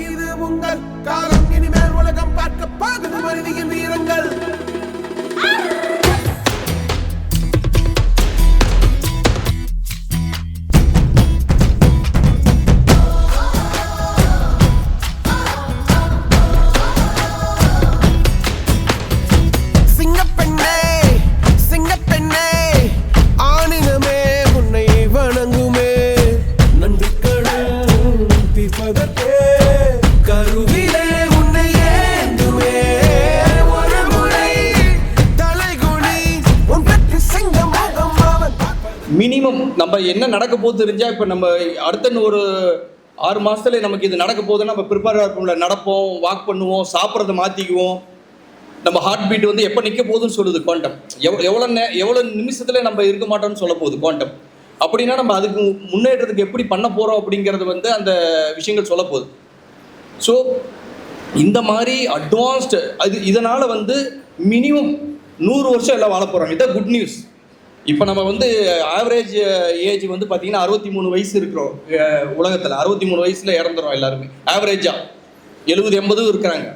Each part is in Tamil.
இது உங்கள் காலம், இனிமேல் உலகம் பார்க்க பாகுது மனிதனின் வீரங்கள். மினிமம் நம்ம என்ன நடக்க போகுது தெரிஞ்சால் இப்போ நம்ம அடுத்த ஒரு 6 மாதத்துல நமக்கு இது நடக்க போகுதுன்னா நம்ம ப்ரிப்பேராக இருப்போம்ல. நடப்போம், வாக் பண்ணுவோம், சாப்பிட்றத மாற்றிக்குவோம். நம்ம ஹார்ட் பீட் வந்து எப்போ நிற்க போகுதுன்னு சொல்லுது குவாண்டம். எவ்வளோ நிமிஷத்தில் நம்ம இருக்க மாட்டோம்னு சொல்ல போகுது குவாண்டம். அப்படின்னா நம்ம அதுக்கு முன்னேற்றத்துக்கு எப்படி பண்ண போகிறோம் அப்படிங்கிறது வந்து அந்த விஷயங்கள் சொல்ல போகுது. ஸோ இந்த மாதிரி அட்வான்ஸ்டு இதனால் வந்து மினிமம் 100 வருஷம் எல்லாம் வாழ போகிறாங்க. இதான் குட் நியூஸ். இப்போ நம்ம வந்து ஆவரேஜ் ஏஜ் வந்து பார்த்திங்கன்னா 63 வயசு இருக்கிறோம் உலகத்தில். 63 வயசில் இறந்துடும் எல்லாருமே ஆவரேஜாக. 70-80 இருக்கிறாங்க.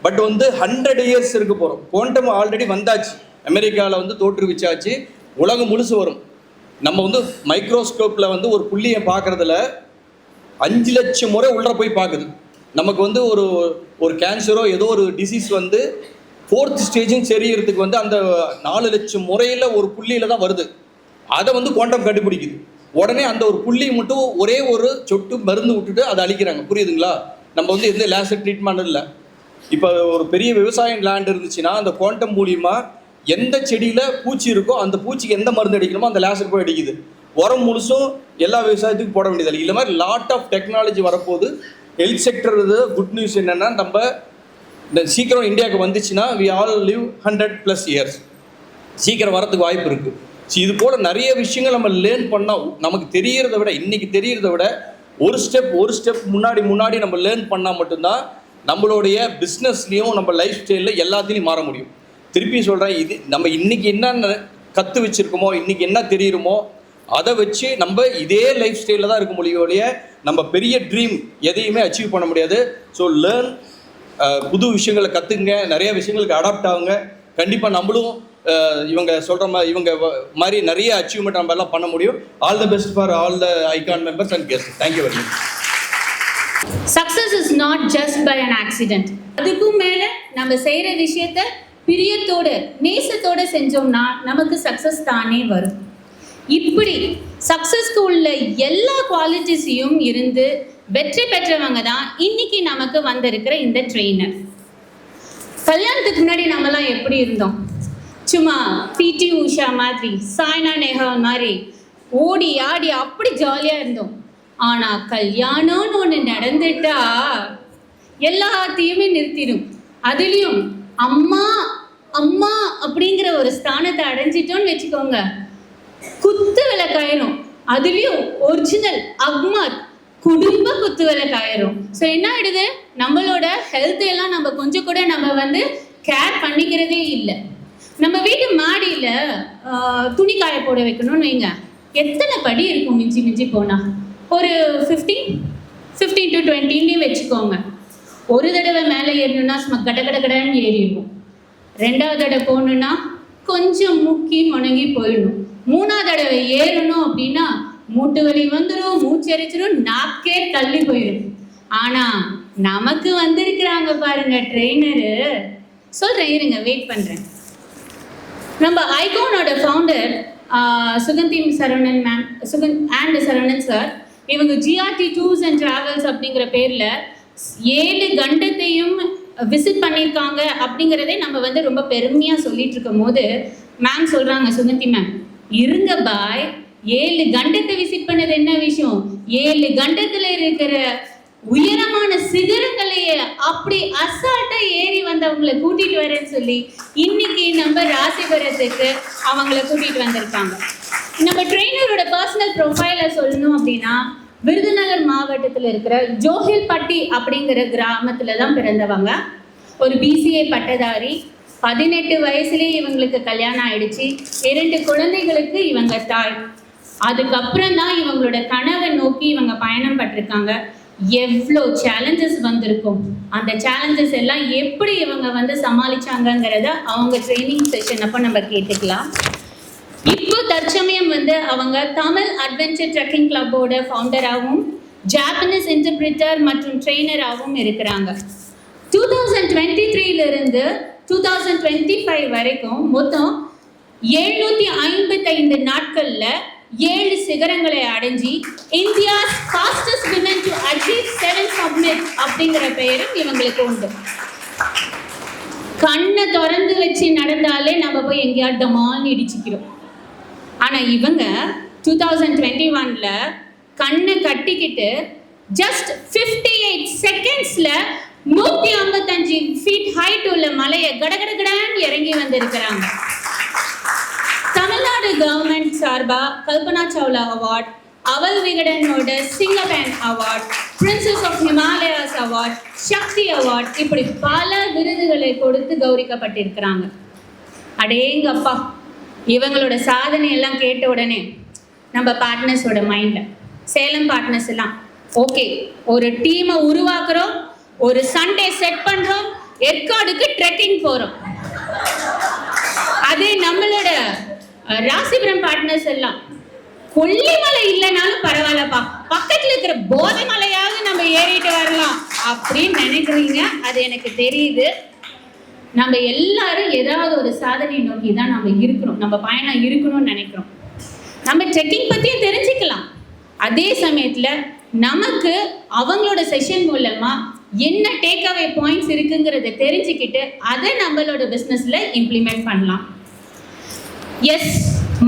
பட் வந்து 100 இயர்ஸ் இருக்க போகிறோம். குவாண்டம் ஆல்ரெடி வந்தாச்சு, அமெரிக்காவில் வந்து தோற்றுவிச்சாச்சு, உலகம் முழுசு வரும். நம்ம வந்து மைக்ரோஸ்கோப்பில் வந்து ஒரு புள்ளியை பார்க்குறதுல 5 லட்சம் முறை உள்ளே போய் பார்க்குது. நமக்கு வந்து ஒரு கேன்சரோ ஏதோ ஒரு டிசீஸ் வந்து 4th ஸ்டேஜும் தெரியறதுக்கு வந்து அந்த 4 லட்சம் முறையில் ஒரு புள்ளியில் தான் வருது. அதை வந்து குவாண்டம் கண்டுபிடிக்குது. உடனே அந்த ஒரு புள்ளி மட்டும் ஒரே ஒரு சொட்டு மருந்து விட்டுட்டு அதை அழிக்கிறாங்க. புரியுதுங்களா? நம்ம வந்து எந்த லேசர் ட்ரீட்மெண்ட் இல்லை. இப்போ ஒரு பெரிய விவசாயம் லேண்ட் இருந்துச்சுன்னா அந்த குவாண்டம் மூலியமாக எந்த செடியில் பூச்சி இருக்கோ அந்த பூச்சிக்கு எந்த மருந்து அடிக்கணுமோ அந்த லேசர் போய் அடிக்குது. உரம் முழுசும் எல்லா விவசாயத்துக்கும் போட வேண்டியதில்லை. இல்லை மாதிரி லாட் ஆஃப் டெக்னாலஜி வரப்போது. ஹெல்த் செக்டர் இது குட் நியூஸ் என்னென்னா, நம்ம இந்த சீக்கிரம் இந்தியாவுக்கு வந்துச்சுன்னா we all live 100+ years. சீக்கிரம் வரத்துக்கு வாய்ப்பு இருக்குது. ஸோ இது போல் நிறைய விஷயங்கள் நம்ம லேர்ன் பண்ணால் நமக்கு தெரியறத விட இன்றைக்கி தெரியறத விட ஒரு ஸ்டெப் முன்னாடி நம்ம லேர்ன் பண்ணால் மட்டும்தான் நம்மளுடைய பிஸ்னஸ்லேயும் நம்ம லைஃப் ஸ்டைலில் எல்லாத்துலேயும் மாற முடியும். திருப்பி சொல்கிறேன், இது நம்ம இன்றைக்கி என்ன கற்று வச்சுருக்கோமோ, இன்றைக்கி என்ன தெரியுமோ அதை வச்சு நம்ம இதே லைஃப் ஸ்டைலில் தான் இருக்க முடியும் ஒழிய நம்ம பெரிய ட்ரீம் எதையுமே அச்சீவ் பண்ண முடியாது. ஸோ லேர்ன், புது விஷயங்களை கற்றுங்க, நிறைய விஷயங்களுக்கு அடாப்ட் ஆகுங்க. கண்டிப்பாக நம்மளும் இவங்க சொல்கிற மாதிரி நிறைய அச்சீவ்மெண்ட் நம்ம எல்லாம் பண்ண முடியும். All the best for all the icon members and guest. Thank you very much. Success is not just by an accident. அதுக்கும் மேலே நம்ம செய்கிற விஷயத்த பிரியத்தோடு நேசத்தோடு செஞ்சோம்னா நமக்கு சக்ஸஸ் தானே வரும். இப்படி சக்ஸஸ்க்கு உள்ள எல்லா குவாலிட்டிஸையும் இருந்து வெற்றி பெற்றவங்க தான் இன்னைக்கு நமக்கு வந்திருக்கிற இந்த ட்ரெயினர். கல்யாணத்துக்கு முன்னாடி நம்மலாம் எப்படி இருந்தோம்? சும்மா பிடி உஷா மாதிரி, சாய்னா நேஹால் மாதிரி ஓடி ஆடி அப்படி ஜாலியாக இருந்தோம். ஆனால் கல்யாணம்னு ஒன்று நடந்துட்டா எல்லாத்தையுமே நிறுத்திடும். அதுலேயும் அம்மா அம்மா அப்படிங்கிற ஒரு ஸ்தானத்தை அடைஞ்சிட்டோன்னு வச்சுக்கோங்க, குத்து விளக்காயிரும். அதுலேயும் ஒரிஜினல் அக்மார் குடும்ப குத்து விளக்காயிரும். ஸோ என்ன ஆயிடுது, நம்மளோட ஹெல்த் எல்லாம் நம்ம கொஞ்சம் கூட நம்ம வந்து கேர் பண்ணிக்கிறதே இல்லை. நம்ம வீட்டு மாடியில் துணி காய போட வைக்கணும்னு வைங்க, எத்தனை படி இருக்கும் மிஞ்சி போனால்? ஒரு 15 to 20 வச்சுக்கோங்க. ஒரு தடவை மேலே ஏறணும்னா சும்மா கடன்னு ஏறிடுவோம். 2வது தடவை போகணுன்னா கொஞ்சம் முக்கி முணங்கி போயிடணும். 3வது தடவை ஏறணும் அப்படின்னா மூட்டு வலி வந்துடும், மூச்சரிச்சிடும், நாக்கே தள்ளி போயிடும். ஆனால் நமக்கு வந்திருக்கிறாங்க பாருங்க ட்ரெயினரு. சொல்கிறேன், இருங்க, வெயிட் பண்ணுறேன். நம்ம ஐகானோட founder Suganthi Saravanan ma'am, and Saravanan sir, இவங்க ஜிஆர்டி டூர்ஸ் அண்ட் ட்ராவல்ஸ் அப்படிங்கிற பேரில் 7 கண்டத்தையும் விசிட் பண்ணியிருக்காங்க. அப்படிங்கிறதே நம்ம வந்து ரொம்ப பெருமையாக சொல்லிட்டு இருக்கும் போது மேம் சொல்கிறாங்க, சுகந்தி மேம் இருங்க பாய், 7 கண்டத்தை விசிட் பண்ணது என்ன விஷயம், 7 கண்டத்தில் இருக்கிற உயரமான சிகரங்களையே அப்படி அசால்ட்டா ஏறி வந்தவங்களை கூட்டிட்டு வரேன்னு சொல்லி இன்னைக்கு நம்ம ராசிபுரத்துக்கு அவங்கள கூட்டிட்டு வந்திருக்காங்க. நம்ம ட்ரெயினரோட பர்சனல் ப்ரொஃபைலை சொல்லணும் அப்படின்னா, விருதுநகர் மாவட்டத்தில் இருக்கிற ஜோஹில்பட்டி அப்படிங்கிற கிராமத்தில் தான் பிறந்தவங்க. ஒரு பிசிஏ பட்டதாரி. 18 வயசுலேயே இவங்களுக்கு கல்யாணம் ஆயிடுச்சு. 2 குழந்தைகளுக்கு இவங்க தாய். அதுக்கப்புறம் தான் இவங்களோட கனவை நோக்கி இவங்க பயணம் பட்டிருக்காங்க. எவ்வளோ சேலஞ்சஸ் வந்திருக்கும். அந்த சேலஞ்சஸ் எல்லாம் எப்படி இவங்க வந்து சமாளிச்சாங்கங்கிறத அவங்க ட்ரைனிங் செஷன் அப்போ நம்ம கேட்டுக்கலாம். இப்போ தற்சமயம் வந்து அவங்க தமிழ் அட்வென்ச்சர் ட்ரெக்கிங் கிளப்போட ஃபவுண்டராகவும் ஜாப்பனீஸ் இன்டர்பிரிட்டர் மற்றும் ட்ரெயினராகவும் இருக்கிறாங்க. 2023 2025 வரைக்கும் மொத்தம் 755 நாட்களில் 7 சிகரங்களை அடைஞ்சி India's fastest women to achieve 7 submit அப்படிங்கிற பெயரும் இவங்களுக்கு உண்டு. கண்ணை திறந்து வச்சு நடந்தாலே நம்ம போய் எங்கேயாவது டமால்னு இடிச்சுக்கிறோம். ஆனால் இவங்க 2021 கண்ணை கட்டிக்கிட்டு ஜஸ்ட் 58 செகண்ட்ஸில் 155 ஃபீட் ஹைட் உள்ள மலையை கடகடகடான்னு இறங்கி வந்திருக்கிறாங்க. தமிழ்நாடு கவர்மெண்ட் சார்பாக கல்பனா சாவ்லா அவார்ட், அவல் விகடனோட Singapenn award, princess of Himalayas award, Shakti award, இப்படி பல விருதுகளை கொடுத்து கௌரவிக்கப்பட்டிருக்கிறாங்க. அடேங்கப்பா, இவங்களோட சாதனை எல்லாம் கேட்ட உடனே நம்ம பார்ட்னர்ஸோட மைண்டில் சேலம் பார்ட்னர்ஸ் எல்லாம் ஓகே, ஒரு டீமை உருவாக்குறோம், ஒரு சண்டே செட் பண்ணுறோம், ஏற்காடுக்கு ட்ரெக்கிங் போகிறோம். அதே நம்மளோட ராசிபுரம் பார்ட்னர்ஸ் எல்லாம் கொல்லிமலை இல்லைனாலும் பரவாயில்லப்பா, பக்கத்தில் இருக்கிற போதை மலையாவது நம்ம ஏறிட்டு வரலாம் அப்படின்னு நினைக்கிறீங்க. அது எனக்கு தெரியுது. நம்ம எல்லாரும் ஏதாவது ஒரு சாதனை நோக்கி தான் நம்ம இருக்கிறோம், நம்ம பயணம் இருக்கணும்னு நினைக்கிறோம். நம்ம ட்ரெக்கிங் பற்றியும் தெரிஞ்சுக்கலாம். அதே சமயத்தில் நமக்கு அவங்களோட செஷன் மூலமாக என்ன டேக் அவே பாயிண்ட்ஸ் இருக்குங்கிறத தெரிஞ்சுக்கிட்டு அதை நம்மளோட பிஸ்னஸில் இம்ப்ளிமெண்ட் பண்ணலாம். Yes,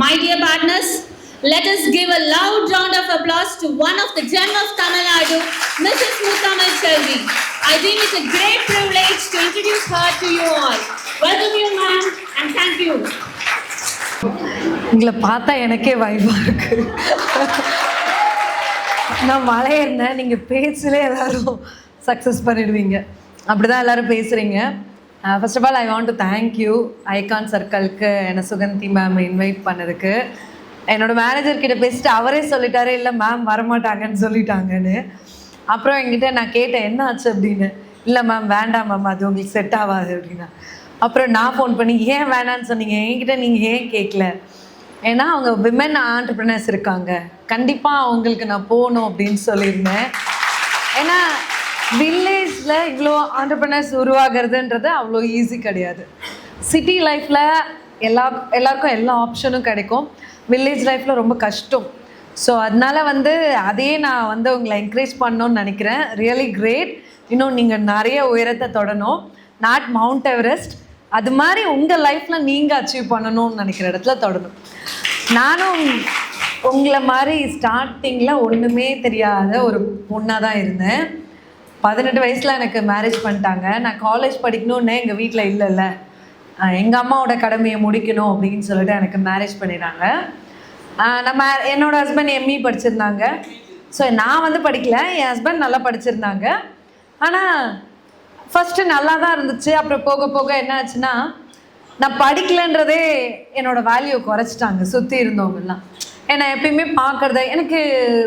my dear partners, let us give a loud round of applause to one of the gem of Tamil Nadu, Mrs. Muthamal Selvi. I think it's a great privilege to introduce her to you all. Welcome you, ma'am, and thank you. உங்களை பார்த்தா எனக்கே வைபாக இருக்கு. நான் மலையேறினேன், நீங்கள் பேச்சிலே எல்லாரும் சக்ஸஸ் பண்ணிடுவீங்க, அப்படி தான் எல்லோரும் பேசுகிறீங்க. First of all I want to thank you icon சர்க்கிள்க்கு என்னை சுகந்தி மேம் இன்வைட் பண்ணதுக்கு. என்னோடய மேனேஜர்கிட்ட பேசிட்டு அவரே சொல்லிட்டாரு, இல்லை மேம் வரமாட்டாங்கன்னு சொல்லிட்டாங்கன்னு. அப்புறம் என்கிட்ட நான் கேட்டேன் என்ன ஆச்சு அப்படின்னு. இல்லை மேம் வேண்டாம் மேம், அது உங்களுக்கு செட் ஆகாது அப்படின்னா. அப்புறம் நான் ஃபோன் பண்ணி ஏன் வேணான்னு சொன்னீங்க, என்கிட்ட நீங்கள் ஏன் கேட்கல? ஏன்னா அவங்க விமன் ஆண்டர்ப்ரனர்ஸ் இருக்காங்க, கண்டிப்பாக அவங்களுக்கு நான் போகணும் அப்படின்னு சொல்லியிருந்தேன். ஏன்னா வில்லேஜில் இவ்வளோ ஆண்டர்ப்ரனர்ஸ் உருவாகிறதுன்றது அவ்வளோ ஈஸி கிடையாது. சிட்டி லைஃப்பில் எல்லாருக்கும் எல்லா ஆப்ஷனும் கிடைக்கும், வில்லேஜ் லைஃப்பில் ரொம்ப கஷ்டம். ஸோ அதனால் அதே நான் உங்களை என்கரேஜ் பண்ணணும்னு நினைக்கிறேன். Really great. இன்னும் நீங்கள் நிறைய உயரத்தை தொடணும், நாட் மவுண்ட் எவரெஸ்ட். அது மாதிரி உங்கள் லைஃப்பில் நீங்கள் அச்சீவ் பண்ணணும்னு நினைக்கிற இடத்துல தொடணும். நானும் உங்களை மாதிரி ஸ்டார்டிங்கில் ஒன்றுமே தெரியாத ஒரு பொண்ணாக தான் இருந்தேன். 18 வயசில் எனக்கு மேரேஜ் பண்ணிட்டாங்க. நான் காலேஜ் படிக்கணுன்னே எங்கள் வீட்டில் இல்லைல்ல, எங்கள் அம்மாவோட கடமையை முடிக்கணும் அப்படின்னு சொல்லிட்டு எனக்கு மேரேஜ் பண்ணிடுறாங்க. என்னோடய ஹஸ்பண்ட் எம்இ படிச்சிருந்தாங்க. ஸோ நான் படிக்கல, என் ஹஸ்பண்ட் நல்லா படிச்சிருந்தாங்க. ஆனால் ஃபஸ்ட்டு நல்லா தான் இருந்துச்சு. அப்புறம் போக போக என்ன ஆச்சுன்னா, நான் படிக்கலைன்றதே என்னோடய வேல்யூ குறைச்சிட்டாங்க சுற்றி இருந்தவங்கெல்லாம். என்னை எப்பயுமே பார்க்குறத எனக்கு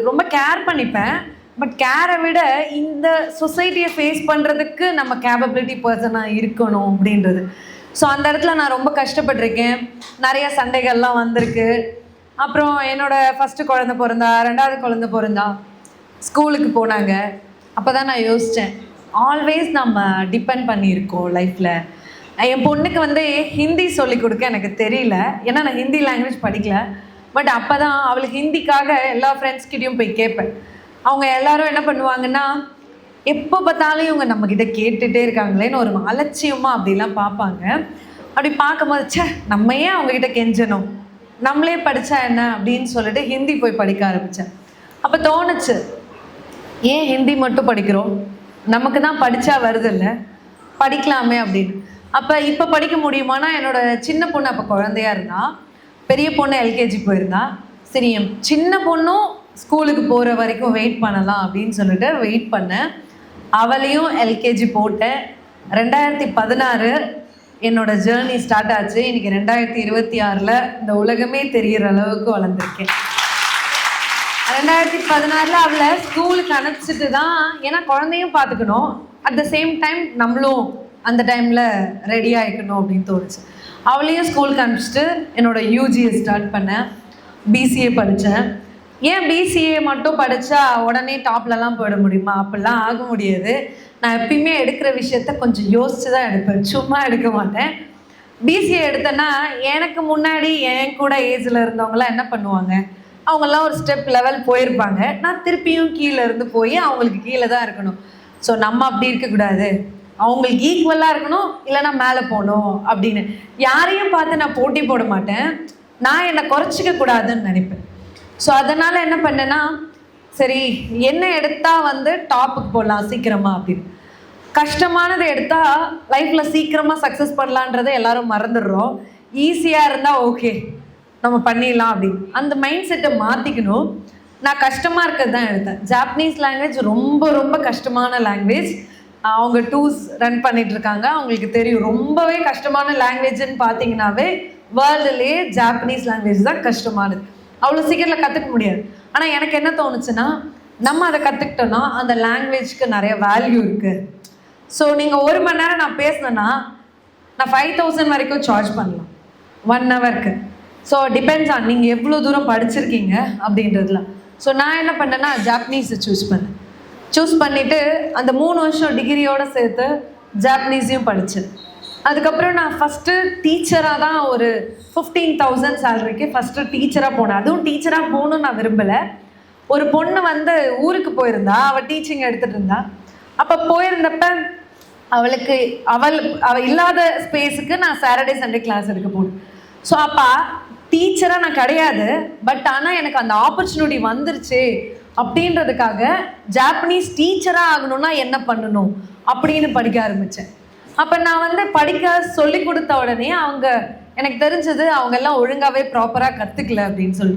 ரொம்ப கேர் பண்ணிப்பேன். பட் கேரை விட இந்த சொசைட்டியை ஃபேஸ் பண்ணுறதுக்கு நம்ம கேப்பபிலிட்டி பர்சனாக இருக்கணும் அப்படின்றது. ஸோ அந்த இடத்துல நான் ரொம்ப கஷ்டப்பட்டிருக்கேன், நிறைய சண்டைகள்லாம் வந்திருக்கு. அப்புறம் என்னோடய ஃபஸ்ட்டு குழந்த பிறந்தா, 2வது குழந்த பிறந்தா, ஸ்கூலுக்கு போனாங்க. அப்போ தான் நான் யோசித்தேன், ஆல்வேஸ் நம்ம டிபெண்ட் பண்ணியிருக்கோம் லைஃப்பில். என் பொண்ணுக்கு ஹிந்தி சொல்லிக் கொடுக்க எனக்கு தெரியல, ஏன்னா நான் ஹிந்தி லாங்குவேஜ் படிக்கல. பட் அப்போ தான் அவளுக்கு ஹிந்திக்காக எல்லா ஃப்ரெண்ட்ஸ்கிட்டையும் போய் கேட்பேன். அவங்க எல்லோரும் என்ன பண்ணுவாங்கன்னா, எப்போ பார்த்தாலும் இவங்க நம்மக்கிட்ட கேட்டுகிட்டே இருக்காங்களேன்னு ஒரு அலட்சியமாக அப்படிலாம் பார்ப்பாங்க. அப்படி பார்க்கும்போது நம்ம ஏன் அவங்கக்கிட்ட கெஞ்சணும், நம்மளே படித்தா என்ன அப்படின்னு சொல்லிட்டு ஹிந்தி போய் படிக்க ஆரம்பித்தேன். அப்போ தோணுச்சு, ஏன் ஹிந்தி மட்டும் படிக்கிறோம், நமக்கு தான் படித்தா வருதில்ல, படிக்கலாமே அப்படின்னு. அப்போ இப்போ படிக்க முடியுமானா, என்னோடய சின்ன பொண்ணு அப்போ குழந்தையாக இருந்தா, பெரிய பொண்ணு எல்கேஜி போயிருந்தா. சரி, என் சின்ன பொண்ணும் ஸ்கூலுக்கு போகிற வரைக்கும் வெயிட் பண்ணலாம் அப்படின்னு சொல்லிட்டு வெயிட் பண்ணேன். அவளையும் எல்கேஜி போட்டேன். 2016 என்னோடய ஜேர்னி ஸ்டார்ட் ஆச்சு. இன்றைக்கி 2026 இந்த உலகமே தெரிகிற அளவுக்கு வளர்ந்துருக்கேன். 2016 அவளை ஸ்கூலுக்கு அனுப்பிச்சிட்டு தான், ஏன்னா குழந்தையும் பார்த்துக்கணும், அட் த சேம் டைம் நம்மளும் அந்த டைமில் ரெடி ஆகிக்கணும் அப்படின்னு தோணுச்சு. அவளையும் ஸ்கூலுக்கு அனுப்பிச்சிட்டு என்னோட யூஜியை ஸ்டார்ட் பண்ணேன். பிசிஏ படித்தேன். ஏன் பிசிஏ மட்டும் படித்தா உடனே டாப்லலாம் போயிட முடியுமா? அப்படிலாம் ஆக முடியாது. நான் எப்பயுமே எடுக்கிற விஷயத்த கொஞ்சம் யோசித்து தான் எடுப்பேன், சும்மா எடுக்க மாட்டேன். பிசிஏ எடுத்தேன்னா எனக்கு முன்னாடி என் கூட ஏஜில் இருந்தவங்களாம் என்ன பண்ணுவாங்க, அவங்கெல்லாம் ஒரு ஸ்டெப் லெவல் போயிருப்பாங்க. நான் திருப்பியும் கீழே இருந்து போய் அவங்களுக்கு கீழே தான் இருக்கணும். ஸோ நம்ம அப்படி இருக்கக்கூடாது, அவங்களுக்கு ஈக்குவலாக இருக்கணும், இல்லைனா மேலே போகணும் அப்படின்னு. யாரையும் பார்த்து நான் போட்டி போட மாட்டேன், நான் என்னை குறைச்சிக்க கூடாதுன்னு நினைப்பேன். ஸோ அதனால் என்ன பண்ணேன்னா, சரி என்ன எடுத்தால் டாப்புக்கு போடலாம் சீக்கிரமாக அப்படின்னு. கஷ்டமானதை எடுத்தால் லைஃப்பில் சீக்கிரமாக சக்ஸஸ் பண்ணலான்றதை எல்லாரும் மறந்துடுறோம். ஈஸியாக இருந்தால் ஓகே நம்ம பண்ணிடலாம் அப்படின்னு அந்த மைண்ட் செட்டை மாற்றிக்கணும். நான் கஷ்டமாக இருக்கிறது தான் எடுத்தேன். ஜாப்பனீஸ் லாங்குவேஜ் ரொம்ப ரொம்ப கஷ்டமான லாங்குவேஜ். அவங்க டூர்ஸ் ரன் பண்ணிகிட்ருக்காங்க, அவங்களுக்கு தெரியும். ரொம்பவே கஷ்டமான லாங்குவேஜ்னு பார்த்தீங்கன்னாவே வேர்ல்டுலேயே ஜாப்பனீஸ் லாங்குவேஜ் தான் கஷ்டமானது. அவ்வளோ சீக்கிரத்தில் கற்றுக்க முடியாது. ஆனால் எனக்கு என்ன தோணுச்சுன்னா, நம்ம அதை கற்றுக்கிட்டோன்னா அந்த லாங்குவேஜ்க்கு நிறைய வேல்யூ இருக்குது. ஸோ நீங்கள் 1 மணி நேரம் நான் பேசினேன்னா நான் 5000 வரைக்கும் சார்ஜ் பண்ணலாம் 1 ஹவருக்கு. ஸோ டிபெண்ட்ஸ் ஆன் நீங்கள் எவ்வளோ தூரம் படிச்சிருக்கீங்க அப்படின்றதுலாம். ஸோ நான் என்ன பண்ணேன்னா ஜாப்பனீஸை சூஸ் பண்ணிவிட்டு அந்த 3 வருஷம் டிகிரியோடு சேர்த்து ஜாப்பனீஸையும் படித்தேன். அதுக்கப்புறம் நான் ஃபஸ்ட்டு டீச்சராக தான் ஒரு 15,000 சேலரிக்கு ஃபஸ்ட்டு டீச்சராக போனேன். அதுவும் டீச்சராக போகணுன்னு நான் விரும்பலை. ஒரு பொண்ணு ஊருக்கு போயிருந்தா, அவள் டீச்சிங் எடுத்துகிட்டு இருந்தா. அப்போ போயிருந்தப்ப அவள் இல்லாத ஸ்பேஸுக்கு நான் சாட்டர்டே சண்டே கிளாஸ் எடுக்க போனேன். ஸோ அப்போ டீச்சராக நான் கிடையாது, பட் ஆனால் எனக்கு அந்த ஆப்பர்ச்சுனிட்டி வந்துருச்சு அப்படின்றதுக்காக ஜாப்பனீஸ் டீச்சராக ஆகணும்னா என்ன பண்ணணும் அப்படின்னு படிக்க ஆரம்பித்தேன். அப்போ நான் படிக்க சொல்லி கொடுத்த உடனே எனக்கு தெரிஞ்சது அவங்க எல்லாம் ஒழுங்காகவே ப்ராப்பராக கற்றுக்கல அப்படின்னு சொல்லி.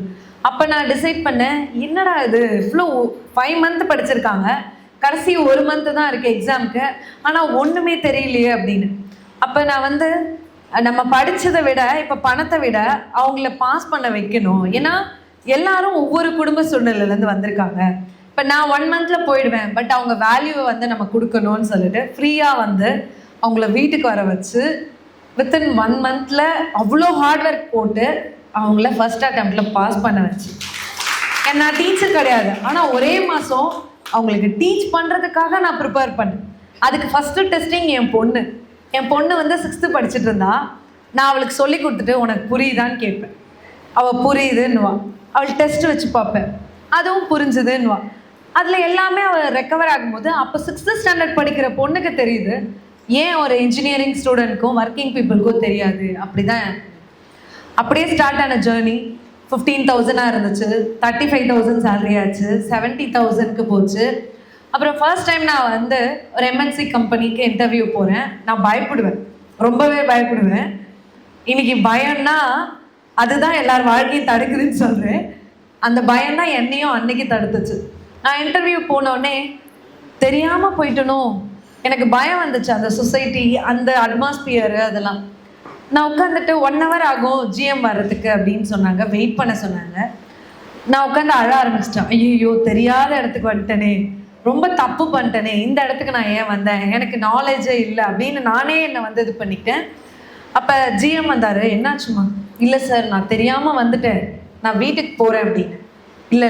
அப்போ நான் டிசைட் பண்ணேன், என்னடா இது இவ்வளோ 5 மந்த் படிச்சிருக்காங்க, கடைசி 1 மந்த்து தான் இருக்குது எக்ஸாமுக்கு, ஆனால் ஒன்றுமே தெரியலையே அப்படின்னு. அப்போ நான் நம்ம படித்ததை விட இப்போ பணத்தை விட அவங்கள பாஸ் பண்ண வைக்கணும். ஏன்னா எல்லாரும் ஒவ்வொரு குடும்ப சூழ்நிலையிலேருந்து வந்திருக்காங்க. இப்போ நான் 1 மந்தில் போயிடுவேன், பட் அவங்க வேல்யூவை நம்ம கொடுக்கணும்னு சொல்லிட்டு ஃப்ரீயாக அவங்கள வீட்டுக்கு வர வச்சு வித்தின் 1 மந்தில் அவ்வளோ ஹார்ட் ஒர்க் போட்டு அவங்கள ஃபஸ்ட் அட்டெம்ப்டில் பாஸ் பண்ண வச்சு. நான் டீச்சர் கிடையாது, ஆனால் ஒரே மாதம் அவங்களுக்கு டீச் பண்ணுறதுக்காக நான் ப்ரிப்பேர் பண்ணேன். அதுக்கு ஃபஸ்ட்டு டெஸ்டிங் என் பொண்ணு 6th படிச்சுட்டு இருந்தா. நான் அவளுக்கு சொல்லி கொடுத்துட்டு உனக்கு புரியுதான்னு கேட்பேன். அவள் புரியுதுன்னுவா. அவள் டெஸ்ட் வச்சு பார்ப்பேன், அதுவும் புரிஞ்சுதுன்னுவா. அதில் எல்லாமே அவள் ரெக்கவர் ஆகும்போது அப்போ 6th ஸ்டாண்டர்ட் படிக்கிற பொண்ணுக்கு தெரியுது, ஏன் ஒரு இன்ஜினியரிங் ஸ்டூடெண்ட்க்கும் ஒர்க்கிங் பீப்புளுக்கும் தெரியாது. அப்படியே ஸ்டார்ட் ஆன ஜேர்னி 15,000 இருந்துச்சு, 35,000 சேலரி ஆச்சு, 70,000க்கு போச்சு. அப்புறம் ஃபர்ஸ்ட் டைம் நான் ஒரு எம்என்சி கம்பெனிக்கு இன்டர்வியூ போகிறேன். நான் பயப்படுவேன், ரொம்பவே பயப்படுவேன். இன்னைக்கு பயம்னா அதுதான் எல்லார் வாழ்க்கையும் தடுக்குதுன்னு சொல்கிறேன். அந்த பயம்னா என்னையும் அன்னைக்கு தடுத்துச்சு. நான் இன்டர்வியூ போனோடனே தெரியாமல் போயிட்டணும், எனக்கு பயம் வந்துச்சு. அந்த சொசைட்டி, அந்த அட்மாஸ்பியரு, அதெல்லாம். நான் உட்காந்துட்டு 1 ஹவர் ஆகும் ஜிஎம் வர்றதுக்கு அப்படின்னு சொன்னாங்க, வெயிட் பண்ண சொன்னாங்க. நான் உட்காந்து அழ ஆரம்பிச்சிட்டேன். ஐயோ தெரியாத இடத்துக்கு வந்துட்டேனே, ரொம்ப தப்பு பண்ணிட்டேனே, இந்த இடத்துக்கு நான் ஏன் வந்தேன், எனக்கு நாலேஜே இல்லை அப்படின்னு நானே என்னை இது பண்ணிக்கிட்டேன். அப்போ ஜிஎம் வந்தார், என்னாச்சுமா? இல்லை சார் நான் தெரியாமல் வந்துட்டேன், நான் வீட்டுக்கு போகிறேன் அப்படின்னு. இல்லை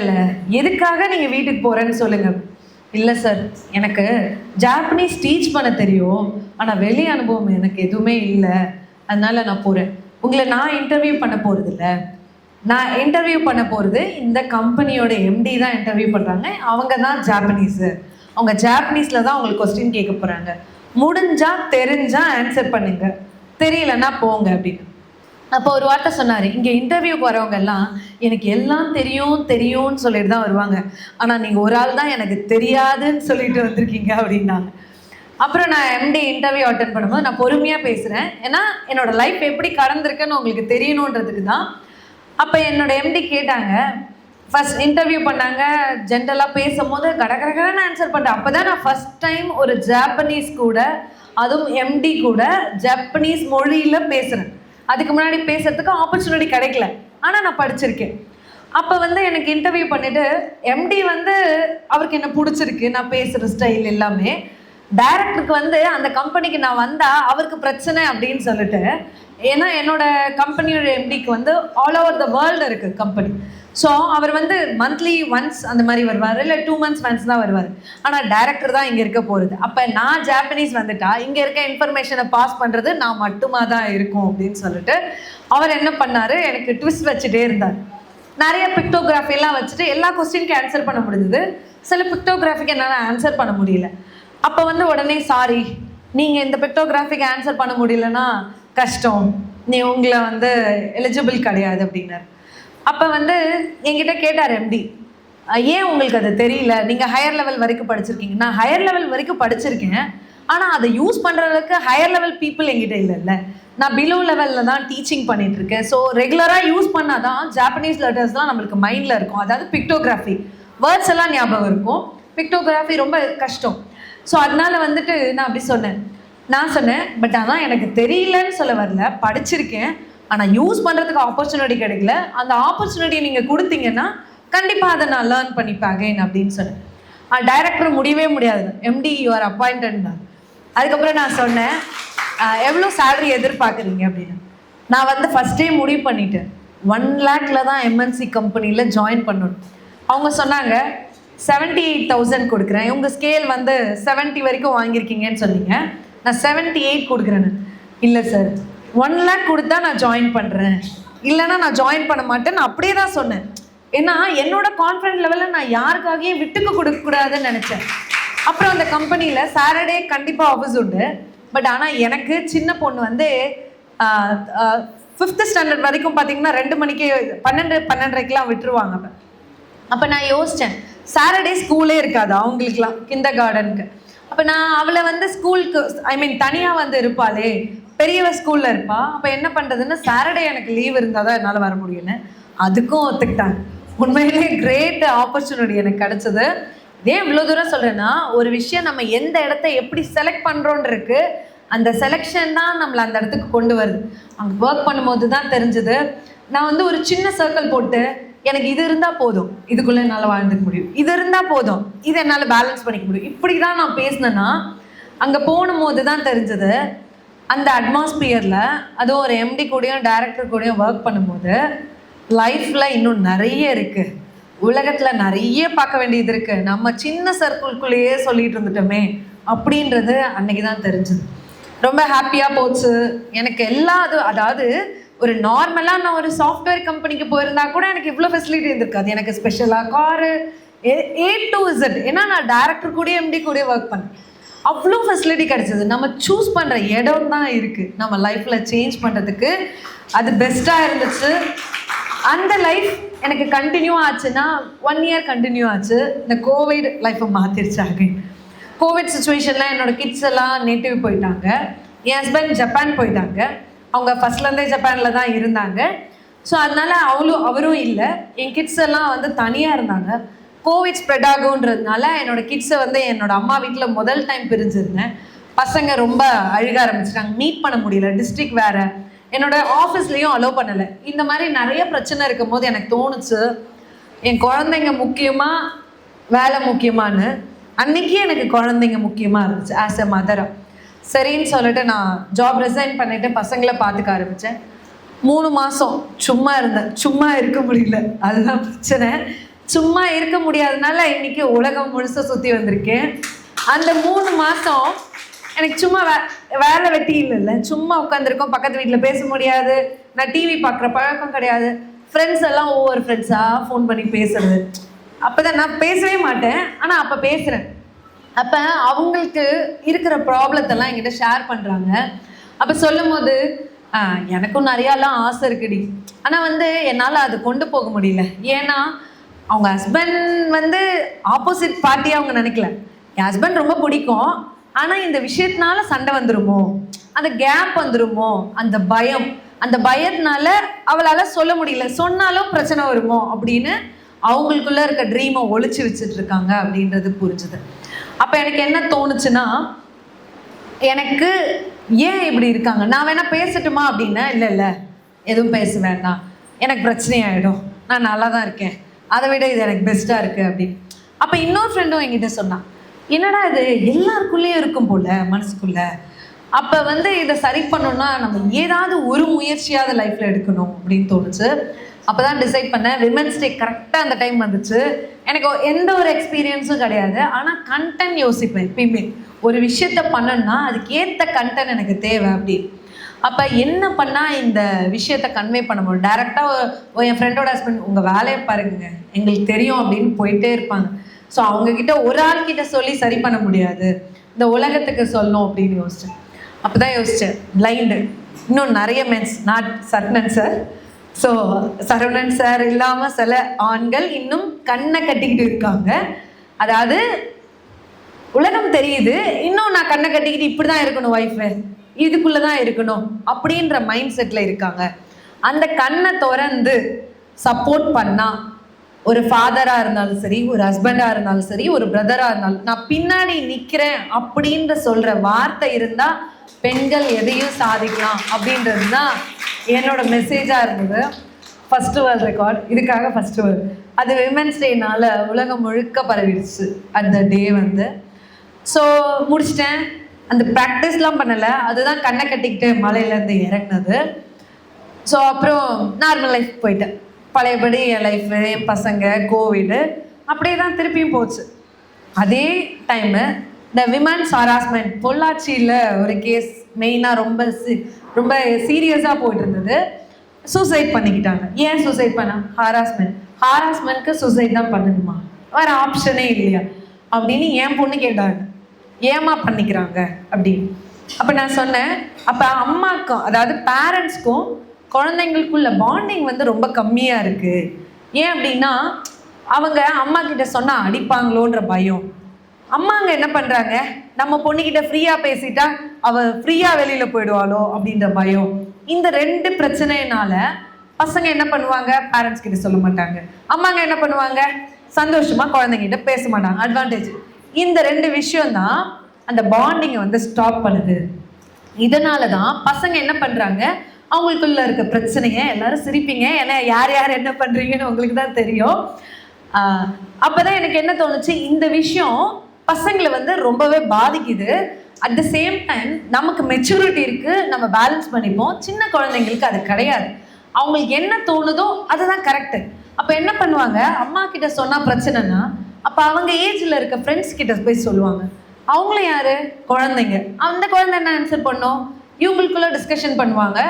எதுக்காக நீங்கள் வீட்டுக்கு போகிறேன்னு சொல்லுங்கள். இல்லை சார் எனக்கு ஜாப்பனீஸ் டீச் பண்ண தெரியும், ஆனால் வெளி அனுபவம் எனக்கு எதுவுமே இல்லை, அதனால் நான் போகிறேன். உங்களை நான் இன்டர்வியூ பண்ண போகிறதில்ல, நான் இன்டர்வியூ பண்ண போகிறது இந்த கம்பெனியோட எம்டி தான் இன்டர்வியூ பண்ணுறாங்க. அவங்க தான் ஜாப்பனீஸு, அவங்க ஜாப்பனீஸில் தான் உங்களுக்கு கொஸ்டின் கேட்க போகிறாங்க. முடிஞ்சால் தெரிஞ்சால் ஆன்சர் பண்ணுங்க, தெரியலன்னா போங்க அப்படின்னு. அப்போ ஒரு வார்த்தை சொன்னார், இங்கே இன்டர்வியூக்கு வரவங்க எல்லாம் எனக்கு எல்லாம் தெரியும்னு சொல்லிட்டு தான் வருவாங்க, ஆனால் நீங்கள் ஒரு ஆள் தான் எனக்கு தெரியாதுன்னு சொல்லிட்டு வந்திருக்கீங்க அப்படின்னாங்க. அப்புறம் நான் எம்டி இன்டர்வியூ அட்டென்ட் பண்ணும்போது நான் பொறுமையாக பேசுகிறேன், ஏன்னா என்னோடய லைஃப் எப்படி கடந்திருக்குன்னு உங்களுக்கு தெரியணுன்றதுக்கு தான். அப்போ என்னோட எம்டி கேட்டாங்க, ஃபஸ்ட் இன்டர்வியூ பண்ணாங்க, ஜென்ரலாக பேசும்போது கடகடன்னு ஆன்சர் பண்ணுறேன். அப்போ தான் நான் ஃபஸ்ட் டைம் ஒரு ஜாப்பனீஸ் கூட, அதுவும் எம்டி கூட ஜாப்பனீஸ் மொழியில் பேசுகிறேன். அதுக்கு முன்னாடி பேசுறதுக்கு ஆப்பர்ச்சுனிட்டி கிடைக்கல, ஆனால் நான் படிச்சிருக்கேன். அப்போ வந்து எனக்கு இன்டர்வியூ பண்ணிட்டு எம்டி வந்து அவருக்கு என்ன பிடிச்சிருக்கு நான் பேசுகிற ஸ்டைல் எல்லாமே. டைரக்டருக்கு வந்து அந்த கம்பெனிக்கு நான் வந்தால் அவருக்கு பிரச்சனை அப்படின்னு சொல்லிட்டு, ஏன்னா என்னோட கம்பெனியோட எம்டிக்கு வந்து ஆல் ஓவர் த வேர்ல்டு இருக்குது கம்பெனி. ஸோ அவர் வந்து மந்த்லி ஒன்ஸ் அந்த மாதிரி வருவார், இல்லை 2 months ஒன்ஸ் தான் வருவார். ஆனால் டைரக்டர் தான் இங்கே இருக்க போகிறது. அப்போ நான் ஜாப்பனீஸ் வந்துட்டா இங்கே இருக்க இன்ஃபர்மேஷனை பாஸ் பண்ணுறது நான் மட்டுமா தான் இருக்கும் அப்படின்னு சொல்லிட்டு அவர் என்ன பண்ணார், எனக்கு ட்விஸ்ட் வச்சுட்டே இருந்தார். நிறைய பிக்டோகிராஃபிலாம் வச்சுட்டு எல்லா கொஸ்டினுக்கு ஆன்சர் பண்ண முடிஞ்சது, சில பிக்டோகிராஃபிக்கு என்னால் ஆன்சர் பண்ண முடியல. அப்போ வந்து உடனே சாரி, நீங்கள் இந்த பிக்டோகிராஃபிக்கு ஆன்சர் பண்ண முடியலன்னா கஷ்டம், உங்களை வந்து எலிஜிபிள் கிடையாது அப்படின்னாரு. அப்போ வந்து என்கிட்ட கேட்டார் எம்டி, ஏன் உங்களுக்கு அது தெரியல, நீங்கள் ஹையர் லெவல் வரைக்கும் படிச்சிருக்கீங்க. நான் ஹையர் லெவல் வரைக்கும் படிச்சிருக்கேன், ஆனால் அதை யூஸ் பண்ணுறதுக்கு ஹையர் லெவல் பீப்புள் என்கிட்ட இல்லைல்ல. நான் பிலோ லெவலில் தான் டீச்சிங் பண்ணிகிட்ருக்கேன். ஸோ ரெகுலராக யூஸ் பண்ணால் தான் ஜாப்பனீஸ் லெட்டர்ஸ்லாம் நம்மளுக்கு மைண்டில் இருக்கும். அதாவது பிக்டோகிராஃபி வேர்ட்ஸ் எல்லாம் ஞாபகம் இருக்கும், பிக்டோகிராஃபி ரொம்ப கஷ்டம். ஸோ அதனால வந்துட்டு நான் அப்படி சொன்னேன். பட் ஆனால் எனக்கு தெரியலன்னு சொல்ல வரல, படிச்சிருக்கேன், ஆனால் யூஸ் பண்ணுறதுக்கு ஆப்பர்ச்சுனிட்டி கிடைக்கல. அந்த ஆப்பர்ச்சுனிட்டியை நீங்கள் கொடுத்தீங்கன்னா கண்டிப்பாக அதை நான் லேர்ன் பண்ணிப்பேன் அகைன் அப்படின்னு சொன்னேன். டைரக்டர் முடியவே முடியாது, எம்டி யூஆர் அப்பாயிண்டட் தான். அதுக்கப்புறம் நான் சொன்னேன், எவ்வளோ சேலரி எதிர்பார்க்குறீங்க அப்படின்னு. நான் வந்து ஃபஸ்ட்டே முடிவு பண்ணிட்டேன், 1 lakhல தான் எம்என்சி கம்பெனியில் ஜாயின் பண்ணணும். அவங்க சொன்னாங்க 78,000 கொடுக்குறேன், உங்கள் ஸ்கேல் வந்து 70 வரைக்கும் வாங்கியிருக்கீங்கன்னு சொன்னீங்க, நான் 78 கொடுக்குறேன்னு. இல்லை சார், 1 lakh கொடுத்தா நான் ஜாயின் பண்ணுறேன், இல்லைன்னா நான் ஜாயின் பண்ண மாட்டேன், நான் அப்படியே தான் சொன்னேன். ஏன்னா என்னோட கான்ஃபிடென்ட் லெவலில் நான் யாருக்காகவும் விட்டுக்கு கொடுக்கக்கூடாதுன்னு நினச்சேன். அப்புறம் அந்த கம்பெனியில் சாட்டர்டே கண்டிப்பாக ஆஃபீஸ் உண்டு. பட் ஆனால் எனக்கு சின்ன பொண்ணு வந்து 5th standard வரைக்கும் பார்த்தீங்கன்னா 2 மணிக்கு 12:30க்கெலாம் விட்டுருவாங்க. அப்போ நான் யோசித்தேன், சாட்டர்டே ஸ்கூலே இருக்காது அவங்களுக்குலாம், கிண்டர் கார்டனுக்கு. அப்போ நான் அவளை வந்து ஸ்கூலுக்கு தனியாக வந்து இருப்பாளே, பெரியவ ஸ்கூலில் இருப்பா, அப்போ என்ன பண்ணுறதுன்னு சாட்டர்டே எனக்கு லீவ் இருந்தால் தான் என்னால் வர முடியும்னு அதுக்கும் ஒத்துக்கிட்டாங்க. உண்மையிலே கிரேட் ஆப்பர்ச்சுனிட்டி எனக்கு கிடச்சிது. ஏன் இவ்வளோ தூரம் சொல்கிறேன்னா, ஒரு விஷயம் நம்ம எந்த இடத்த எப்படி செலக்ட் பண்ணுறோன்றிருக்கு, அந்த செலெக்ஷன் தான் நம்மளை அந்த இடத்துக்கு கொண்டு வருது. அங்கே ஒர்க் பண்ணும்போது தான் தெரிஞ்சுது. நான் வந்து ஒரு சின்ன சர்க்கிள் போட்டு எனக்கு இது இருந்தால் போதும், இதுக்குள்ளே என்னால் வாழ்ந்துக்க முடியும், இது இருந்தால் போதும், இது என்னால் பேலன்ஸ் பண்ணிக்க முடியும், இப்படி தான் நான் பேசினேன்னா அங்கே போகும்போது தான் தெரிஞ்சது. அந்த அட்மாஸ்பியரில் அதுவும் ஒரு எம்டி கூடயும் டைரக்டர் கூடயும் ஒர்க் பண்ணும்போது லைஃப்பில் இன்னும் நிறைய இருக்குது, உலகத்தில் நிறைய பார்க்க வேண்டியது இருக்குது, நம்ம சின்ன சர்க்கிள்குள்ளேயே சொல்லிட்டு இருந்துட்டோமே அப்படின்றது அன்னைக்கு தான் தெரிஞ்சுது. ரொம்ப ஹாப்பியாக போச்சு எனக்கு எல்லா அதாவது ஒரு நார்மலாக நான் ஒரு சாஃப்ட்வேர் கம்பெனிக்கு போயிருந்தா கூட எனக்கு இவ்வளோ ஃபெசிலிட்டி இருந்திருக்காது. எனக்கு ஸ்பெஷலாக காரு A to Z, ஏன்னா நான் டைரக்டர் கூட எம்டி கூட ஒர்க் பண்ணேன், அவ்வளோ ஃபெசிலிட்டி கிடச்சிது. நம்ம சூஸ் பண்ணுற இடம் தான் இருக்குது நம்ம லைஃப்பில் சேஞ்ச் பண்ணுறதுக்கு. அது பெஸ்ட்டாக இருந்துச்சு. அந்த லைஃப் எனக்கு கண்டினியூ ஆச்சுன்னா 1 year கண்டினியூ ஆச்சு. இந்த கோவிட் லைஃப்பை மாற்றிருச்சு அகைன். கோவிட் சுச்சுவேஷனில் என்னோடய கிட்ஸ் எல்லாம் நேட்டிவ் போயிட்டாங்க, என் ஹஸ்பண்ட் ஜப்பான் போயிட்டாங்க. அவங்க ஃபஸ்ட்லேருந்தே ஜப்பானில் தான் இருந்தாங்க. ஸோ அதனால் அவரும் இல்லை, என் கிட்ஸ் எல்லாம் வந்து தனியாக இருந்தாங்க. கோவிட் ஸ்ப்ரெட் ஆகுன்றதுனால என்னோடய கிட்ஸை வந்து என்னோடய அம்மா வீட்டில் முதல் டைம் பிரிஞ்சிருந்தேன். பசங்க ரொம்ப அழுக ஆரம்பிச்சிட்டாங்க, மீட் பண்ண முடியல, டிஸ்ட்ரிக்ட் வேறு, என்னோடய ஆஃபீஸ்லேயும் அலோவ் பண்ணலை. இந்த மாதிரி நிறைய பிரச்சனை இருக்கும் போது எனக்கு தோணுச்சு, என் குழந்தைங்க முக்கியமாக வேலை முக்கியமானு. அன்றைக்கி எனக்கு குழந்தைங்க முக்கியமாக இருந்துச்சு ஆஸ் எ மதராக. சரின்னு சொல்லிட்டு நான் ஜாப் ரிசைன் பண்ணிவிட்டு பசங்களை பார்த்துக்க ஆரம்பித்தேன். 3 மாதம் சும்மா இருந்தேன், சும்மா இருக்க முடியல, அதுதான் பிரச்சனை. சும்மா இருக்க முடியாதனால இன்றைக்கி உலகம் முழுச சுற்றி வந்திருக்கேன். அந்த 3 மாதம் எனக்கு சும்மா வேலை வெட்டி இல்லைல்ல, சும்மா உட்காந்துருக்கோம், பக்கத்து வீட்டில் பேச முடியாது, நான் டிவி பார்க்குற பழக்கம் கிடையாது. ஃப்ரெண்ட்ஸ் எல்லாம் ஒவ்வொரு ஃப்ரெண்ட்ஸாக ஃபோன் பண்ணி பேசுறது, அப்போ தான் நான் பேசவே மாட்டேன், ஆனால் அப்போ பேசுகிறேன். அப்போ அவங்களுக்கு இருக்கிற ப்ராப்ளத்தெல்லாம் என்கிட்ட ஷேர் பண்ணுறாங்க. அப்போ சொல்லும் போது எனக்கும் நிறையாலாம் ஆசை இருக்குடி, ஆனால் வந்து என்னால் அது கொண்டு போக முடியல. ஏன்னா அவங்க ஹஸ்பண்ட் வந்து ஆப்போசிட் பார்ட்டியாக அவங்க நினைக்கல, என் ஹஸ்பண்ட் ரொம்ப பிடிக்கும், ஆனால் இந்த விஷயத்தினால சண்டை வந்துருமோ, அந்த கேப் வந்துருமோ, அந்த பயத்தினால அவளால் சொல்ல முடியல, சொன்னாலும் பிரச்சனை வருமோ அப்படின்னு அவங்களுக்குள்ளே இருக்க ட்ரீமை ஒழிச்சு வச்சுட்டு இருக்காங்க அப்படின்றது புரிஞ்சுது. அப்போ எனக்கு என்ன தோணுச்சுன்னா, எனக்கு ஏன் இப்படி இருக்காங்க, நான் வேணா பேசட்டுமா அப்படின்னா, இல்லை எதுவும் பேச வேண்டாம், எனக்கு பிரச்சனையாயிடும், நான் நல்லா தான் இருக்கேன், அதை விட இது எனக்கு பெஸ்ட்டாக இருக்குது அப்படின்னு. அப்போ இன்னொரு ஃப்ரெண்டும் என்கிட்ட சொன்னான், என்னடா இது எல்லாருக்குள்ளேயும் இருக்கும் போல மனசுக்குள்ள, அப்போ இதை சரி பண்ணணும்னா நம்ம ஏதாவது ஒரு முயற்சியாவது லைஃப்பில் எடுக்கணும் அப்படின்னு தோணுச்சு. அப்போ தான் டிசைட் பண்ணேன். விமென்ஸ் டே கரெக்டாக அந்த டைம் வந்துச்சு. எனக்கு எந்த ஒரு எக்ஸ்பீரியன்ஸும் கிடையாது, ஆனால் கண்டென்ட் யோசிப்பேன் எப்பயுமே. ஒரு விஷயத்த பண்ணணும்னா அதுக்கு ஏற்ற கண்டென்ட் எனக்கு தேவை அப்படின்னு. அப்போ என்ன பண்ணால் இந்த விஷயத்த கன்வே பண்ண முடியும்? டேரெக்டாக என் ஃப்ரெண்டோட ஹஸ்பண்ட் உங்கள் வேலையை பாருங்க எங்களுக்கு தெரியும் அப்படின்னு போயிட்டே இருப்பாங்க. ஸோ அவங்கக்கிட்ட ஒரு ஆள்கிட்ட சொல்லி சரி பண்ண முடியாது, இந்த உலகத்துக்கு சொல்லணும் அப்படின்னு யோசித்தேன். அப்போ தான் யோசித்தேன், பிளைண்டு இன்னும் நிறைய mens, not Saravanan sir. So Saravanan sir இல்லாமல் சில ஆண்கள் இன்னும் கண்ணை கட்டிக்கிட்டு இருக்காங்க. அதாவது உலகம் தெரியுது, இன்னும் நான் கண்ணை கட்டிக்கிட்டு இப்படி தான் இருக்கணும், ஒய்ஃபு இதுக்குள்ளே தான் இருக்கணும் அப்படின்ற மைண்ட் செட்டில் இருக்காங்க. அந்த கண்ணை திறந்து சப்போர்ட் பண்ணால், ஒரு ஃபாதராக இருந்தாலும் சரி, ஒரு ஹஸ்பண்டாக இருந்தாலும் சரி, ஒரு பிரதராக இருந்தாலும், நான் பின்னாடி நிற்கிறேன் அப்படின்ற சொல்கிற வார்த்தை இருந்தால் பெண்கள் எதையும் சாதிக்கலாம் அப்படின்றது தான் என்னோட மெசேஜாக இருந்தது. ஃபஸ்ட்டு வேர்ல்ட் ரெக்கார்ட், இதுக்காக ஃபஸ்ட்டு வேர்ல்டு. அது விமென்ஸ் டேனால் உலகம் முழுக்க பரவிடுச்சு அந்த டே ஸோ முடிச்சிட்டேன். அந்த ப்ராக்டிஸ்லாம் பண்ணலை, அதுதான் கண்ணை கட்டிக்கிட்டு மலையிலேருந்து இறங்கினது. ஸோ அப்புறம் நார்மல் லைஃப் போயிட்டேன். பழையபடி என் லைஃபு, என் பசங்க, கோவிடு அப்படியே தான் திருப்பியும் போச்சு. அதே டைமு இந்த விமன்ஸ் ஹராஸ்மெண்ட் பொள்ளாச்சியில் ஒரு கேஸ் மெயினாக ரொம்ப சீரியஸாக போயிட்டு இருந்தது. சூசைட் பண்ணிக்கிட்டாங்க. ஏன் சூசைட் பண்ண? ஹாராஸ்மெண்ட்க்கு சூசைட் தான் பண்ணணுமா, வேறு ஆப்ஷனே இல்லையா அப்படின்னு என் பொண்ணு கேட்டாங்க. ஏமா பண்ணிக்கிறாங்க அப்படின்னு. அப்போ நான் சொன்னேன், அப்போ அம்மாக்கும் அதாவது பேரண்ட்ஸ்க்கும் குழந்தைங்களுக்குள்ள பாண்டிங் ரொம்ப கம்மியாக இருக்குது. ஏன் அப்படின்னா அவங்க அம்மா கிட்ட சொன்னால் அடிப்பாங்களோன்ற பயம். அம்மாங்க என்ன பண்ணுறாங்க, நம்ம பொண்ணுக்கிட்ட ஃப்ரீயாக பேசிட்டா அவள் ஃப்ரீயாக வெளியில் போயிடுவாளோ அப்படின்ற பயம். இந்த 2 பிரச்சனையினால பசங்க என்ன பண்ணுவாங்க, பேரண்ட்ஸ் கிட்ட சொல்ல மாட்டாங்க. அம்மாங்க என்ன பண்ணுவாங்க, சந்தோஷமாக குழந்தைங்கிட்ட பேச மாட்டாங்க. அட்வான்டேஜ். இந்த 2 விஷயம்தான் அந்த பாண்டிங்கை ஸ்டாப் பண்ணுது. இதனால தான் பசங்க என்ன பண்ணுறாங்க, அவங்களுக்குள்ள இருக்க பிரச்சனையை எல்லாரும் சிரிப்பீங்க, ஏன்னா யார் யார் என்ன பண்ணுறீங்கன்னு உங்களுக்கு தான் தெரியும். அப்போ தான் எனக்கு என்ன தோணுச்சு, இந்த விஷயம் பசங்களை ரொம்பவே பாதிக்குது. அட் த சேம் டைம் நமக்கு மெச்சூரிட்டி இருக்குது, நம்ம பேலன்ஸ் பண்ணிப்போம். சின்ன குழந்தைங்களுக்கு அது கிடையாது. அவங்களுக்கு என்ன தோணுதோ அதுதான் கரெக்டு. அப்போ என்ன பண்ணுவாங்க, அம்மா கிட்ட சொன்னால் பிரச்சனைனா அப்போ அவங்க ஏஜில் இருக்க ஃப்ரெண்ட்ஸ் கிட்ட போய் சொல்லுவாங்க. அவங்களும் யார், குழந்தைங்க. அந்த குழந்தை என்ன ஆன்சர் பண்ணோம், இவங்களுக்குள்ள டிஸ்கஷன் பண்ணுவாங்க,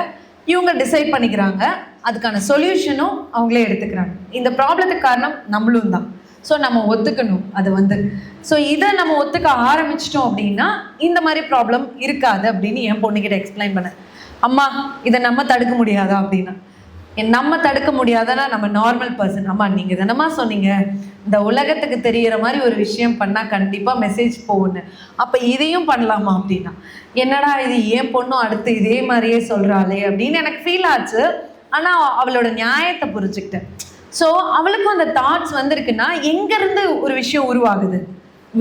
இவங்க டிசைட் பண்ணிக்கிறாங்க, அதுக்கான சொல்யூஷனும் அவங்களே எடுத்துக்கிறாங்க. இந்த ப்ராப்ளத்துக்கு காரணம் நம்மளும் தான். ஸோ நம்ம ஒத்துக்கணும் அது ஸோ இதை நம்ம ஒத்துக்க ஆரம்பிச்சிட்டோம் அப்படின்னா இந்த மாதிரி ப்ராப்ளம் இருக்காது அப்படின்னு என் பொண்ணுக்கிட்ட எக்ஸ்பிளைன் பண்ணேன். அம்மா இதை நம்ம தடுக்க முடியாதா அப்படின்னா, நம்ம தடுக்க முடியாதனா நம்ம நார்மல் பர்சன். அம்மா நீங்கள் தானம்மா சொன்னீங்க இந்த உலகத்துக்கு தெரிகிற மாதிரி ஒரு விஷயம் பண்ணால் கண்டிப்பாக மெசேஜ் போகுன்னு, அப்போ இதையும் பண்ணலாமா அப்படின்னா, என்னடா இது என் பொண்ணும் அடுத்து இதே மாதிரியே சொல்கிறாளே அப்படின்னு எனக்கு ஃபீல் ஆச்சு. ஆனால் அவளோட நியாயத்தை புரிஞ்சுக்கிட்டேன். ஸோ அவளுக்கும் அந்த தாட்ஸ் வந்திருக்குன்னா எங்கேருந்து ஒரு விஷயம் உருவாகுது,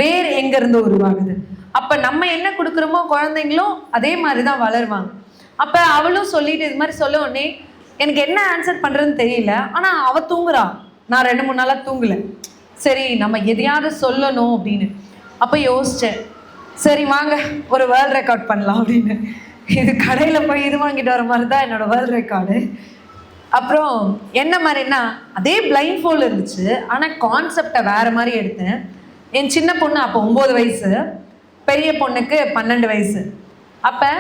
வேறு எங்கேருந்து உருவாகுது. அப்போ நம்ம என்ன கொடுக்குறோமோ குழந்தைங்களும் அதே மாதிரி தான் வளருவாங்க. அப்போ அவளும் சொல்லிட்டு இது மாதிரி சொல்ல உடனே எனக்கு என்ன ஆன்சர் பண்ணுறதுன்னு தெரியல. ஆனால் அவள் தூங்குறா, நான் 2-3 நாளாக தூங்கலை. சரி நம்ம எதையாவது சொல்லணும் அப்படின்னு. அப்போ யோசித்தேன், சரி வாங்க ஒரு வேர்ல்ட் ரெக்கார்ட் பண்ணலாம் அப்படின்னு. இது கடையில் போய் இது வாங்கிட்டு வர மாதிரி தான் என்னோடய வேர்ல்ட் ரெக்கார்டு. அப்புறம் என்ன மாதிரின்னா அதே பிளைண்ட் ஃபோல்டு இருந்துச்சு, ஆனால் கான்செப்டை வேறு மாதிரி எடுத்தேன். என் சின்ன பொண்ணு அப்போ 9 வயசு, பெரிய பொண்ணுக்கு 12 வயசு. அப்போ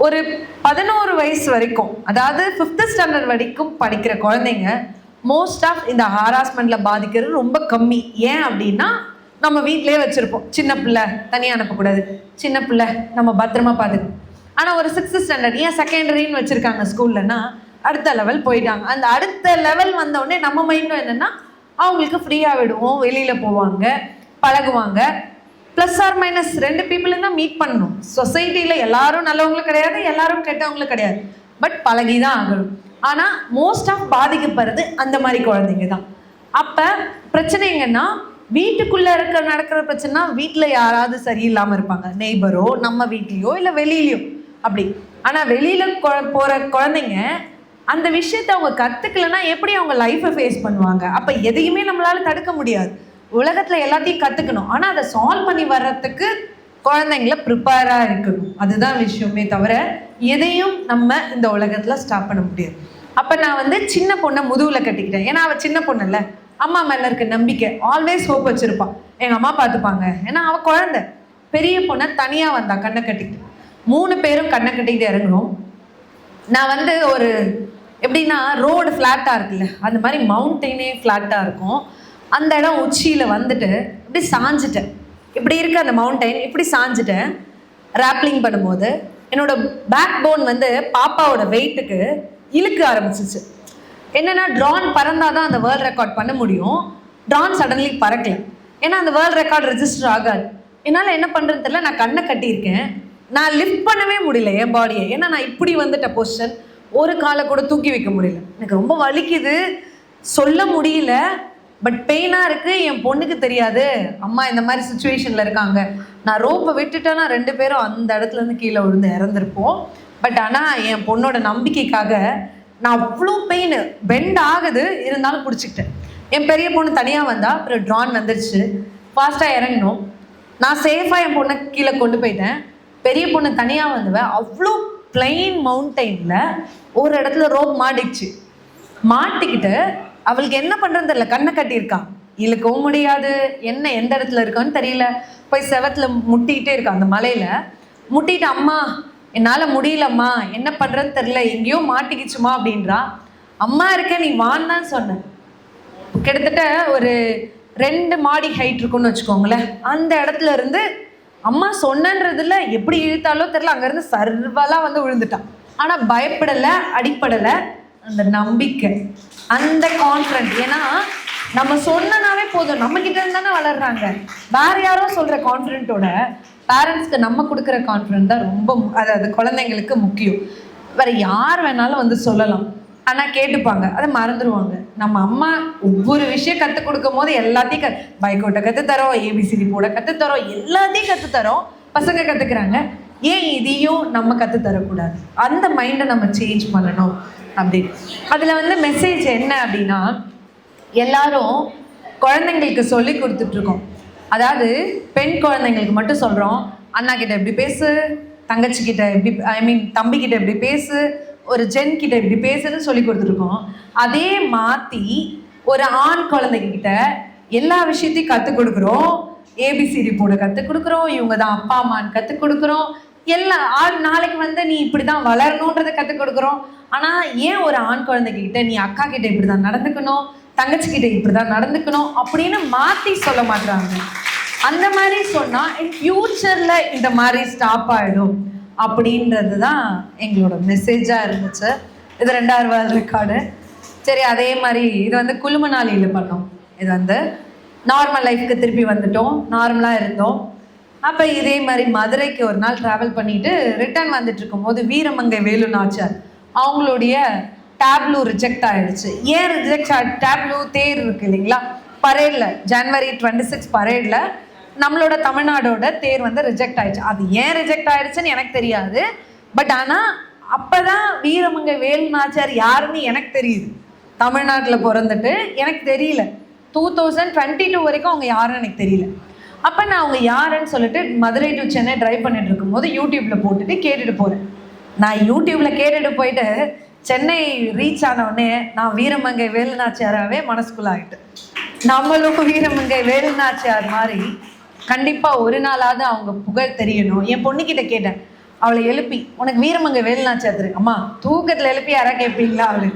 ஒரு 11 வயசு வரைக்கும், அதாவது 5th ஸ்டாண்டர்ட் வரைக்கும் படிக்கிற குழந்தைங்க மோஸ்ட் ஆஃப் இந்த ஹாராஸ்மெண்ட்டில் பாதிக்கிறது ரொம்ப கம்மி. ஏன் அப்படின்னா நம்ம வீட்டிலே வச்சுருப்போம், சின்ன பிள்ளை தனியாக அனுப்பக்கூடாது, சின்ன பிள்ளை நம்ம பத்திரமா பார்த்துக்கணும். ஆனால் ஒரு 6th ஸ்டாண்டர்ட் ஏன் செகண்டரின்னு வச்சுருக்காங்க ஸ்கூல்லன்னா அடுத்த லெவல் போயிட்டாங்க. அந்த அடுத்த லெவல் வந்தவுடனே நம்ம மைண்டும் என்னென்னா அவங்களுக்கு ஃப்ரீயாக விடுவோம், வெளியில் போவாங்க, பழகுவாங்க. ப்ளஸ் ஆர் மைனஸ் 2 பீப்புளும் தான் மீட் பண்ணணும். சொசைட்டியில் எல்லாரும் நல்லவங்களும் கிடையாது, எல்லாரும் கெட்டவங்களும் கிடையாது, பட் பழகி தான் ஆகணும். ஆனால் மோஸ்ட் ஆஃப் பாதிக்கப்படுறது அந்த மாதிரி குழந்தைங்க தான். அப்போ பிரச்சனைங்கன்னா வீட்டுக்குள்ளே நடக்கிற பிரச்சனைனா வீட்டில் யாராவது சரியில்லாமல் இருப்பாங்க, நெய்பரோ நம்ம வீட்லேயோ இல்லை வெளியிலையோ அப்படி. ஆனால் வெளியில் போகிற குழந்தைங்க அந்த விஷயத்தை அவங்க கற்றுக்கலன்னா எப்படி அவங்க லைஃப்பை ஃபேஸ் பண்ணுவாங்க? அப்போ எதையுமே நம்மளால தடுக்க முடியாது. உலகத்தில் எல்லாத்தையும் கற்றுக்கணும், ஆனால் அதை சால்வ் பண்ணி வர்றதுக்கு குழந்தைங்கள ப்ரிப்பேராக இருக்கணும். அதுதான் விஷயமே தவிர எதையும் நம்ம இந்த உலகத்தில் ஸ்டாப் பண்ண முடியாது. அப்போ நான் வந்து சின்ன பொண்ணை முதுகில் கட்டிக்கிட்டேன். ஏன்னா அவள் சின்ன பொண்ணு இல்லை, அம்மா மேலே இருக்க நம்பிக்கை, ஆல்வேஸ் ஹோப் வச்சுருப்பான், எங்கள் அம்மா பார்த்துப்பாங்க. ஏன்னா அவள் குழந்தை. பெரிய பொண்ணை தனியாக வந்தா கண்ணை கட்டிக்கிட்டு, 3 பேரும் கண்ணை கட்டிக்கிட்டு இறங்குறோம். நான் வந்து ஒரு எப்படின்னா ரோடு ஃப்ளாட்டாக இருக்குல்ல, அந்த மாதிரி மவுண்டெயினே ஃப்ளாட்டாக இருக்கும். அந்த இடம் உச்சியில் வந்துட்டு இப்படி சாஞ்சிட்டேன். இப்படி இருக்க அந்த மவுண்டெயின் இப்படி சாஞ்சிட்டேன். ராப்லிங் பண்ணும்போது என்னோட பேக் போன் வந்து பாப்பாவோட வெயிட்டுக்கு இழுக்க ஆரம்பிச்சிச்சு. என்னென்னா ட்ரான் பறந்தால் தான் அந்த வேர்ல்ட் ரெக்கார்ட் பண்ண முடியும். ட்ரான் சடன்லி பறக்கல, ஏன்னா அந்த வேர்ல்ட் ரெக்கார்ட் ரெஜிஸ்டர் ஆகாது. என்னால் என்ன பண்ணுறதுன்னு தெரியல. நான் கண்ணை கட்டியிருக்கேன், நான் லிஃப்ட் பண்ணவே முடியல என் பாடியை. ஏன்னா நான் இப்படி வந்துட்ட பொசிஷன், ஒரு காலை கூட தூக்கி வைக்க முடியல. எனக்கு ரொம்ப வலிக்குது, சொல்ல முடியல, பட் பெயினாக இருக்குது. என் பொண்ணுக்கு தெரியாது அம்மா இந்த மாதிரி சுச்சுவேஷனில் இருக்காங்க. நான் ரோப்பை விட்டுட்டேன்னா 2 பேரும் அந்த இடத்துலேருந்து கீழே விழுந்து இறந்துருப்போம். பட் ஆனால் என் பொண்ணோட நம்பிக்கைக்காக நான் அவ்வளோ பெயின், பெண்ட் ஆகுது, இருந்தாலும் பிடிச்சிக்கிட்டேன். என் பெரிய பொண்ணு தனியாக வந்தா, அப்புறம் ட்ரான் வந்துருச்சு, ஃபாஸ்ட்டாக இறங்கினோம். நான் சேஃபாக என் பொண்ணை கீழே கொண்டு போயிட்டேன். பெரிய பொண்ணு தனியாக வந்துவேன். அவ்வளோ பிளைன் மவுண்டெயினில் ஒரு இடத்துல ரோப் மாட்டிக்கிட்டு அவளுக்கு என்ன பண்ணுறது தெரியல, கண்ணை கட்டியிருக்கான், இழுக்கவும் முடியாது, என்ன எந்த இடத்துல இருக்கான்னு தெரியல. போய் செவத்தில் முட்டிக்கிட்டே இருக்கான், அந்த மலையில் முட்டிட்டு, அம்மா என்னால் முடியலம்மா, என்ன பண்ணுறதுன்னு தெரில, எங்கேயோ மாட்டிக்கிச்சுமா அப்படின்றா. அம்மா இருக்க, நீ வான்னு தான் சொன்னேன். கிட்டத்தட்ட ஒரு 2 மாடி ஹைட் இருக்குன்னு வச்சுக்கோங்களேன். அந்த இடத்துல இருந்து அம்மா சொன்னன்றதுல எப்படி இழுத்தாலோ தெரில, அங்கேருந்து சர்வலாக வந்து விழுந்துட்டான். ஆனால் பயப்படலை, அடிப்படலை, அந்த நம்பிக்கை, அந்த கான்ஃபிடன்ட். ஏன்னா நம்ம சொன்னனாவே போதும், நம்மக்கிட்ட இருந்து தானே வளர்றாங்க. வேறு யாரோ சொல்கிற கான்ஃபிடென்ட்டோட பேரண்ட்ஸ்க்கு நம்ம கொடுக்குற கான்ஃபிடென்ட் தான் ரொம்ப, அதாவது குழந்தைங்களுக்கு முக்கியம். வேறு யார் வேணாலும் வந்து சொல்லலாம், ஆனால் கேட்டுப்பாங்க, அதை மறந்துடுவாங்க. நம்ம அம்மா ஒவ்வொரு விஷயம் கற்றுக் கொடுக்கும் போது எல்லாத்தையும் பைக்கோட்டை கற்றுத்தரோம், ஏபிசிடி போட கற்றுத்தரோம், எல்லாத்தையும் கற்றுத்தரோம். பசங்க கற்றுக்குறாங்க, ஏன் இதையும் நம்ம கற்றுத்தரக்கூடாது? அந்த மைண்டை நம்ம சேஞ்ச் பண்ணணும் அப்படின்னு. அதில் வந்து மெசேஜ் என்ன அப்படின்னா, எல்லாரும் குழந்தைங்களுக்கு சொல்லி கொடுத்துட்ருக்கோம். அதாவது பெண் குழந்தைங்களுக்கு மட்டும் சொல்கிறோம், அண்ணா கிட்ட எப்படி பேசு, தங்கச்சிக்கிட்ட எப்படி, தம்பிக்கிட்ட எப்படி பேசு, ஒரு ஜென் கிட்ட இப்படி பேசுன்னு சொல்லி கொடுத்துருக்கோம். அதே மாற்றி ஒரு ஆண் குழந்தைகிட்ட எல்லா விஷயத்தையும் கற்றுக் கொடுக்குறோம். ஏபிசிடி போட கற்றுக் கொடுக்குறோம், இவங்க தான் அப்பா அம்மான்னு கற்றுக் கொடுக்குறோம். நாளைக்கு வந்து நீ இப்படி தான் வளரணுன்றதை கற்றுக் கொடுக்குறோம். ஆனால் ஏன் ஒரு ஆண் குழந்தைகிட்ட நீ அக்கா கிட்ட இப்படி தான் நடந்துக்கணும், தங்கச்சிக்கிட்ட இப்படி தான் நடந்துக்கணும் அப்படின்னு மாற்றி சொல்ல மாட்டாங்க. அந்த மாதிரி சொன்னால் ஃப்யூச்சரில் இந்த மாதிரி ஸ்டாப் ஆகிடும் அப்படின்றது தான் எங்களோட மெசேஜாக இருந்துச்சு. இது 2வது வேர்ல்ட் ரெக்கார்டு. சரி, அதே மாதிரி இது வந்து குழுமனாலியில் பண்ணோம். இது வந்து நார்மல் லைஃப்க்கு திருப்பி வந்துட்டோம், நார்மலாக இருந்தோம். அப்போ இதே மாதிரி மதுரைக்கு ஒரு நாள் ட்ராவல் பண்ணிட்டு ரிட்டர்ன் வந்துட்டு இருக்கும்போது வீரமங்கை வேலு நாச்சியார் அவங்களுடைய டேப்லூ ரிஜெக்ட் ஆகிடுச்சு. ஏன் ரிஜெக்ட் டேப்லூ தேர் இருக்கு இல்லைங்களா, பரேடில் ஜனவரி 26 பரேடில் நம்மளோட தமிழ்நாடோட தேர் வந்து ரிஜெக்ட் ஆகிடுச்சு. அது ஏன் ரிஜெக்ட் ஆகிடுச்சுன்னு எனக்கு தெரியாது. பட் ஆனால் அப்போ தான் வீரமங்கை வேலு நாச்சியார் யாருன்னு எனக்கு தெரியுது. தமிழ்நாட்டில் பிறந்துட்டு எனக்கு தெரியல, 2022 வரைக்கும் அவங்க யாருன்னு எனக்கு தெரியல. அப்போ நான் அவங்க யாருன்னு சொல்லிட்டு மதுரை டு சென்னை ட்ரைவ் பண்ணிட்டு இருக்கும்போது யூடியூப்பில் போட்டுட்டு கேட்டுட்டு போகிறேன். நான் யூடியூப்பில் கேட்டுட்டு போயிட்டு சென்னை ரீச் ஆனவுடனே நான் வீரமங்கை வேலு நாச்சியாராகவே மனசுக்குள்ள ஆகிட்டு, நம்மளும் வீரமங்கை வேலு நாச்சியார் மாதிரி கண்டிப்பாக ஒரு நாளாவது அவங்க புகழ் தெரியணும். என் பொண்ணுக்கிட்ட கேட்டேன், அவளை எழுப்பி, உனக்கு வீரமங்கை வேலு நாச்சியார் தெரியும்? அம்மா தூக்கத்தில் எழுப்பி யாரா கேட்பீங்களா? அவளு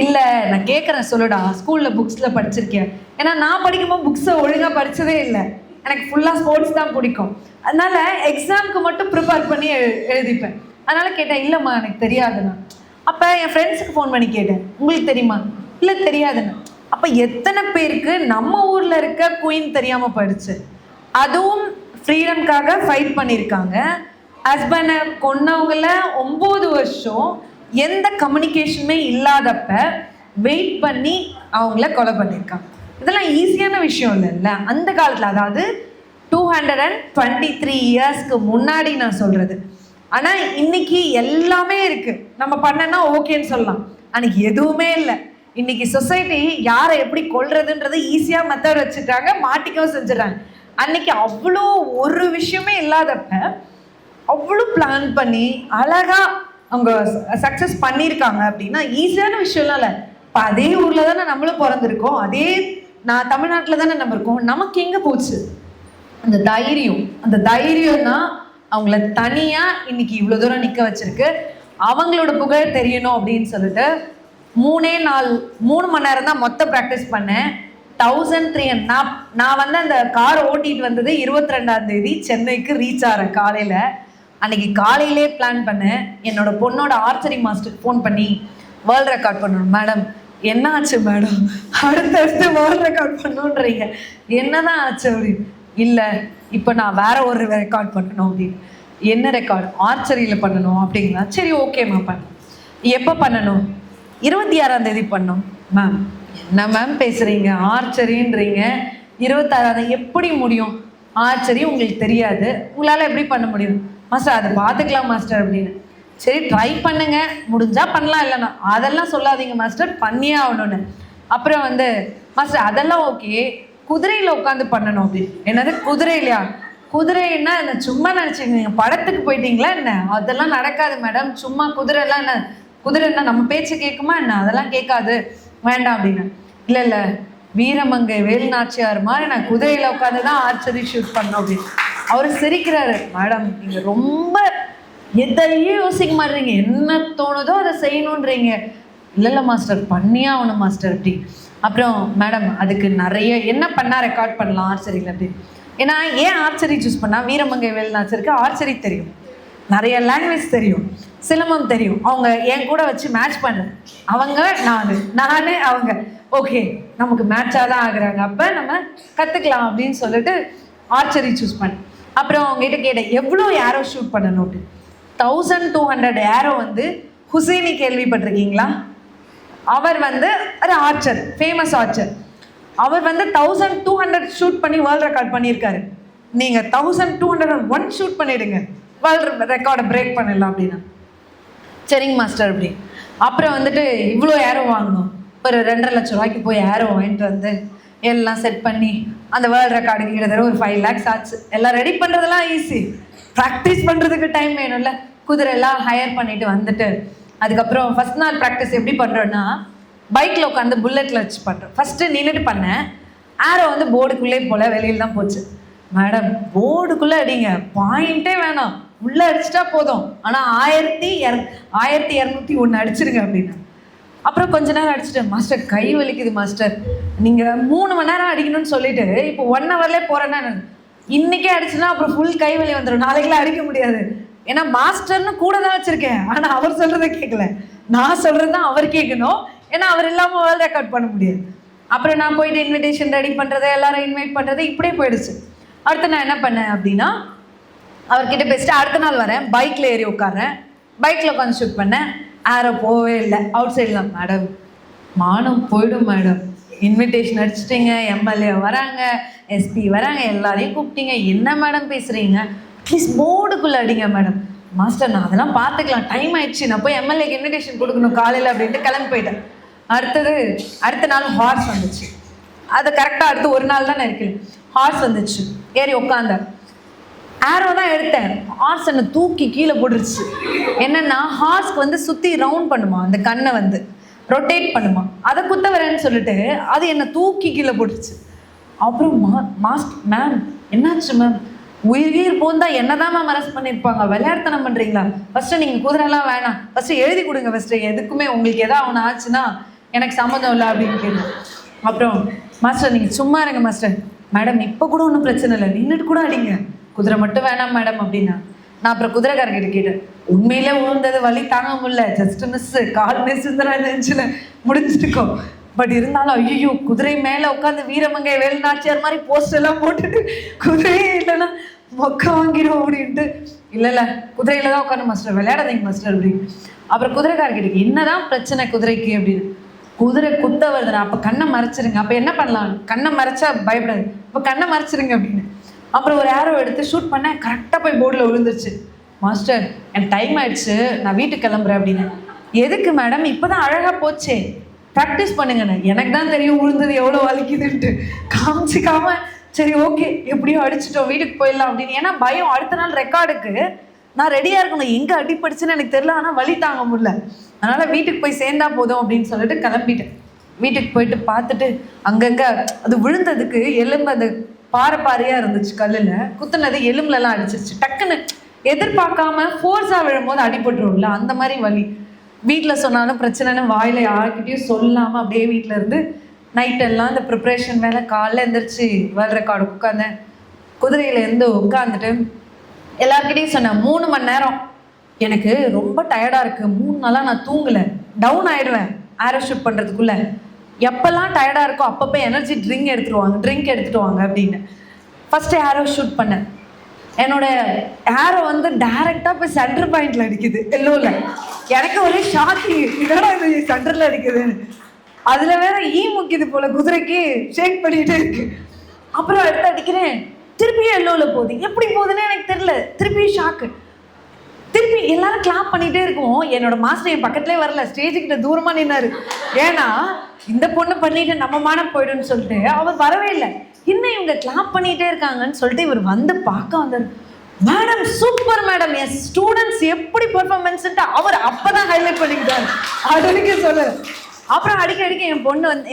இல்லை, நான் கேட்குறேன், சொல்லுடா, ஸ்கூலில் புக்ஸில் படிச்சிருக்கேன். ஏன்னா நான் படிக்கும்போது புக்ஸை ஒழுங்காக படித்ததே இல்லை, எனக்கு ஃபுல்லாக ஸ்போர்ட்ஸ் தான் பிடிக்கும். அதனால் எக்ஸாமுக்கு மட்டும் ப்ரிப்பேர் பண்ணி எழுதிப்பேன். அதனால் கேட்டேன், இல்லைம்மா எனக்கு தெரியாதுண்ணா. அப்போ என் ஃப்ரெண்ட்ஸுக்கு ஃபோன் பண்ணி கேட்டேன், உங்களுக்கு தெரியுமா? இல்லை தெரியாதுண்ணா. அப்போ எத்தனை பேருக்கு நம்ம ஊரில் இருக்க குயின் தெரியாமல் போயிடுச்சு. அதுவும் ஃப்ரீடம்காக ஃபைட் பண்ணியிருக்காங்க. ஹஸ்பண்டை கொன்னவங்கள 9 வருஷம் எந்த கம்யூனிகேஷனுமே இல்லாதப்ப வெயிட் பண்ணி அவங்கள கொலை பண்ணியிருக்காங்க. இதெல்லாம் ஈஸியான விஷயம் இல்லைல்ல அந்த காலத்தில், அதாவது 223 இயர்ஸ்க்கு முன்னாடி நான் சொல்கிறது. ஆனால் இன்னைக்கு எல்லாமே இருக்குது. நம்ம பண்ணனா ஓகேன்னு சொல்லலாம். அன்னைக்கு எதுவுமே இல்லை. இன்னைக்கு சொசைட்டி யாரை எப்படி கொல்றதுன்றது ஈஸியாக மெத்தட் வச்சுட்டாங்க, மாட்டிக்கவும் செஞ்சிடறாங்க. அன்னைக்கு அவ்வளோ ஒரு விஷயமே இல்லாதப்ப அவ்வளோ பிளான் பண்ணி அழகா அவங்க சக்ஸஸ் பண்ணியிருக்காங்க அப்படின்னா ஈஸியான விஷயம்லாம் இல்லை. இப்போ அதே ஊரில் தானே நம்மளும் பிறந்திருக்கோம், அதே நான் தமிழ்நாட்டில் தானே நம்ம இருக்கோம். நமக்கு எங்கே போச்சு அந்த தைரியம்? அந்த தைரியம் தான் அவங்கள தனியாக இன்னைக்கு இவ்வளோ தூரம் நிற்க வச்சிருக்கு. அவங்களோட புகழ் தெரியணும் அப்படின்னு சொல்லிட்டு 3 மணி நேரம் தான் மொத்த ப்ராக்டிஸ் பண்ணேன். 1300 நான் வந்து அந்த கார் ஓட்டிட்டு வந்தது 22ஆம் தேதி சென்னைக்கு ரீச் ஆகிறேன் காலையில். அன்னைக்கு காலையிலே பிளான் பண்ணேன். என்னோட பொண்ணோட ஆர்ச்சரி மாஸ்டருக்கு ஃபோன் பண்ணி வேர்ல்ட் ரெக்கார்ட் பண்ணணும் மேடம். என்ன ஆச்சு மேடம், அடுத்தடுத்து வேர்ல்ட் ரெக்கார்ட் பண்ணணுன்றீங்க, என்னதான் ஆச்சு அப்படின்னு. இல்லை இப்போ நான் வேற ஒரு ரெக்கார்ட் பண்ணணும் அப்படின்னு. என்ன ரெக்கார்டு? ஆர்ச்சரியில் பண்ணணும் அப்படிங்களா? சரி ஓகேம்மா பண்ணணும். எப்போ பண்ணணும்? 26ஆம் தேதி பண்ணணும். மேம் என்ன மேம் பேசுகிறீங்க, ஆர்ச்சரின்றீங்க, 26ஆம் தேதி எப்படி முடியும்? ஆர்ச்சரி உங்களுக்கு தெரியாது, உங்களால் எப்படி பண்ண முடியும்? மாஸ்டர் அதை பார்த்துக்கலாம் மாஸ்டர் அப்படின்னு. சரி ட்ரை பண்ணுங்க, முடிஞ்சா பண்ணலாம், இல்லைண்ணா அதெல்லாம் சொல்லாதீங்க மாஸ்டர், பண்ணியே ஆகணும்னு. அப்புறம் வந்து மாஸ்டர் அதெல்லாம் ஓகே, குதிரையில் உட்காந்து பண்ணணும் அப்படின்னு. என்னது குதிரையிலையா? குதிரைன்னா என்ன சும்மா நினச்சிங்க படத்துக்கு போயிட்டீங்களா என்ன? அதெல்லாம் நடக்காது மேடம், சும்மா குதிரைலாம் என்ன, குதிரைன்னா நம்ம பேச்சு கேட்குமா என்ன? அதெல்லாம் கேட்காது, வேண்டாம் அப்படின்னு. இல்லை இல்லை வீரமங்கை வேலுநாச்சியார் மாதிரி நான் குதிரையில் உட்காந்து தான் ஆர்ச்சரி ஷூட் பண்ணோம் அப்படின்னு. அவர் சிரிக்கிறாரு. மேடம் நீங்கள் ரொம்ப எதையும் யோசிக்க மாட்டீங்க, என்ன தோணுதோ அதை செய்யணுன்றீங்க. இல்லை மாஸ்டர் பண்ணியே ஆகணும் மாஸ்டர் அப்படி. அப்புறம் மேடம் அதுக்கு நிறைய என்ன பண்ணால் ரெக்கார்ட் பண்ணலாம் ஆர்ச்சரியில் அப்படி. ஏன்னா ஏன் ஆர்ச்சரி சூஸ் பண்ணால், வீரமங்கை வேலுநாச்சியாருக்கு ஆர்ச்சரி தெரியும், நிறைய லாங்குவேஜ் தெரியும், சிலம்பம் தெரியும். அவங்க என் கூட வச்சு மேட்ச் பண்ணுறேன். அவங்க நானே அவங்க ஓகே நமக்கு மேட்சாக தான் ஆகுறாங்க, அப்போ நம்ம கற்றுக்கலாம் அப்படின்னு சொல்லிட்டு ஆர்ச்சரி சூஸ் பண்ணேன். அப்புறம் அவங்ககிட்ட கேட்டேன் எவ்வளோ ஏரோ ஷூட் பண்ணணும். 1200 ஏரோ வந்து ஹுசைனி கேள்விப்பட்டிருக்கீங்களா? அவர் வந்து ஒரு ஆர்ச்சர், ஃபேமஸ் ஆர்ச்சர். அவர் வந்து 1200 ஷூட் பண்ணி வேர்ல்ட் ரெக்கார்ட் பண்ணியிருக்காரு. நீங்கள் 1201 ஷூட் பண்ணிடுங்க, வேர்ல்ட் ரெக்கார்டை பிரேக் பண்ணிடலாம் அப்படின்னா. சரிங்க மாஸ்டர் அப்படி. அப்புறம் வந்துட்டு இவ்வளோ ஏரோ வாங்கணும், ஒரு 2.5 லட்ச ரூபாய்க்கு போய் ஏரோ வாங்கிட்டு வந்து எல்லாம் செட் பண்ணி அந்த வேர்ல்ட் ரெக்கார்டுக்கு கிட்டத்தட்ட ஒரு 5 lakhs ஆச்சு. எல்லாம் ரெடி பண்ணுறதெல்லாம் ஈஸி, ப்ராக்டிஸ் பண்ணுறதுக்கு டைம் வேணும்ல. குதிரைலாம் ஹையர் பண்ணிட்டு வந்துட்டு அதுக்கப்புறம் ஃபஸ்ட் நாள் ப்ராக்டிஸ் எப்படி பண்ணுறோன்னா, பைக்கில் உட்காந்து புல்லட்டில் வச்சு பண்ணுறோம். ஃபஸ்ட்டு நின்றுட்டு பண்ணேன். ஏரோ வந்து போர்டுக்குள்ளே போல் வெளியில் தான் போச்சு. மேடம் போர்டுக்குள்ளே அடிங்க, பாயிண்ட்டே வேணாம், உள்ளே அடிச்சிட்டா போதும், ஆனால் 1201 அடிச்சிருங்க அப்படின்னா. அப்புறம் கொஞ்ச நேரம் அடிச்சுட்டேன். மாஸ்டர் கை வலிக்குது மாஸ்டர், நீங்கள் 3 மணி நேரம் அடிக்கணும்னு சொல்லிட்டு இப்போ 1 hourலேயே போகிறேன்னா இன்றைக்கே அடிச்சுன்னா அப்புறம் ஃபுல் கை வலி வந்துடும், நாளைக்கெல்லாம் அடிக்க முடியாது. ஏன்னா மாஸ்டர்னு கூட தான் வச்சுருக்கேன், ஆனால் அவர் சொல்கிறத கேட்கல, நான் சொல்கிறது தான் அவர் கேட்கணும். ஏன்னா அவர் இல்லாமல் வேர்ல்ட் ரெக்கார்ட் பண்ண முடியாது. அப்புறம் நான் போயிட்டு இன்விடேஷன் ரெடி பண்ணுறது, எல்லாரும் இன்வைட் பண்ணுறது இப்படியே போயிடுச்சு. அடுத்து நான் என்ன பண்ணேன் அப்படின்னா, அவர்கிட்ட பேசிட்டு அடுத்த நாள் வரேன், பைக்கில் ஏறி உட்காறேன், பைக்கில் உட்காந்து ஷூட் பண்ணேன். ஏரோ போகவே இல்லை, அவுட் சைடில் தான். மேடம் மானம் போயிடும் மேடம், இன்விடேஷன் அடிச்சிட்டிங்க, எம்எல்ஏ வராங்க, எஸ்பி வராங்க, எல்லாரையும் கூப்பிட்டீங்க, என்ன மேடம் பேசுகிறீங்க, ப்ளீஸ் போர்டுக்குள்ளே அடிங்க மேடம். மாஸ்டர் நான் அதெல்லாம் பார்த்துக்கலாம், டைம் ஆயிடுச்சு, நான் போய் எம்எல்ஏக்கு இன்விடேஷன் கொடுக்கணும் காலையில் அப்படின்ட்டு கிளம்பி போயிட்டேன். அடுத்த நாள் ஹார்ஸ் வந்துச்சு. அது கரெக்டாக அடுத்து ஒரு நாள் தான் இருக்குது. ஹார்ஸ் வந்துச்சு, ஏறி உட்காந்தேன். ஏரோ தான் எடுத்தேன், ஹார்ஸ் என்னை தூக்கி கீழே போட்டுருச்சு. என்னென்னா ஹார்ஸ்க்கு வந்து சுற்றி ரவுண்ட் பண்ணுமா, அந்த கண்ணை வந்து ரொட்டேட் பண்ணுமா, அதை குத்த வரேன்னு சொல்லிட்டு அது என்னை தூக்கி கீழே போட்டுருச்சு. அப்புறம் மேம் என்னாச்சு மேம், உயிர் போந்தா என்ன தான் மேம் அரெஸ்ட் பண்ணியிருப்பாங்க, விளையாட்டுத்தனம் பண்ணுறீங்களா, ஃபஸ்ட்டு நீங்கள் குதிரைலாம் வேணாம், ஃபஸ்ட்டு எழுதி கொடுங்க, ஃபஸ்ட்டு எதுக்குமே உங்களுக்கு எதாவது ஒன்று ஆச்சுன்னா எனக்கு சம்மந்தம் இல்லை அப்படின்னு கேட்டேன். அப்புறம் மாஸ்டர் நீங்கள் சும்மா இருங்க மாஸ்டர். மேடம் இப்போ கூட ஒன்றும் பிரச்சனை இல்லை, நின்றுட்டு கூட அடிங்க, குதிரை மட்டும் வேணாம் மேடம் அப்படின்னா. நான் அப்புறம் குதிரைக்காரர்கிட்ட கேட்டேன், உண்மையிலே விழுந்தது வலி தாங்க முடியல, ஜஸ்ட் மிஸ்ஸு, கால் மிஸ் இருந்துச்சுல முடிஞ்சிருக்கோம். பட் இருந்தாலும் ஐயோ குதிரை மேலே உட்காந்து வீரமங்கை வேலுநாச்சியார் மாதிரி போஸ்ட் எல்லாம் போட்டுட்டு குதிரையே இல்லைன்னா மொக்க வாங்கிடும் அப்படின்ட்டு, இல்லை குதிரையில தான் உட்காந்து மாஸ்டர், விளையாடாதீங்க மாஸ்டர் அப்படின்னு. அப்புறம் குதிரைக்காரர்கிட்ட என்னதான் பிரச்சனை குதிரைக்கு அப்படின்னு. குதிரை குத்த வருதுண்ணா, அப்போ கண்ணை மறைச்சிருங்க. அப்போ என்ன பண்ணலாம், கண்ணை மறைச்சா பயப்படாது, இப்போ கண்ணை மறைச்சிருங்க அப்படின்னு. அப்புறம் ஒரு ஏரோ எடுத்து ஷூட் பண்ணேன், கரெக்டாக போய் போர்டில் விழுந்துருச்சு. மாஸ்டர் எனக்கு டைம் ஆயிடுச்சு, நான் வீட்டுக்கு கிளம்புறேன் அப்படின்னு. எதுக்கு மேடம், இப்போதான் அழகாக போச்சே, ப்ராக்டிஸ் பண்ணுங்கண்ணே. எனக்கு தான் தெரியும் விழுந்தது எவ்வளோ வலிக்குதுன்ட்டு. காமிச்சிக்காம சரி ஓகே எப்படியோ அடிச்சிட்டோம் வீட்டுக்கு போயிடலாம் அப்படின்னு. ஏன்னா பயம், அடுத்த நாள் ரெக்கார்டுக்கு நான் ரெடியாக இருக்கணும். எங்கே அடிப்படுச்சுன்னு எனக்கு தெரியல, ஆனால் வலி தாங்க முடியல. அதனால் வீட்டுக்கு போய் சேர்ந்தா போதும் அப்படின்னு சொல்லிட்டு கிளம்பிட்டேன். வீட்டுக்கு போயிட்டு பார்த்துட்டு அங்கங்கே அது விழுந்ததுக்கு எலும்பு அந்த பாறையாக இருந்துச்சு, கல்லில் குத்துனது எலும்புலலாம் அடிச்சிருச்சு. டக்குன்னு எதிர்பார்க்காம ஃபோர்ஸாக விழும்போது அடிபட்டுரும்ல, அந்த மாதிரி வலி. வீட்டில் சொன்னாலும் பிரச்சனைன்னு வாயில் யார்கிட்டையும் சொல்லாமல் அப்படியே வீட்டில் இருந்து நைட்டெல்லாம் இந்த ப்ரிப்ரேஷன் வேலை. காலைல எழுந்திரிச்சு வேர்ல்ட் ரெக்கார்டு உட்காந்தேன். குதிரையிலேருந்து உட்காந்துட்டு எல்லாருக்கிட்டையும் சொன்னேன் 3 மணி நேரம் எனக்கு ரொம்ப டயர்டாக இருக்குது, 3 நாளாக நான் தூங்கலை, டவுன் ஆகிடுவேன் ஏரோ ஷூட் பண்ணுறதுக்குள்ளே. எப்போல்லாம் டயர்டாக இருக்கோ அப்பப்போ எனர்ஜி ட்ரிங்க் எடுத்துகிட்டு வாங்க அப்படின்னு. ஃபஸ்ட்டு ஏரோ ஷூட் பண்ணேன். என்னோட ஏரோ வந்து டைரெக்டாக போய் சென்டர் பாயிண்டில் அடிக்குது எல்லோவில். எனக்கு ஒரே ஷாக்கிங், இதோட இது சென்டரில் அடிக்குது. அதில் வேற முக்கியது போல் குதிரைக்கு ஷேக் பண்ணிகிட்டே இருக்கு. அப்புறம் எடுத்து அடிக்கிறேன், திருப்பியும் எல்லோவில் போகுது. எப்படி போகுதுன்னு எனக்கு தெரியல. திருப்பியும் ஷாக்கு. திருப்பி எல்லாரும் கிளாப் பண்ணிகிட்டே இருக்கும். என்னோட மாஸ்டர் என் பக்கத்துலேயே வரல, ஸ்டேஜுக்கிட்ட தூரமாக நின்னாரு. ஏன்னா இந்த பொண்ணு பண்ணிட்டு நம்ம மானம் போய்டுன்னு சொல்லிட்டு அவர் வரவே இல்லை. இன்னும் இவங்க கிளாப் பண்ணிகிட்டே இருக்காங்கன்னு சொல்லிட்டு இவர் வந்து பார்க்க வந்தார். மேடம் சூப்பர் மேடம், என் ஸ்டூடெண்ட்ஸ் எப்படி பெர்ஃபார்மன்ஸ்ன்ட்டு அவர் அப்போ தான் ஹைலைட் பண்ணிக்கிட்டாரு. அது வரைக்கும் சொல்லு. அப்புறம் அடிக்க என் பொண்ணு வந்து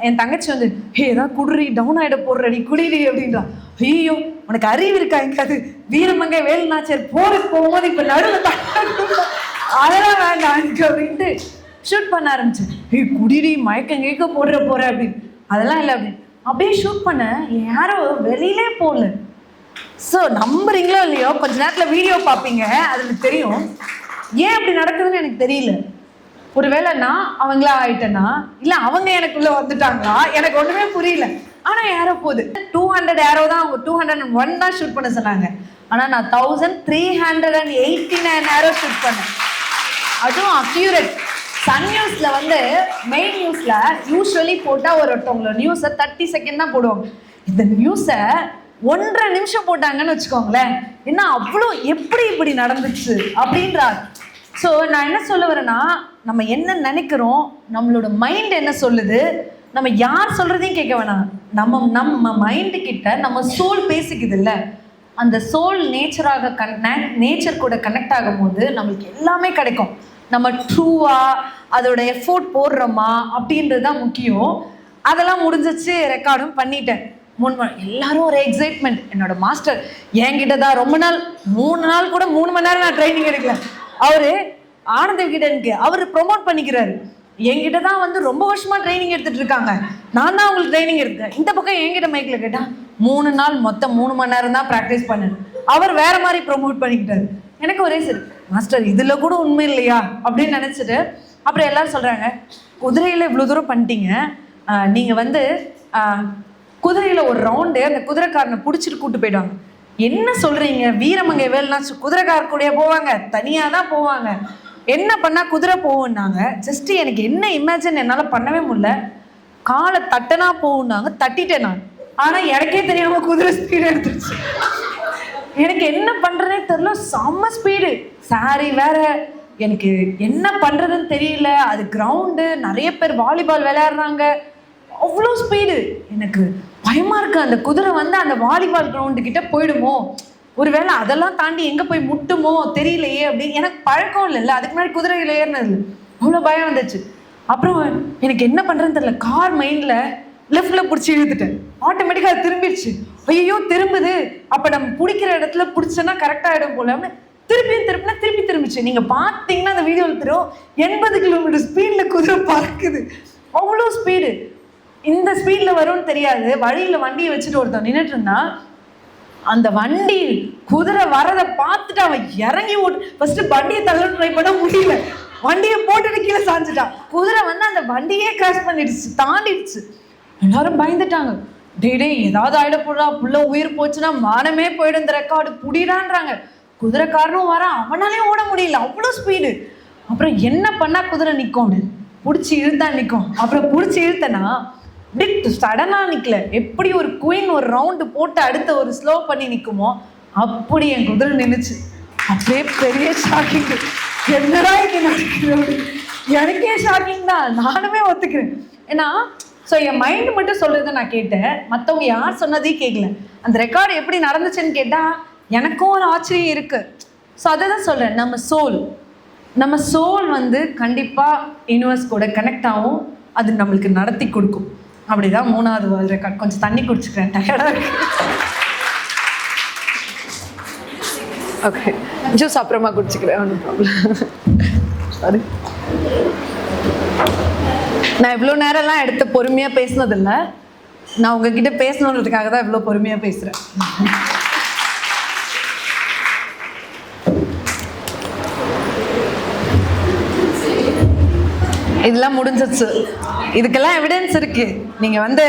என் தங்கச்சி வந்து ஏதாவது குடுறி டவுன் ஆகிட போடுறடி குடிடி அப்படின்றா. ஐயோ உனக்கு அறிவு இருக்கா எங்காது, வீரமங்கை வேலுநாச்சியார் போருக்கு போகும்போது இப்போ நடுவில் அதெல்லாம் வேண்டாம் அப்படின்ட்டு ஷூட் பண்ண ஆரம்பிச்சேன். குடிடி மயக்கம் கேட்க போடுற அப்படின்னு. அதெல்லாம் இல்லை அப்படின்னு அப்படியே ஷூட் பண்ண யாரும் வெளியிலே போகல. ஸோ நம்புறீங்களோ இல்லையோ, கொஞ்ச நேரத்தில் வீடியோ பார்ப்பீங்க, அதில் தெரியும் ஏன் அப்படி நடக்குதுன்னு எனக்கு தெரியல. ஒருவேளை நான் அவங்களா ஆயிட்டேன்னா இல்லை அவங்க எனக்குள்ளே வந்துட்டாங்களா, எனக்கு ஒன்றுமே புரியல. ஆனால் ஏரோ போகுது. 200 ஏரோ தான், அவங்க 201 தான் ஷூட் பண்ண சொன்னாங்க. ஆனால் நான் 1389 ஏரோ ஷூட் பண்ணேன். அதுவும் அக்யூரேட். சன் நியூஸில் வந்து மெயின் நியூஸில் யூஸ்வலி போட்டால் ஒருத்தவங்களோட நியூஸை 30 செகண்ட் தான் போடுவாங்க. இந்த நியூஸை 1.5 நிமிஷம் போட்டாங்கன்னு வச்சுக்கோங்களேன். என்ன அவ்வளோ எப்படி இப்படி நடந்துச்சு அப்படின்றார். ஸோ நான் என்ன சொல்ல வரேன்னா, நம்ம என்ன நினைக்கிறோம், நம்மளோட மைண்ட் என்ன சொல்லுது, நம்ம யார் சொல்கிறதையும் கேட்க வேணாம். நம்ம மைண்டு கிட்ட நம்ம சோல் பேசிக்குது இல்லை, அந்த சோல் நேச்சர் கூட கனெக்ட் ஆகும் போது நம்மளுக்கு எல்லாமே கிடைக்கும். நம்ம ட்ரூவாக அதோட எஃபோர்ட் போடுறோமா அப்படின்றது தான் முக்கியம். அதெல்லாம் முடிஞ்சிச்சு, ரெக்கார்டும் பண்ணிட்டேன். எல்லாரும் ஒரு எக்ஸைட்மெண்ட். என்னோட மாஸ்டர் என்கிட்ட தான் ரொம்ப நாள் 3 நாள் கூட 3 மணி நேரம் நான் ட்ரைனிங் எடுக்கல. அவரு ஆனந்த விகடனுக்கு அவர் ப்ரொமோட் பண்ணிக்கிறாரு. என்கிட்ட தான் வந்து ரொம்ப வருஷமா ட்ரைனிங் எடுத்துட்டு இருக்காங்க, நான் தான் அவங்களுக்கு ட்ரைனிங் எடுத்தேன். இந்த பக்கம் என்கிட்ட மைக்கில் கேட்டா 3 நாள் மொத்தம் 3 மணி நேரம் தான் ப்ராக்டிஸ் பண்ணேன். அவர் வேற மாதிரி ப்ரொமோட் பண்ணிக்கிட்டாரு. எனக்கு ஒரே சரி மாஸ்டர் இதில் கூட உண்மை இல்லையா அப்படின்னு நினச்சிட்டு அப்புறம் எல்லாரும் சொல்கிறாங்க, குதிரையில் இவ்வளோ தூரம் பண்ணிட்டீங்க, நீங்கள் வந்து குதிரையில் ஒரு ரவுண்டு அந்த குதிரைக்காரனை பிடிச்சிட்டு கூப்பிட்டு போயிடுவாங்க. என்ன சொல்கிறீங்க, வீரமங்கை வேலுநாச்சியார் குதிரைக்கார கூடயே போவாங்க, தனியாக தான் போவாங்க, என்ன பண்ணால் குதிரை போகுன்னாங்க. ஜஸ்ட்டு எனக்கு என்ன இமேஜின் என்னால் பண்ணவே முடியல. காலை தட்டனா போகுன்னாங்க, தட்டிட்டேன் நான். ஆனால் எனக்கே தெரியாமல் குதிரை ஸ்பீடு எடுத்துருச்சு. எனக்கு என்ன பண்ணுறதே தெரியல, செம்ம ஸ்பீடு. சாரி வேற, எனக்கு என்ன பண்ணுறதுன்னு தெரியல. அது கிரவுண்டு, நிறைய பேர் வாலிபால் விளையாடுறாங்க, அவ்வளோ ஸ்பீடு. எனக்கு பயமாக இருக்குது, அந்த குதிரை வந்து அந்த வாலிபால் கிரவுண்டுக்கிட்ட போயிடுமோ, ஒருவேளை அதெல்லாம் தாண்டி எங்கே போய் முட்டுமோ தெரியலையே அப்படின்னு. எனக்கு பழக்கம் இல்லைல்ல, அதுக்கு முன்னாடி குதிரையில் ஏறினது, அவ்வளோ பயம் வந்துச்சு. அப்புறம் எனக்கு என்ன பண்ணுறதுன்னு தெரியல, கார் மெயினில் லெஃப்டில் பிடிச்சி இழுத்துட்டேன். ஆட்டோமேட்டிக்காக அது திரும்பிடுச்சு. ஐயோ திரும்புது, அப்போ நம்ம பிடிக்கிற இடத்துல பிடிச்சோன்னா கரெக்டாகிடும் போல அப்படின்னு திருப்பினா திருப்பி திரும்பிச்சு. நீங்கள் பார்த்தீங்கன்னா அந்த வீடியோவில் தெரியும், 80 கிலோமீட்டர் ஸ்பீடில் குதிரை பறக்குது, அவ்வளோ ஸ்பீடு. இந்த ஸ்பீடில் வரும்னு தெரியாது. வழியில் வண்டியை வச்சுட்டு ஒருத்தன் நின்றுட்டு இருந்தான். அந்த வண்டி குதிரை வரதை பார்த்துட்டு அவன் இறங்கி ஃபர்ஸ்ட் வண்டியை தள்ள ட்ரை பண்ண முடியல, வண்டியை போட்டுட்டு கீழே சாஞ்சிட்டான். குதிரை வந்து அந்த வண்டியே கிராஷ் பண்ணிடுச்சு, தாண்டிடுச்சு. எல்லாரும் பயந்துட்டாங்க. டே ஏதாவது ஆயிட போடுறா, புள்ள உயிர் போச்சுன்னா மானமே போயிடும், இந்த ரெக்கார்டு புடிடான்றாங்க. குதிரைக்காரனும் வர, அவனாலே ஓட முடியல, அவ்வளோ ஸ்பீடு. அப்புறம் என்ன பண்ணா குதிரை நிற்கும் அப்படின்னு பிடிச்சி இழுத்தா நிற்கும். அப்புறம் பிடிச்சி இழுத்தனா அப்படி சடனாக நிற்கல, எப்படி ஒரு குயின் ஒரு ரவுண்டு போட்டு அடுத்த ஒரு ஸ்லோ பண்ணி நிற்குமோ அப்படி என் குதிரை நின்றுச்சு. அப்படியே பெரிய ஷாக்கிங். என்னடா இங்கே நடக்குது? எனக்கே ஷாக்கிங் தான், நானுமே ஒத்துக்கிறேன். ஏன்னா ஸோ என் மைண்டு மட்டும் சொல்கிறத நான் கேட்டேன், மற்றவங்க யார் சொன்னதையும் கேட்கல. அந்த ரெக்கார்டு எப்படி நடந்துச்சுன்னு கேட்டால் எனக்கும் ஒரு ஆச்சரியம் இருக்குது. ஸோ அதை தான் சொல்கிறேன், நம்ம சோல் வந்து கண்டிப்பாக யூனிவர்ஸ் கூட கனெக்ட் ஆகும், அது நம்மளுக்கு நடத்தி கொடுக்கும். அப்படிதான் 3வது வேர்ல்ட் ரெக்கார்ட். கொஞ்சம் தண்ணி குடிச்சுக்கிறேன், டயர்டாக இருக்கு. ஓகே, ஜூஸ் அப்புறமா குடிச்சுக்கிறேன், ஒன்றும் ப்ராப்ளம். சாரி, நான் இவ்வளோ நேரம்லாம் எடுத்து பொறுமையாக பேசினதில்லை. நான் உங்ககிட்ட பேசணுன்றதுக்காக தான் இவ்வளோ பொறுமையாக பேசுகிறேன். இதெல்லாம் முடிஞ்சிச்சு. இதுக்கெல்லாம் எவிடன்ஸ் இருக்குது. நீங்கள் வந்து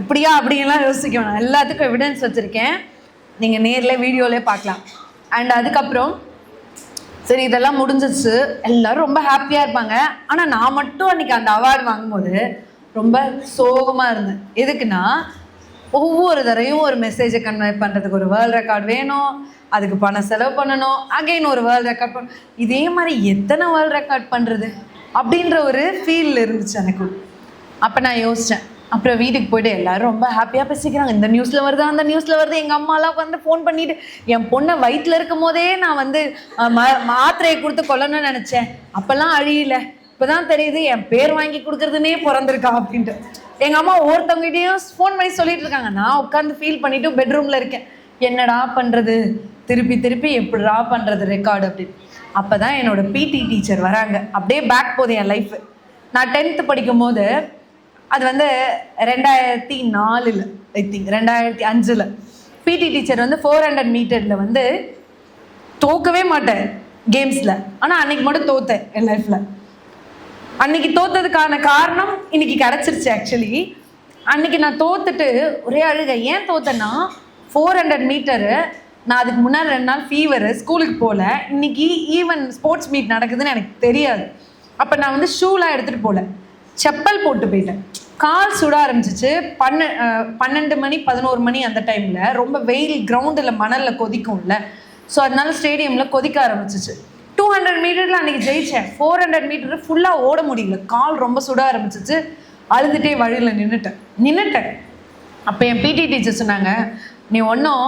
இப்படியா அப்படியெல்லாம் யோசிக்க வேணாம், எல்லாத்துக்கும் எவிடன்ஸ் வச்சுருக்கேன். நீங்கள் நேரில் வீடியோவிலே பார்க்கலாம். அண்ட் அதுக்கப்புறம் சரி இதெல்லாம் முடிஞ்சிச்சு, எல்லோரும் ரொம்ப ஹாப்பியாக இருப்பாங்க. ஆனால் நான் மட்டும் அன்றைக்கி அந்த அவார்டு வாங்கும்போது ரொம்ப சோகமாக இருந்தேன். எதுக்குன்னா ஒவ்வொரு தடவையும் ஒரு மெசேஜை கன்வே பண்ணுறதுக்கு ஒரு வேர்ல்ட் ரெக்கார்டு வேணும், அதுக்கு பணம் செலவு பண்ணணும், அகைன் ஒரு வேர்ல்ட் ரெக்கார்ட் இதே மாதிரி எத்தனை வேர்ல்ட் ரெக்கார்ட் பண்ணுறது அப்படின்ற ஒரு ஃபீல் இருந்துச்சு எனக்கு. அப்போ நான் யோசித்தேன். அப்புறம் வீட்டுக்கு போய்ட்டு எல்லோரும் ரொம்ப ஹாப்பியாக பேசிக்கிறாங்க, இந்த நியூஸில் வருது அந்த நியூஸில் வருது. எங்கள் அம்மாலாம் வந்து ஃபோன் பண்ணிவிட்டு என் பொண்ணை வயிற்றில் இருக்கும் போதே நான் வந்து மாத்திரையை கொடுத்து கொல்லணும்னு நினச்சேன், அப்போல்லாம் அழியல, இப்போ தான் தெரியுது என் பேர் வாங்கி கொடுக்குறதுனே பிறந்திருக்கா அப்படின்ட்டு. எங்கள் அம்மா ஒவ்வொருத்தவங்ககிட்டையும் ஃபோன் பண்ணி சொல்லிட்டு இருக்காங்க. நான் உட்காந்து ஃபீல் பண்ணிவிட்டு பெட்ரூமில் இருக்கேன், என்னடா பண்ணுறது, திருப்பி எப்படிடா பண்ணுறது ரெக்கார்டு அப்படின்னு. அப்போ தான் என்னோடய பிடி டீச்சர் வராங்க. அப்படியே பேக் போகுது என் லைஃப். நான் 10th படிக்கும் போது, அது வந்து 2004 ஐ திங்க் 2005 பிடி டீச்சர் வந்து 400 மீட்டரில் வந்து தோக்கவே மாட்டேன் கேம்ஸில். ஆனால் அன்னைக்கு மட்டும் தோத்தேன் என் லைஃப்பில். அன்னைக்கு தோத்ததுக்கான காரணம் இன்னைக்கு கிடச்சிருச்சு. ஆக்சுவலி அன்னைக்கு நான் தோத்துட்டு ஒரே அழுகை. ஏன் தோத்தேன்னா 400 மீட்டரு நான் அதுக்கு முன்னாடி 2 நாள் ஃபீவரு, ஸ்கூலுக்கு போகல. இன்னைக்கு ஈவன் ஸ்போர்ட்ஸ் மீட் நடக்குதுன்னு எனக்கு தெரியாது. அப்போ நான் வந்து ஷூலாம் எடுத்துகிட்டு போகல, செப்பல் போட்டு போயிட்டேன். கால் சுட ஆரம்பிச்சிச்சு. 12 மணி 11 மணி அந்த டைமில் ரொம்ப வெயில், கிரவுண்டில் மணலில் கொதிக்கும்ல, ஸோ அதனால ஸ்டேடியமில் கொதிக்க ஆரம்பிச்சிச்சு. 200 மீட்டரில் அன்றைக்கி ஜெயித்தேன். 400 மீட்டர் ஃபுல்லாக ஓட முடியல, கால் ரொம்ப சுட ஆரம்பிச்சிச்சு. அழுதுகிட்டே வழியில் நின்றுட்டேன். அப்போ என் பிடி டீச்சர் சொன்னாங்க, நீ ஒன்றும்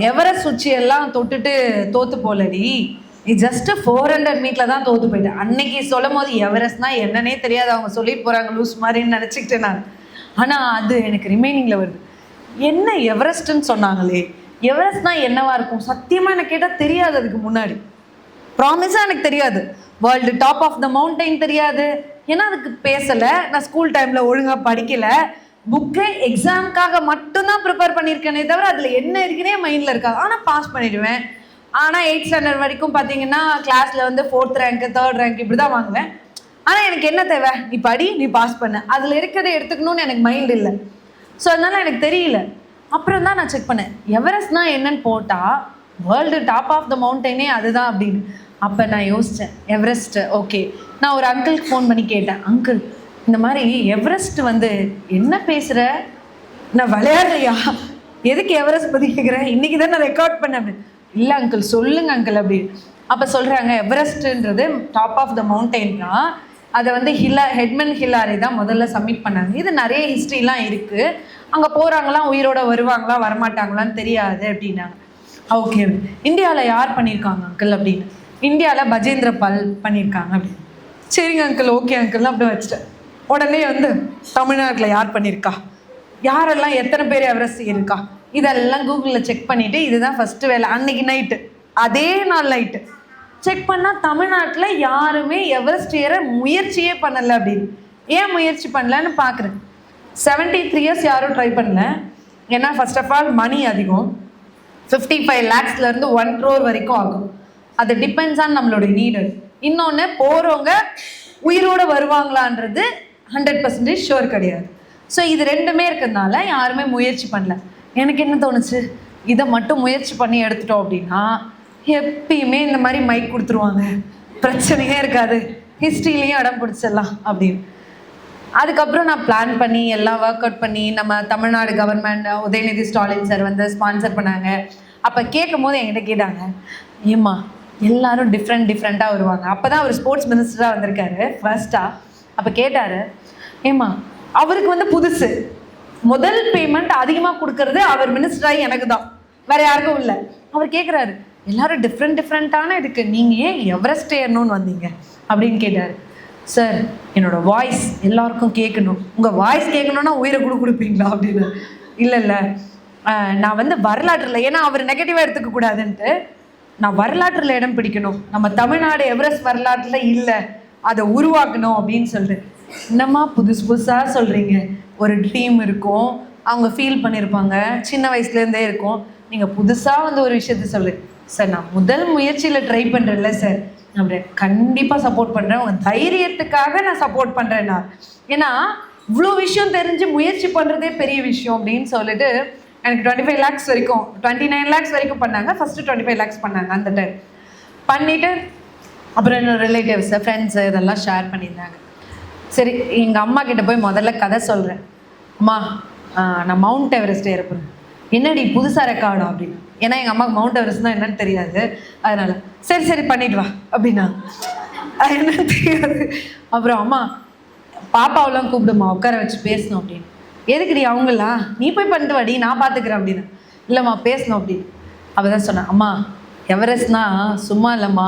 எவரெஸ்ட் உச்சியெல்லாம் தொட்டுட்டு தோற்று போலடி, நீ ஜஸ்ட்டு 400 மீட்டரில் தான் தோற்று போயிட்டேன். அன்னைக்கு சொல்லும் போது எவரெஸ்ட்னா என்னன்னே தெரியாது, அவங்க சொல்லிட்டு போகிறாங்க லூஸ் மாதிரின்னு நினச்சிக்கிட்டேன் நான். ஆனால் அது எனக்கு ரிமைனிங்கில் வருது. என்ன எவரெஸ்ட்டுன்னு சொன்னாங்களே, எவரெஸ்ட்னா என்னவா இருக்கும்? சத்தியமாக எனக்கு கேட்டால் தெரியாது. அதுக்கு முன்னாடி ப்ராமிஸாக எனக்கு தெரியாது. World top of the mountain தெரியாது. ஏன்னா அதுக்கு பேசலை, நான் ஸ்கூல் டைமில் ஒழுங்காக படிக்கலை, புக்கு எக்ஸாமுக்காக மட்டும்தான் ப்ரிப்பேர் பண்ணியிருக்கேனே தவிர அதில் என்ன இருக்குன்னே மைண்டில் இருக்காது. ஆனால் பாஸ் பண்ணிடுவேன். ஆனால் 8th ஸ்டாண்டர்ட் வரைக்கும் பார்த்தீங்கன்னா கிளாஸில் வந்து 4th ரேங்க்கு 3rd ரேங்க் இப்படி தான் வாங்குவேன். ஆனால் எனக்கு என்ன தேவை, நீ படி, நீ பாஸ் பண்ண, அதில் இருக்கிறத எடுத்துக்கணும்னு எனக்கு மைண்ட் இல்லை. ஸோ அதனால் எனக்கு தெரியல. அப்புறம் தான் நான் செக் பண்ணேன், எவரெஸ்ட்னா என்னன்னு போட்டால் வேர்ல்டு டாப் ஆஃப் த மவுண்டனே அதுதான் அப்படின்னு. அப்போ நான் யோசித்தேன், எவரெஸ்ட் ஓகே. நான் ஒரு அங்கிளுக்கு ஃபோன் பண்ணி கேட்டேன், அங்கிள் இந்த மாதிரி எவரெஸ்ட் வந்து என்ன பேசுகிற, நான் விளையாடுறியா, எதுக்கு எவரெஸ்ட் பற்றி கேட்குறேன், இன்றைக்கி தான் நான் ரெக்கார்ட் பண்ணேன் அப்படின்னு. இல்லை அங்கிள் சொல்லுங்க அங்கிள் அப்படின்னு. அப்போ சொல்கிறாங்க, எவரெஸ்ட்டுன்றது டாப் ஆஃப் த மவுண்டைன் தான், அதை வந்து ஹெட்மன் ஹில்லாரி தான் முதல்ல சப்மிட் பண்ணாங்க. இது நிறைய ஹிஸ்ட்ரிலாம் இருக்குது, அங்கே போகிறாங்களாம் உயிரோட வருவாங்களா வரமாட்டாங்களான்னு தெரியாது அப்படின்னாங்க. ஓகே, இந்தியாவில் யார் பண்ணியிருக்காங்க அங்கிள் அப்படின்னு. இந்தியாவில் பஜேந்திர பால் பண்ணியிருக்காங்க அப்படின்னு. சரிங்க அங்கிள், ஓகே அங்கிள்லாம் அப்படி வச்சுட்டேன். உடனே வந்து தமிழ்நாட்டில் யார் பண்ணியிருக்கா, யாரெல்லாம் எத்தனை பேர் எவரெஸ்ட் இருக்கா, இதெல்லாம் கூகுளில் செக் பண்ணிவிட்டு இதுதான் ஃபஸ்ட்டு வேலை. அன்னைக்கு நைட்டு, அதே நாள் நைட்டு செக் பண்ணால் தமிழ்நாட்டில் யாருமே எவரெஸ்ட் ஏற முயற்சியே பண்ணலை அப்படின்னு. ஏன் முயற்சி பண்ணலன்னு பார்க்குறேன். 73 years யாரும் ட்ரை பண்ணல. ஏன்னா ஃபர்ஸ்ட் ஆஃப் ஆல் மணி அதிகம், 55 lakhsலேருந்து 1 crore வரைக்கும் ஆகும். அது டிபெண்ட்ஸ் ஆன் நம்மளோட நீடு. இன்னொன்று, போகிறவங்க உயிரோடு வருவாங்களான்றது 100% ஷுர் கிடையாது. ஸோ இது ரெண்டுமே இருக்கிறதுனால யாருமே முயற்சி பண்ணல. எனக்கு என்ன தோணுச்சு, இதை மட்டும் முயற்சி பண்ணி எடுத்துட்டோம் அப்படின்னா எப்பயுமே இந்த மாதிரி மைக் கொடுத்துருவாங்க, பிரச்சனையே இருக்காது, ஹிஸ்ட்ரியிலையும் இடம் பிடிச்சிடலாம் அப்படின்னு. அதுக்கப்புறம் நான் பிளான் பண்ணி எல்லாம் ஒர்க் அவுட் பண்ணி, நம்ம தமிழ்நாடு கவர்மெண்ட் உதயநிதி ஸ்டாலின் சார் வந்து ஸ்பான்சர் பண்ணாங்க. அப்போ கேட்கும் போது என்கிட்ட கேட்டாங்க, ஏம்மா எல்லாரும் டிஃப்ரெண்ட்டாக வருவாங்க. அப்போ தான் அவர் ஸ்போர்ட்ஸ் மினிஸ்டராக வந்திருக்காரு ஃபர்ஸ்ட்டாக. அப்போ கேட்டார், ஏம்மா அவருக்கு வந்து புதுசு, முதல் பேமெண்ட் அதிகமாக கொடுக்கறது அவர் மினிஸ்டராகி எனக்கு தான், வேற யாருக்கும் இல்லை. அவர் கேட்குறாரு, எல்லாரும் டிஃப்ரெண்ட்டான இதுக்கு நீங்கள் ஏன் எவரெஸ்ட் ஏறணும்னு வந்தீங்க அப்படின்னு கேட்டார். சார் என்னோட வாய்ஸ் எல்லாருக்கும் கேட்கணும், உங்கள் வாய்ஸ் கேட்கணுன்னா உயிரை கொடுப்பீங்களா அப்படின்னு. இல்லை நான் வந்து வரலாற்றில், ஏன்னா அவர் நெகட்டிவாக எடுத்துக்க கூடாதுன்ட்டு, நான் வரலாற்றில் இடம் பிடிக்கணும், நம்ம தமிழ்நாடு எவரெஸ்ட் வரலாற்றில் இல்லை, அதை உருவாக்கணும் அப்படின்னு சொல்லிட்டு. என்னம்மா புதுசாக சொல்கிறீங்க, ஒரு ட்ரீம் இருக்கும், அவங்க ஃபீல் பண்ணியிருப்பாங்க, சின்ன வயசுலேருந்தே இருக்கும், நீங்கள் புதுசாக வந்து ஒரு விஷயத்த சொல்கிறேன். சார் நான் முதல் முயற்சியில் ட்ரை பண்ணுறேன்ல சார், அப்படி கண்டிப்பாக சப்போர்ட் பண்ணுறேன், உங்கள் தைரியத்துக்காக நான் சப்போர்ட் பண்ணுறேன் நான், ஏன்னா இவ்வளோ விஷயம் தெரிஞ்சு முயற்சி பண்ணுறதே பெரிய விஷயம் அப்படின்னு சொல்லிட்டு எனக்கு 25 lakhs வரைக்கும் 29 lakhs வரைக்கும் பண்ணாங்க. ஃபஸ்ட்டு 25 lakhs பண்ணாங்க அந்த டைம் பண்ணிவிட்டு, அப்புறம் என்னோட ரிலேட்டிவ்ஸு ஃப்ரெண்ட்ஸு இதெல்லாம் ஷேர் பண்ணியிருந்தாங்க. சரி எங்கள் அம்மா கிட்ட போய் முதல்ல கதை சொல்கிறேன், அம்மா நான் மவுண்ட் எவரெஸ்ட் ஏறப்போகிறேன். என்னடி புதுசாக ரெக்கார்டா அப்படின்னு, ஏன்னா எங்கள் அம்மாவுக்கு மவுண்ட் எவரெஸ்ட்னால் என்னன்னு தெரியாது, அதனால் சரி பண்ணிட்டு வா அப்படின்னா அது என்னன்னு தெரியாது. அப்புறம் அம்மா பாப்பாவெல்லாம் கூப்பிடுமா உட்கார வச்சு பேசணும் அப்படின்னு. எதுக்குடி அவங்களா, நீ போய் பண்ணிட்டு வாடி நான் பார்த்துக்கிறேன் அப்படின்னு. இல்லைம்மா பேசணும் அப்படின்னு. அப்போ தான் சொன்னேன், அம்மா எவரெஸ்ட்னா சும்மா இல்லைம்மா,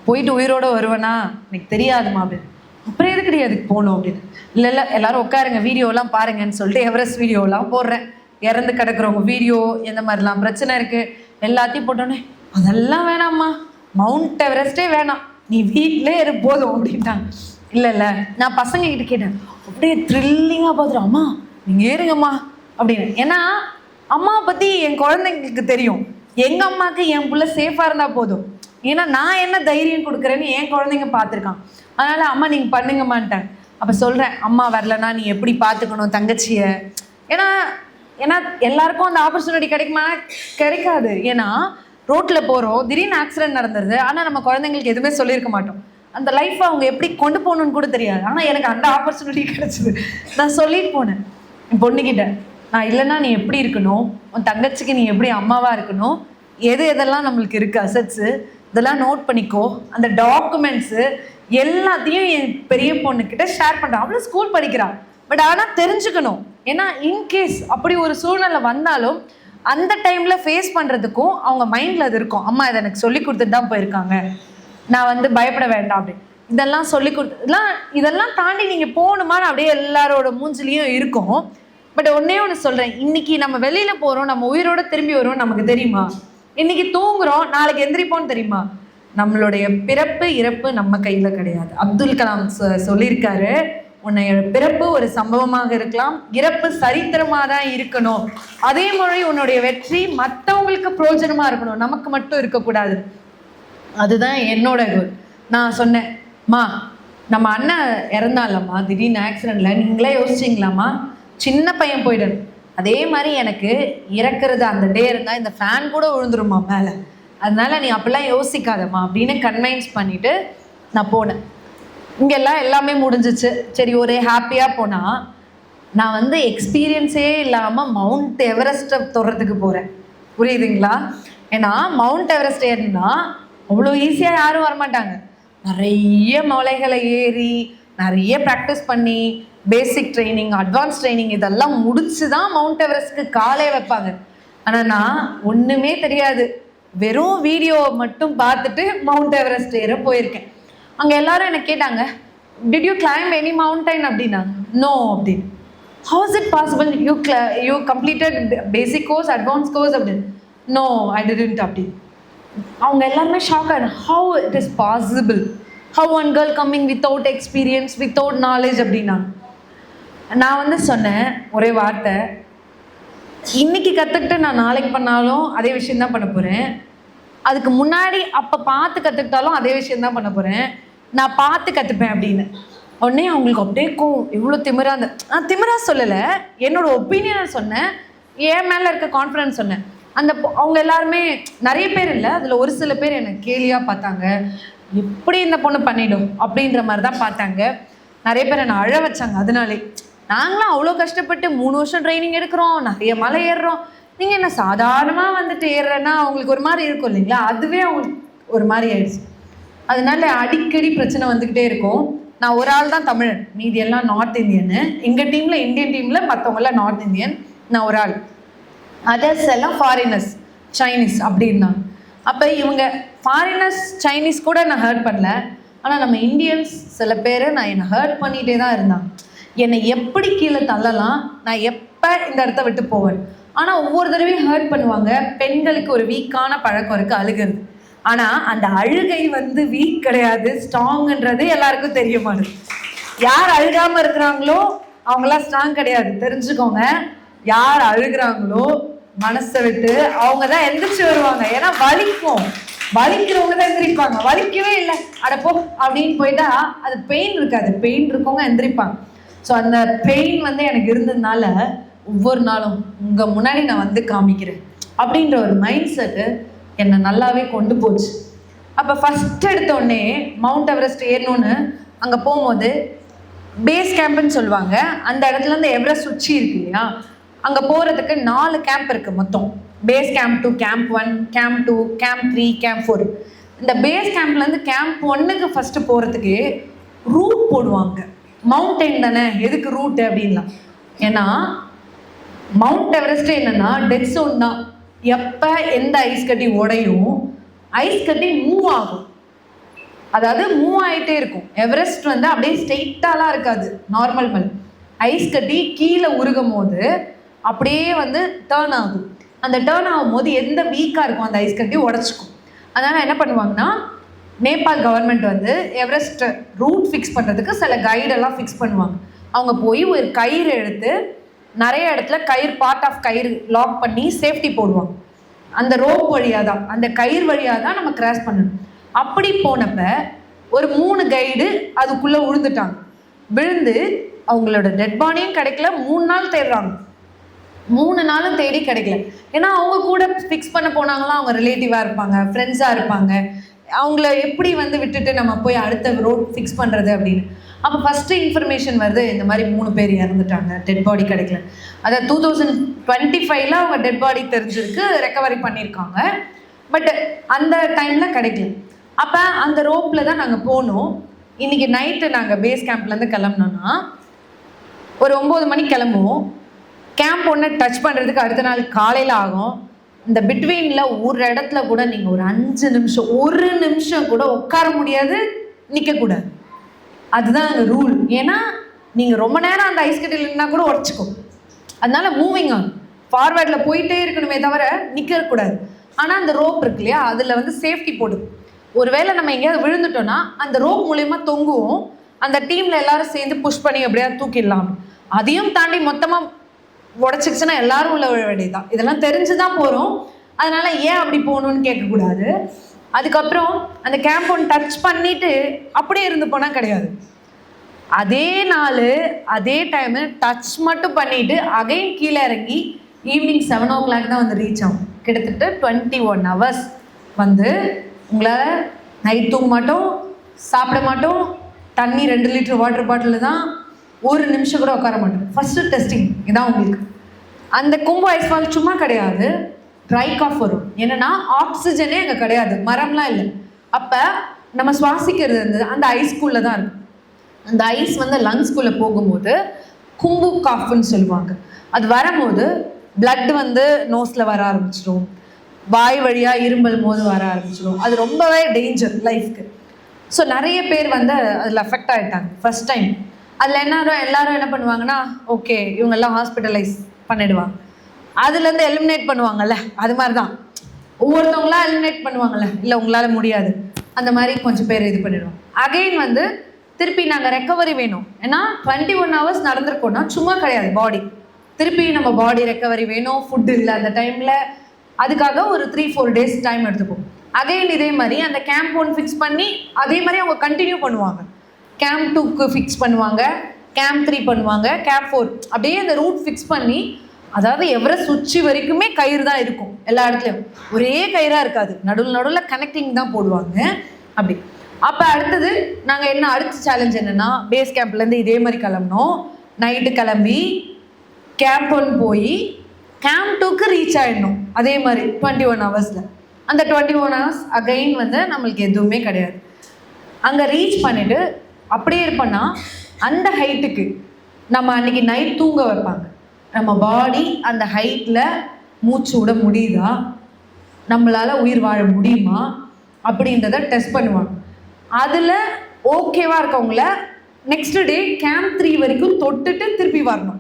போயிட்டு உயிரோடு வருவேனா எனக்கு தெரியாதுமா அப்படின்னு. அப்புறம் எதுக்குடி அதுக்கு போகணும் அப்படின்னு. இல்லை எல்லாரும் உட்காருங்க வீடியோலாம் பாருங்கன்னு சொல்லிட்டு எவரெஸ்ட் வீடியோலாம் போடுறேன், இறந்து கிடக்குறவங்க வீடியோ, எந்த மாதிரிலாம் பிரச்சனை இருக்குது எல்லாத்தையும் போட்டோன்னே, அதெல்லாம் வேணாம்மா, மவுண்ட் எவரெஸ்ட்டே வேணாம், நீ வீட்டிலே இரு போதும் அப்படின்ட்டாங்க. இல்லை நான் பசங்க கிட்ட கேட்டேன், அப்படியே த்ரில்லிங்காக பார்த்துட்டோம், அம்மா நீங்கள் ஏறுங்கம்மா அப்படின்னு. ஏன்னா அம்மாவை பற்றி என் குழந்தைங்களுக்கு தெரியும், எங்கள் அம்மாவுக்கு என் பிள்ளை சேஃபாக இருந்தால் போதும், ஏன்னா நான் என்ன தைரியம் கொடுக்குறேன்னு என் குழந்தைங்க பார்த்துருக்கான். அதனால் அம்மா நீங்கள் பண்ணுங்கம்மான்ட்டேன். அப்போ சொல்கிறேன், அம்மா வரலன்னா நீ எப்படி பார்த்துக்கணும் தங்கச்சியை, ஏன்னா எல்லாருக்கும் அந்த ஆப்பர்ச்சுனிட்டி கிடைக்குமா, கிடைக்காது. ஏன்னா ரோட்டில் போகிறோம், திடீர்னு ஆக்சிடென்ட் நடந்துருது, ஆனால் நம்ம குழந்தைங்களுக்கு எதுவுமே சொல்லியிருக்க மாட்டோம், அந்த லைஃப்பை அவங்க எப்படி கொண்டு போகணுன்னு கூட தெரியாது. ஆனால் எனக்கு அந்த ஆப்பர்ச்சுனிட்டி கிடச்சிது, நான் சொல்லிட்டு போனேன் என் பொண்ணுக்கிட்ட, நான் இல்லைன்னா நீ எப்படி இருக்கணும், உன் தங்கச்சிக்கு நீ எப்படி அம்மாவாக இருக்கணும், எதெல்லாம் நம்மளுக்கு இருக்குது அசட்ஸு இதெல்லாம் நோட் பண்ணிக்கோ, அந்த டாக்குமெண்ட்ஸு எல்லாத்தையும் என் பெரிய பொண்ணுக்கிட்ட ஷேர் பண்ணுறேன். அவளும் ஸ்கூல் படிக்கிறான், பட் ஆனால் தெரிஞ்சுக்கணும், ஏன்னா இன்கேஸ் அப்படி ஒரு சூழ்நிலை வந்தாலும் அந்த டைமில் ஃபேஸ் பண்ணுறதுக்கும் அவங்க மைண்டில் அது இருக்கும், அம்மா இதை எனக்கு சொல்லி கொடுத்துட்டு தான் போயிருக்காங்க, நான் வந்து பயப்பட வேண்டாம் அப்படி, இதெல்லாம் சொல்லி இதெல்லாம் தாண்டி நீங்கள் போகணுமான்னு அப்படியே எல்லாரோட மூஞ்சிலையும் இருக்கும். பட் ஒன்றே ஒன்று சொல்கிறேன், இன்றைக்கி நம்ம வெளியில் போகிறோம், நம்ம உயிரோடு திரும்பி வரோம் நமக்கு தெரியுமா, இன்றைக்கி தூங்குகிறோம் நாளைக்கு எந்திரிப்போன்னு தெரியுமா, நம்மளுடைய பிறப்பு இறப்பு நம்ம கையில் கிடையாது. அப்துல் கலாம் சொல்லியிருக்காரு, உன்னைய பிறப்பு ஒரு சம்பவமாக இருக்கலாம், இறப்பு சரித்திரமாக தான் இருக்கணும், அதே மாதிரி உன்னுடைய வெற்றி மற்றவங்களுக்கு பிரயோஜனமாக இருக்கணும், நமக்கு மட்டும் இருக்கக்கூடாது. அதுதான் என்னோட கோல். நான் சொன்னேன், மா நம்ம அண்ணன் இறந்தாலம்மா திடீர்னு ஆக்சிடெண்ட்டில், நீங்களே யோசிச்சிங்களாம்மா, சின்ன பையன் போயிடுது, அதே மாதிரி எனக்கு இறக்குறது அந்த டே இருந்தால் இந்த ஃபேன் கூட விழுந்துருமா மேலே, அதனால நீ அப்படிலாம் யோசிக்காதம்மா அப்படின்னு கன்வைன்ஸ் பண்ணிவிட்டு நான் போனேன். இங்கெல்லாம் எல்லாமே முடிஞ்சிச்சு, சரி ஒரே ஹாப்பியாக போனால், நான் வந்து எக்ஸ்பீரியன்ஸே இல்லாமல் மவுண்ட் எவரெஸ்ட்டை தொடுறதுக்கு போகிறேன், புரியுதுங்களா? ஏன்னா மவுண்ட் எவரெஸ்ட் ஏறினா அவ்வளோ ஈஸியாக யாரும் வரமாட்டாங்க, நிறைய மலைகளை ஏறி நிறைய ப்ராக்டிஸ் பண்ணி பேசிக் ட்ரைனிங் அட்வான்ஸ் ட்ரைனிங் இதெல்லாம் முடிச்சு தான் மவுண்ட் எவரெஸ்ட்க்கு காலே வைப்பாங்க. ஆனால் நான் ஒன்றுமே தெரியாது, வெறும் வீடியோ மட்டும் பார்த்துட்டு மவுண்ட் எவரெஸ்ட் ஏற போயிருக்கேன். அங்கே எல்லாரும் என்ன கேட்டாங்க, did you climb any mountain அப்படின்னாங்க. நோ அப்படின்னு. How is it possible, you completed basic course advance course அப்படின்னு. நோ ஐ டிடன்ட் அப்படின்னு. அவங்க எல்லாருமே ஷாக் ஆகிடும், how it is possible, how one girl coming without experience without knowledge அப்படின்னா. நான் வந்து சொன்னேன் ஒரே வார்த்தை, இன்னைக்கு கற்றுக்கிட்டு நான் நாளைக்கு பண்ணாலும் அதே விஷயந்தான் பண்ண போகிறேன், அதுக்கு முன்னாடி அப்போ பார்த்து கற்றுக்கிட்டாலும் அதே விஷயந்தான் பண்ண போகிறேன், நான் பார்த்து கற்றுப்பேன் அப்படின்னு. உடனே அவங்களுக்கு அப்படியே இவ்வளோ திமிரா, நான் திமிரா சொல்லலை, என்னோட ஒப்பீனியனை சொன்னேன், என் மேலே இருக்க கான்ஃபிடன்ஸ் சொன்னேன். அவங்க எல்லாருமே நிறைய பேர் இல்லை, அதில் ஒரு சில பேர் என்னை கேலியாக பார்த்தாங்க, எப்படி இந்த பொண்ணு பண்ணிடும் அப்படின்ற மாதிரி தான் பார்த்தாங்க. நிறைய பேர் என்னை அழ வச்சாங்க. அதனாலே நாங்களாம் அவ்வளோ கஷ்டப்பட்டு 3 வருஷம் ட்ரைனிங் எடுக்கிறோம், நிறைய மலை ஏறுறோம், நீங்கள் என்ன சாதாரணமாக வந்துட்டு ஏறுறேன்னா அவங்களுக்கு ஒரு மாதிரி இருக்கும் இல்லைங்களா, அதுவே அவங்களுக்கு ஒரு மாதிரி ஆயிடுச்சு. அதனால அடிக்கடி பிரச்சனை வந்துக்கிட்டே இருக்கும். நான் ஒரு ஆள் தான் தமிழன், மீதி எல்லாம் நார்த் இந்தியன்னு. எங்கள் டீமில் இந்தியன் டீமில் மற்றவங்களாம் நார்த் இந்தியன், நான் ஒரு ஆள். அதர்ஸ் எல்லாம் ஃபாரினர்ஸ், சைனீஸ் அப்படின்னாங்க. அப்போ இவங்க ஃபாரினர்ஸ் சைனீஸ் கூட நான் ஹர்ட் பண்ணல, ஆனால் நம்ம இந்தியன்ஸ் சில பேர் நான் என்னை ஹர்ட் பண்ணிகிட்டே தான் இருந்தாங்க. என்னை எப்படி கீழே தள்ளலாம், நான் எப்போ இந்த இடத்த விட்டு போவேன். ஆனால் ஒவ்வொரு தடவையும் ஹர்ட் பண்ணுவாங்க. பெண்களுக்கு ஒரு வீக்கான பழக்கம் இருக்குது, அழுகிறது. ஆனால் அந்த அழுகை வந்து வீக் கிடையாது, ஸ்ட்ராங்குன்றது எல்லாருக்கும் தெரிய மாட்டேது. யார் அழுகாமல் இருக்கிறாங்களோ அவங்களாம் ஸ்ட்ராங் கிடையாது, தெரிஞ்சுக்கோங்க. யார் அழுகிறாங்களோ மனசை விட்டு அவங்க தான் எந்திரிச்சு வருவாங்க. ஏன்னா வலிக்கும், வலிக்கிறவங்க தான் எந்திரிப்பாங்க. வலிக்கவே இல்லை அடப்போ அப்படின்னு போயிட்டா அது பெயின் இருக்காது, பெயின் இருக்கவங்க எந்திரிப்பாங்க. ஸோ அந்த பெயின் வந்து எனக்கு இருந்ததுனால ஒவ்வொரு நாளும் உங்கள் முன்னாடி நான் வந்து காமிக்கிறேன் அப்படின்ற ஒரு மைண்ட் செட்டு என்னை நல்லாவே கொண்டு போச்சு. அப்போ ஃபஸ்ட் எடுத்தோடனே மவுண்ட் எவரெஸ்ட் ஏறணுன்னு அங்கே போகும்போது பேஸ் கேம்ப்னு சொல்லுவாங்க. அந்த இடத்துலேருந்து எவரெஸ்ட் உச்சி இருக்கு இல்லையா, அங்கே போகிறதுக்கு 4 கேம்ப் இருக்குது மொத்தம். Base camp 2, camp 1, camp 2, camp 3, camp 4. இந்த பேஸ் கேம்ப்லேருந்து கேம்ப் 1க்கு ஃபஸ்ட்டு போகிறதுக்கு ரூட் போடுவாங்க. மவுண்டைன் தானே, எதுக்கு ரூட்டு அப்படின்லாம். ஏன்னா மவுண்ட் எவரெஸ்ட் என்னென்னா டெட் ஜோன் தான். எப்போ எந்த ஐஸ் கட்டி உடையும், ஐஸ் கட்டி மூவ் ஆகும், அதாவது மூவ் ஆகிட்டே இருக்கும். எவரெஸ்ட் வந்து அப்படியே ஸ்ட்ரெயிட்டாலாம் இருக்காது, நார்மல் மலை. ஐஸ் கட்டி கீழே உருகும் போது அப்படியே வந்து டேர்ன் ஆகும். அந்த டேர்ன் ஆகும்போது எந்த வீக்காக இருக்கும் அந்த ஐஸ் கட்டி உடச்சிக்கும். அதனால் என்ன பண்ணுவாங்கன்னா, நேபாள் கவர்மெண்ட் வந்து எவரெஸ்ட் ரூட் ஃபிக்ஸ் பண்ணுறதுக்கு சில கைடெல்லாம் ஃபிக்ஸ் பண்ணுவாங்க. அவங்க போய் ஒரு கயிறு எடுத்து நிறைய இடத்துல கயிறு, பார்ட் ஆஃப் கயிறு லாக் பண்ணி சேஃப்டி போடுவாங்க. அந்த ரோப் வழியாக தான், அந்த கயிறு வழியாக தான் நம்ம கிராஸ் பண்ணணும். அப்படி போனப்ப ஒரு 3 கைடு அதுக்குள்ளே விழுந்துட்டாங்க. விழுந்து அவங்களோட டெட் பாடியும் கிடைக்கல. 3 நாள் தேடுறாங்க, 3 நாளும் தேடி கிடைக்கல. ஏன்னா அவங்க கூட ஃபிக்ஸ் பண்ண போனாங்களாம் அவங்க ரிலேட்டிவாக இருப்பாங்க, ஃப்ரெண்ட்ஸாக இருப்பாங்க. அவங்கள எப்படி வந்து விட்டுட்டு நம்ம போய் அடுத்த ரோட் ஃபிக்ஸ் பண்ணுறது அப்படின்னு. அப்போ ஃபஸ்ட்டு இன்ஃபர்மேஷன் வருது, இந்த மாதிரி 3 பேர் இறந்துட்டாங்க, டெட் பாடி கிடைக்கல. அதை 2025 அவங்க டெட் பாடி தெரிஞ்சிருக்கு, ரெக்கவரி பண்ணியிருக்காங்க. பட் அந்த டைமில் கிடைக்கல. அப்போ அந்த ரோப்பில் தான் நாங்கள் போனோம். இன்றைக்கி நைட்டு நாங்கள் பேஸ் கேம்ப்லேருந்து கிளம்புனோன்னா ஒரு 9 மணிக்கு கிளம்புவோம். கேம்ப் ஒன்று டச் பண்ணுறதுக்கு அடுத்த நாள் காலையில் ஆகும். இந்த பிட்வீனில் ஒரு இடத்துல கூட நீங்கள் ஒரு 5 நிமிஷம், 1 நிமிஷம் கூட உட்கார முடியாது, நிற்கக்கூடாது. அதுதான் அந்த ரூல். ஏன்னா நீங்கள் ரொம்ப நேரம் அந்த ஐஸ் கட்டில் நின்னா கூட உடச்சிக்கும். அதனால மூவிங் ஆகும், ஃபார்வேர்டில் போயிட்டே இருக்கணுமே தவிர நிற்கக்கூடாது. ஆனால் அந்த ரோப் இருக்கு இல்லையா, அதில் வந்து சேஃப்டி போடுது. ஒருவேளை நம்ம எங்கேயாவது விழுந்துட்டோன்னா அந்த ரோப் மூலயமா தொங்குவோம். அந்த டீமில் எல்லாரும் சேர்ந்து புஷ் பண்ணி எப்படியாவது தூக்கிடலாம். அதையும் தாண்டி மொத்தமாக உடச்சிக்கிச்சுன்னா எல்லாரும் உள்ள விழ வேண்டியதுதான். இதெல்லாம் தெரிஞ்சு தான் போகிறோம். அதனால் ஏன் அப்படி போகணுன்னு கேட்கக்கூடாது. அதுக்கப்புறம் அந்த கேம்ப் ஒன்று டச் பண்ணிவிட்டு அப்படியே இருந்து போனால் கிடையாது. அதே நாள் அதே டைமு டச் மட்டும் பண்ணிவிட்டு அகைன் கீழே இறங்கி ஈவினிங் 7 o'clock தான் வந்து ரீச் ஆகும். கிட்டத்தட்ட 21 hours வந்து உங்களால் நைட் தூங்க மாட்டோம், சாப்பிட மாட்டோம், தண்ணி 2 லிட்டர் வாட்டர் பாட்டில் தான், 1 நிமிஷம் கூட உட்கார மாட்டோம். ஃபஸ்ட்டு டெஸ்டிங் இதான் உங்களுக்கு. அந்த கும்பு ஐஸ்பால் சும்மா கிடையாது, ட்ரை காஃப் வரும். என்னென்னா ஆக்சிஜனே அங்கே கிடையாது, மரம்லாம் இல்லை. அப்போ நம்ம சுவாசிக்கிறது வந்து அந்த ஐஸ்குள்ளே தான் இருக்கும். அந்த ஐஸ் வந்து லங்ஸ்குள்ளே போகும்போது கும்பு காஃப்னு சொல்லுவாங்க. அது வரும்போது பிளட் வந்து நோஸில் வர ஆரம்பிச்சிடும், வாய் வழியாக இரும்பல் போது வர ஆரம்பிச்சிடும். அது ரொம்பவே டேஞ்சர் லைஃப்க்கு. ஸோ நிறைய பேர் வந்து அதில் அஃபெக்ட் ஆகிட்டாங்க ஃபஸ்ட் டைம். அதில் எல்லாரும் என்ன பண்ணுவாங்கன்னா, ஓகே இவங்கெல்லாம் ஹாஸ்பிட்டலைஸ் பண்ணிடுவாங்க, அதுலேருந்து எலிமினேட் பண்ணுவாங்கல்ல, அது மாதிரி தான் ஒவ்வொருத்தவங்களாம் எலிமினேட் பண்ணுவாங்கல்ல, இல்லை உங்களால் முடியாது, அந்த மாதிரி கொஞ்சம் பேர் இது பண்ணிடுவோம். அகெயின் வந்து திருப்பி நாங்கள் ரெக்கவரி வேணும். ஏன்னா 21 hours நடந்திருக்கோன்னா சும்மா கிடையாது பாடி. திருப்பி நம்ம பாடி ரெக்கவரி வேணும், ஃபுட்டு இல்லை அந்த டைமில். அதுக்காக ஒரு 3-4 days டைம் எடுத்துப்போம். அகைன் இதே மாதிரி அந்த கேம்ப் 1 ஃபிக்ஸ் பண்ணி அதே மாதிரி அவங்க கண்டினியூ பண்ணுவாங்க. கேம்ப் 2க்கு ஃபிக்ஸ் பண்ணுவாங்க, கேம்ப் 3 பண்ணுவாங்க, கேம்ப் 4 அப்படியே அந்த ரூட் ஃபிக்ஸ் பண்ணி, அதாவது எவரெஸ்ட் உச்சி வரைக்குமே கயிறு தான் இருக்கும் எல்லா இடத்துலையும், ஒரே கயிறாக இருக்காது, நடுவில் கனெக்டிங் தான் போடுவாங்க அப்படி. அப்போ அடுத்தது நாங்கள் அடுத்த சேலஞ்ச் என்னென்னா, பேஸ் கேம்ப்லேருந்து இதே மாதிரி கிளம்பினோம். நைட்டு கிளம்பி கேம்ப் 1 போய் கேம்ப் 2க்கு ரீச் ஆகிடணும் அதே மாதிரி 21 hours. அந்த 21 hours அகைன் வந்து நம்மளுக்கு எதுவுமே கிடையாது. அங்கே ரீச் பண்ணிவிட்டு அப்படியே இருப்போன்னா அந்த ஹைட்டுக்கு நம்ம அன்றைக்கி நைட் தூங்க வைப்பாங்க. நம்ம பாடி அந்த ஹைட்டில் மூச்சு விட முடியுதா, நம்மளால் உயிர் வாழ முடியுமா அப்படின்றத டெஸ்ட் பண்ணுவாங்க. அதில் ஓகேவாக இருக்கவங்கள நெக்ஸ்ட் டே கேம்ப் 3 வரைக்கும் தொட்டுட்டு திருப்பி வரணும்.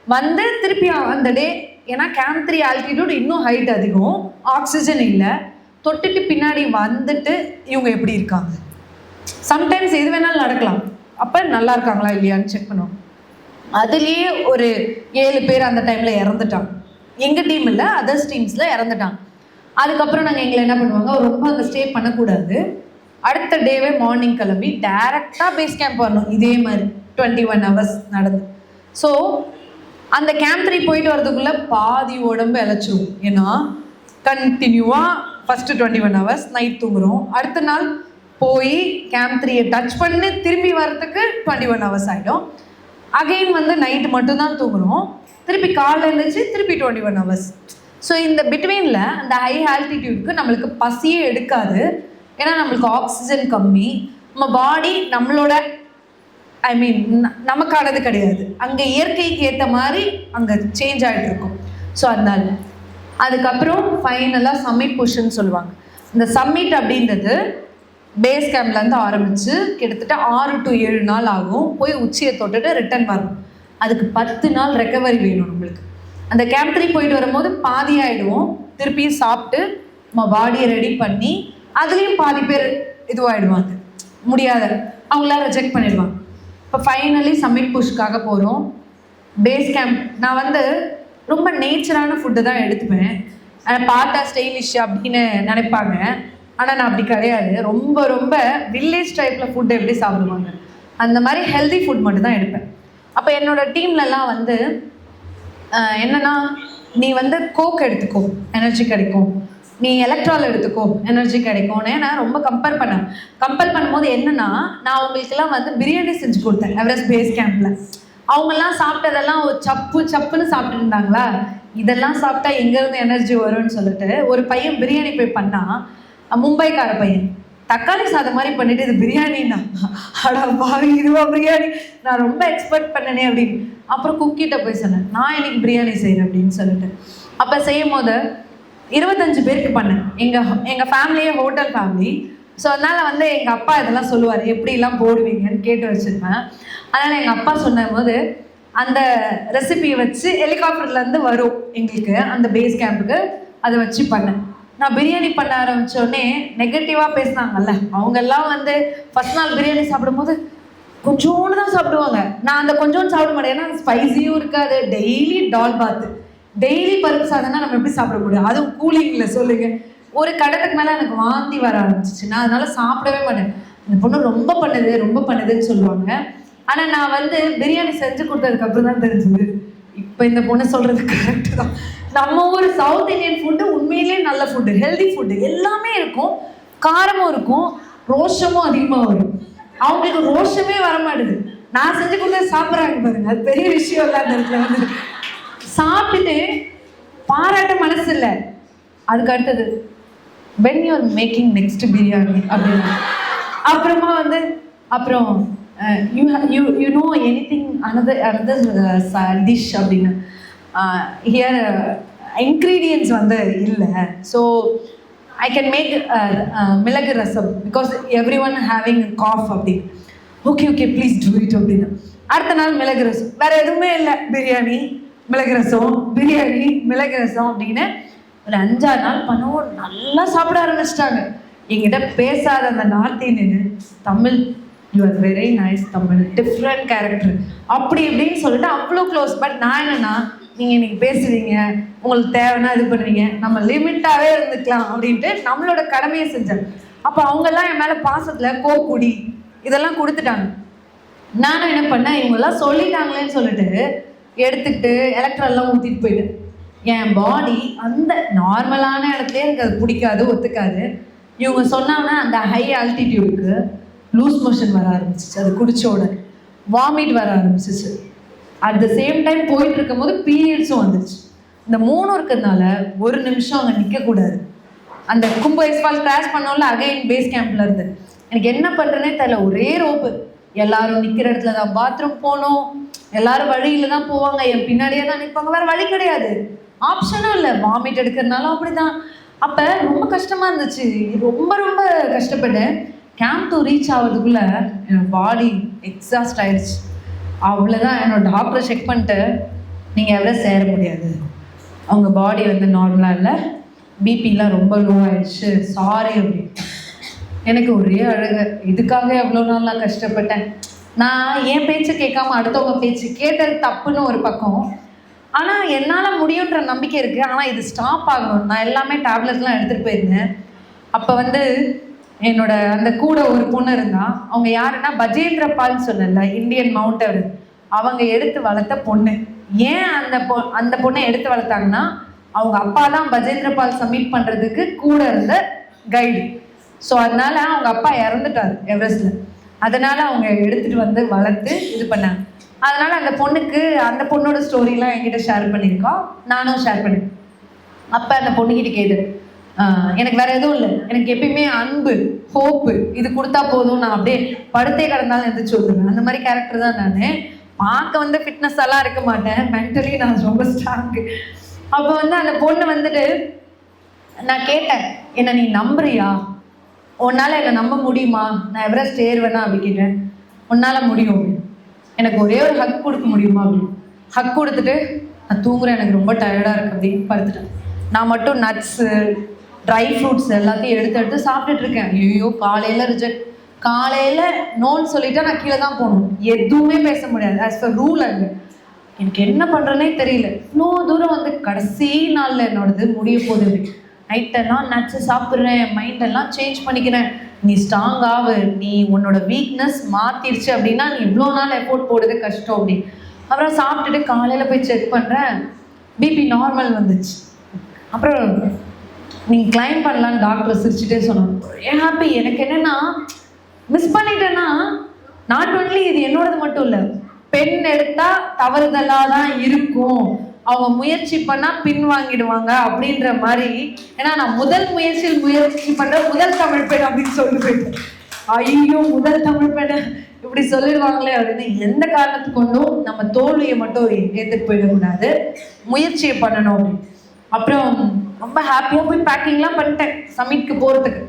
வந்து திருப்பி அந்த டே, ஏன்னா கேம்ப் 3 ஆல்டிடியூட் இன்னும் ஹைட் அதிகம், ஆக்சிஜன் இல்லை, தொட்டுட்டு பின்னாடி வந்துட்டு இவங்க எப்படி இருக்காங்க. சம்டைம்ஸ் எது வேணாலும் நடக்கலாம். அப்போ நல்லா இருக்காங்களா இல்லையான்னு செக் பண்ணுவோம். அதுலேயே ஒரு 7 பேர் அந்த டைமில் இறந்துட்டாங்க. எங்கள் டீம் இல்லை, அதர்ஸ் டீம்ஸில் இறந்துட்டாங்க. அதுக்கப்புறம் நாங்கள் எங்களை என்ன பண்ணுவாங்க, ரொம்ப அங்கே ஸ்டே பண்ணக்கூடாது, அடுத்த டேவே மார்னிங் கிளம்பி டைரெக்டாக பேஸ் கேம்ப் வரணும். இதே மாதிரி 21 hours நடந்து. ஸோ அந்த கேம்ப் 3 போயிட்டு வரதுக்குள்ளே பாதி உடம்பு இழைச்சிரும். ஏன்னா கண்டினியூவாக ஃபஸ்ட்டு 21 hours நைட் தூங்குறோம், அடுத்த நாள் போய் கேம்ப் 3 டச் பண்ணி திரும்பி வர்றதுக்கு 21 hours ஆகிடும். அகெயின் வந்து நைட்டு மட்டும்தான் தூங்குறோம், திருப்பி காலைல இருந்துச்சு திருப்பி 21 hours. ஸோ இந்த பிட்வீனில் அந்த ஹை ஆல்டிடியூடுக்கு நம்மளுக்கு பசியே எடுக்காது. ஏன்னா நம்மளுக்கு ஆக்சிஜன் கம்மி, நம்ம பாடி நம்மளோட நமக்கானது கிடையாது, அங்கே இயற்கைக்கு ஏற்ற மாதிரி அங்கே சேஞ்ச் ஆகிட்டு இருக்கும். ஸோ அதனால அதுக்கப்புறம் ஃபைனலாக சம்மிட் புஷ்ன்னு சொல்லுவாங்க. இந்த சம்மிட் அப்படின்றது பேஸ் கேம்ப்லேருந்து ஆரம்பித்து கிட்டத்தட்ட 6 to 7 நாள் ஆகும். போய் உச்சியை தொட்டுட்டு ரிட்டர்ன் வரணும். அதுக்கு 10 நாள் ரெக்கவரி வேணும் நம்மளுக்கு. அந்த கேம்ப் 3 போயிட்டு வரும்போது பாதி ஆகிடுவோம், திருப்பியும் சாப்பிட்டு நம்ம பாடியை ரெடி பண்ணி அதுலேயும் பாதி பேர் இதுவாகிடுவாங்க, முடியாத அவங்களாம் ரிஜெக்ட் பண்ணிடுவாங்க. இப்போ ஃபைனலி சம்மிட் புஷ்க்காக போகிறோம். பேஸ் கேம்ப் நான் வந்து ரொம்ப நேச்சரான ஃபுட்டு தான் எடுத்துப்பேன். பார்த்தா ஸ்டைலிஷ் அப்படின்னு நினைப்பாங்க, ஆனால் நான் அப்படி கிடையாது. ரொம்ப ரொம்ப வில்லேஜ் டைப்பில் ஃபுட்டு எப்படி சாப்பிடுவாங்க அந்த மாதிரி ஹெல்தி ஃபுட் மட்டும் தான் எடுப்பேன். அப்போ என்னோடய டீம்லலாம் வந்து என்னென்னா, நீ வந்து கோக் எடுத்துக்கோ எனர்ஜி கிடைக்கும், நீ எலக்ட்ரால் எடுத்துக்கோ எனர்ஜி கிடைக்கும்னு நான் ரொம்ப கம்பேர் பண்ணும்போது என்னென்னா, நான் அவங்களுக்கெல்லாம் வந்து பிரியாணி செஞ்சு கொடுத்தேன் எவரெஸ்ட் பேஸ் கேம்பில். அவங்கெல்லாம் சாப்பிட்டதெல்லாம் ஒரு சப்புன்னு சாப்பிட்டு இருந்தாங்களா, இதெல்லாம் சாப்பிட்டா எங்கேருந்து எனர்ஜி வரும்னு சொல்லிட்டு ஒரு பையன் பிரியாணி போய் பண்ணால், மும்பைக்கார பையன் தக்காளி சாதம் மாதிரி பண்ணிட்டு இது பிரியாணின்னா, அடா பாவி இதுவா பிரியாணி, நான் ரொம்ப எக்ஸ்பெக்ட் பண்ணனே அப்படின்னு. அப்புறம் குக்கிட்ட போய் சொன்னேன், நான் இன்னைக்கு பிரியாணி செய்கிறேன் அப்படின்னு சொல்லிட்டு. அப்போ செய்யும் போது 25 பேருக்கு பண்ணேன். எங்கள் ஃபேமிலியே ஹோட்டல் ஃபேமிலி. ஸோ அதனால் வந்து எங்கள் அப்பா இதெல்லாம் சொல்லுவார், எப்படிலாம் போடுவீங்கன்னு கேட்டு வச்சுருப்பேன். அதனால் எங்கள் அப்பா சொன்ன போது அந்த ரெசிபியை வச்சு ஹெலிகாப்டர்லேருந்து வரும் எங்களுக்கு அந்த பேஸ் கேம்புக்கு, அதை வச்சு பண்ணேன். நான் பிரியாணி பண்ண ஆரம்பித்தோடனே நெகட்டிவாக பேசினாங்கல்ல, அவங்கெல்லாம் வந்து ஃபஸ்ட் நாள் பிரியாணி சாப்பிடும்போது கொஞ்சோண்டு தான் சாப்பிடுவாங்க. நான் அந்த கொஞ்சோண்டு சாப்பிட மாட்டேன், ஏன்னா ஸ்பைஸியும் இருக்காது. டெய்லி டால் பாத்து, டெய்லி பருப்பு சாதம்னா நம்ம எப்படி சாப்பிட முடியும், அதுவும் கூலிங்கில் சொல்லுங்கள். ஒரு கடத்துக்கு மேலே எனக்கு வாந்தி வர ஆரம்பிச்சிச்சு, நான் அதனால் சாப்பிடவே மாட்டேன். இந்த பொண்ணு ரொம்ப பண்ணுதுன்னு சொல்லுவாங்க. ஆனால் நான் வந்து பிரியாணி செஞ்சு கொடுத்ததுக்கப்புறம் தான் தெரிஞ்சுது, இப்போ இந்த பொண்ணு சொல்கிறது கரெக்டு தான். நம்ம ஊர் சவுத் இந்தியன் ஃபுட்டு உண்மையிலேயே நல்ல ஃபுட்டு, ஹெல்தி ஃபுட்டு, எல்லாமே இருக்கும், காரமும் இருக்கும், ரோஷமும் அதிகமாக வரும். அவங்களுக்கு ரோஷமே வர மாட்டுது, நான் செஞ்சு கொடுத்தது சாப்பிட்றாங்க பாருங்க, அது பெரிய விஷயம் இல்லை. அந்த இடத்துல வந்து சாப்பிட்டுட்டு பாராட்ட மனசு இல்லை. அதுக்கு அடுத்தது when you are making next biryani அப்படின்னா, அப்புறமா வந்து அப்புறம் you know anything another dish அப்படின்னு. ஹியர் இன்க்ரீடியன்ட்ஸ் வந்து இல்லை, so I can make milagu rasam because everyone having cough அப்படின்னு. ஓகே ப்ளீஸ் டூ இட் அப்படின்னு. அடுத்த நாள் மிளகு ரசம், வேறு எதுவுமே இல்லை, பிரியாணி மிளகு ரசம், பிரியாணி மிளகு ரசம் அப்படின்னு ஒரு 5-6 நாள் பண்ணவும் நல்லா சாப்பிட ஆரம்பிச்சிட்டாங்க. என்கிட்ட பேசாத அந்த north Indian Tamil, you are very nice Tamil, different character அப்படி இப்படின்னு சொல்லிட்டு அவ்வளோ க்ளோஸ். பட் நான் என்னென்னா, நீங்கள் இன்றைக்கி பேசுவீங்க, உங்களுக்கு தேவைன்னா இது பண்ணுவீங்க, நம்ம லிமிட்டாகவே இருந்துக்கலாம் அப்படின்ட்டு நம்மளோட கடமையை செஞ்சேன். அப்போ அவங்கெல்லாம் என் மேலே பாசத்தில் கோக்குடி இதெல்லாம் கொடுத்துட்டாங்க. நானும் என்ன பண்ணேன், இவங்கெல்லாம் சொல்லிட்டாங்களேன்னு சொல்லிட்டு எடுத்துக்கிட்டு எலக்ட்ரால்லாம் ஊற்றிட்டு போயிட்டேன். என் பாடி அந்த நார்மலான இடத்துலேயே எனக்கு அது பிடிக்காது, ஒத்துக்காது. இவங்க சொன்னாங்கன்னா அந்த ஹை ஆல்டிடியூடுக்கு லூஸ் மோஷன் வர ஆரம்பிச்சிச்சு, அது குடிச்ச உடனே வாமிட் வர ஆரம்பிச்சிச்சு. அட் த சேம் டைம் போயிட்டு இருக்கும் போது பீரியட்ஸும் வந்துச்சு. இந்த 3 இருக்கிறதுனால ஒரு நிமிஷம் அங்கே நிற்கக்கூடாது. அந்த கும்பு ஐஸ்பால் கிராஷ் பண்ணோம்ல அகைன் பேஸ் கேம்ப்ல இருந்து எனக்கு என்ன பண்றேனே தெரியல. ஒரே ரோப்பு, எல்லாரும் நிக்கிற இடத்துல தான் பாத்ரூம் போகணும், எல்லாரும் வழியில தான் போவாங்க, என் பின்னாடியே தான் நிற்பாங்க, வேற வழி கிடையாது, ஆப்ஷனும் இல்லை. வாமிட் எடுக்கிறதுனாலும் அப்படிதான். அப்ப ரொம்ப கஷ்டமா இருந்துச்சு, ரொம்ப ரொம்ப கஷ்டப்பட்டேன். கேம்ப் 2 ரீச் ஆகிறதுக்குள்ள என் பாடி எக்ஸாஸ்ட் ஆயிடுச்சு. அவ்வளோதான். என்னோட டாக்டரை செக் பண்ணிட்டு நீங்கள் எவரெஸ்ட் சேர முடியாது, அவங்க பாடி வந்து நார்மலாக இல்லை, பிபிலாம் ரொம்ப லோ ஆயிடுச்சு, சாரி அப்படின்னு. எனக்கு ஒரே அழகு, இதுக்காக எவ்வளோ நாள் நான் கஷ்டப்பட்டேன். நான் என் பேச்சு கேட்காம அடுத்தவங்க பேச்சு கேட்டது தப்புன்னு ஒரு பக்கம், ஆனால் என்னால் முடியுன்ற நம்பிக்கை இருக்குது. ஆனால் இது ஸ்டாப் ஆகணும். நான் எல்லாமே டேப்லெட்லாம் எடுத்துகிட்டு போயிருந்தேன். அப்போ வந்து என்னோட அந்த கூட ஒரு பொண்ணு இருந்தா, அவங்க யாருன்னா பஜேந்திர பால்னு சொன்னல, இந்தியன் மவுண்டர், அவங்க எடுத்து வளர்த்த பொண்ணு. ஏன் அந்த பொண்ணை எடுத்து வளர்த்தாங்கன்னா, அவங்க அப்பா தான் பஜேந்திர பால் சப்மிட் பண்ணுறதுக்கு கூட இருந்த கைடு. ஸோ அதனால அவங்க அப்பா இறந்துட்டார் எவரெஸ்ட்ல. அதனால அவங்க எடுத்துட்டு வந்து வளர்த்து இது பண்ணாங்க. அதனால அந்த பொண்ணோட ஸ்டோரிலாம் என்கிட்ட ஷேர் பண்ணியிருக்கோம், நானும் ஷேர் பண்ணேன். அப்போ அந்த பொண்ணுக்கிட்ட கேது, எனக்கு வேற எதுவும் இல்லை, எனக்கு எப்பயுமே அன்பு, ஹோப்பு இது கொடுத்தா போதும், நான் அப்படியே படுத்தே கிடந்தாலும் எந்திரிச்சு விடுவேன். அந்த மாதிரி கேரக்டர் தான் நான். பார்க்க வந்து ஃபிட்னஸ் எல்லாம் இருக்க மாட்டேன், மென்டலி நான் ரொம்ப ஸ்ட்ராங்கு. அப்போ வந்து அந்த பொண்ணு வந்துட்டு நான் கேட்டேன், என்ன நீ நம்புறியா, உன்னால் என்னை நம்ப முடியுமா, நான் எவரெஸ்ட் ஏறுவேனா அப்படி கேட்டேன். உன்னால் முடியும், எனக்கு ஒரே ஒரு ஹக் கொடுக்க முடியுமா அப்படின்னு. ஹக் கொடுத்துட்டு நான் தூங்குறேன், எனக்கு ரொம்ப டயர்டாக இருக்கு அப்படின்னு படுத்துட்டேன். நான் மட்டும் நட்ஸு, ட்ரை ஃப்ரூட்ஸ் எல்லாத்தையும் எடுத்து சாப்பிட்டுட்டு இருக்கேன். ஐயோ காலையில் ரிஜெக்ட், காலையில் நோன்னு சொல்லிட்டா நான் கீழே தான் போகணும், எதுவுமே பேச முடியாது ஆஸ் பர் ரூல். அங்கே எனக்கு என்ன பண்ணுறேன்னே தெரியல. இவ்வளோ தூரம் வந்து கடைசி நாளில் என்னோடது முடிய போகுது. நைட்டெல்லாம் நட்ஸு சாப்பிட்றேன், மைண்டெல்லாம் சேஞ்ச் பண்ணிக்கிறேன். நீ ஸ்ட்ராங் ஆகு, நீ உன்னோட வீக்னஸ் மாற்றிடுச்சு அப்படின்னா நீ இவ்வளோ நாள் எஃபோர்ட் போடுறது கஷ்டம் அப்படின்னு. அப்புறம் சாப்பிட்டுட்டு காலையில் போய் செக் பண்ணுறேன், பிபி நார்மல் வந்துச்சு. அப்புறம் நீங்கள் கிளைம் பண்ணலான்னு டாக்டர் சிரிச்சுட்டே சொன்னாங்க. ஏன் ஹாப்பி, எனக்கு என்னென்னா மிஸ் பண்ணிட்டேன்னா, நாட் ஒன்லி இது என்னோடது மட்டும் இல்லை, பெண் எடுத்தால் தவறுதலாக தான் இருக்கும், அவங்க முயற்சி பண்ணால் பின் வாங்கிடுவாங்க அப்படின்ற மாதிரி. ஏன்னா நான் முதல் முயற்சி பண்ணுற முதல் தமிழ் பெண் அப்படின்னு சொல்லி போயிட்டேன். ஐயோ முதல் தமிழ் பெண் இப்படி சொல்லிடுவாங்களே அப்படின்னு. எந்த காரணத்துக்கு கொண்டும் நம்ம தோல்வியை மட்டும் ஏற்றுட்டு போயிடக்கூடாது, முயற்சியை பண்ணணும் அப்படின்னு. அப்புறம் ரொம்ப ஹாப்பியாக போய் பேக்கிங்லாம் பண்ணிட்டேன். சமிட்க்கு போகிறதுக்கு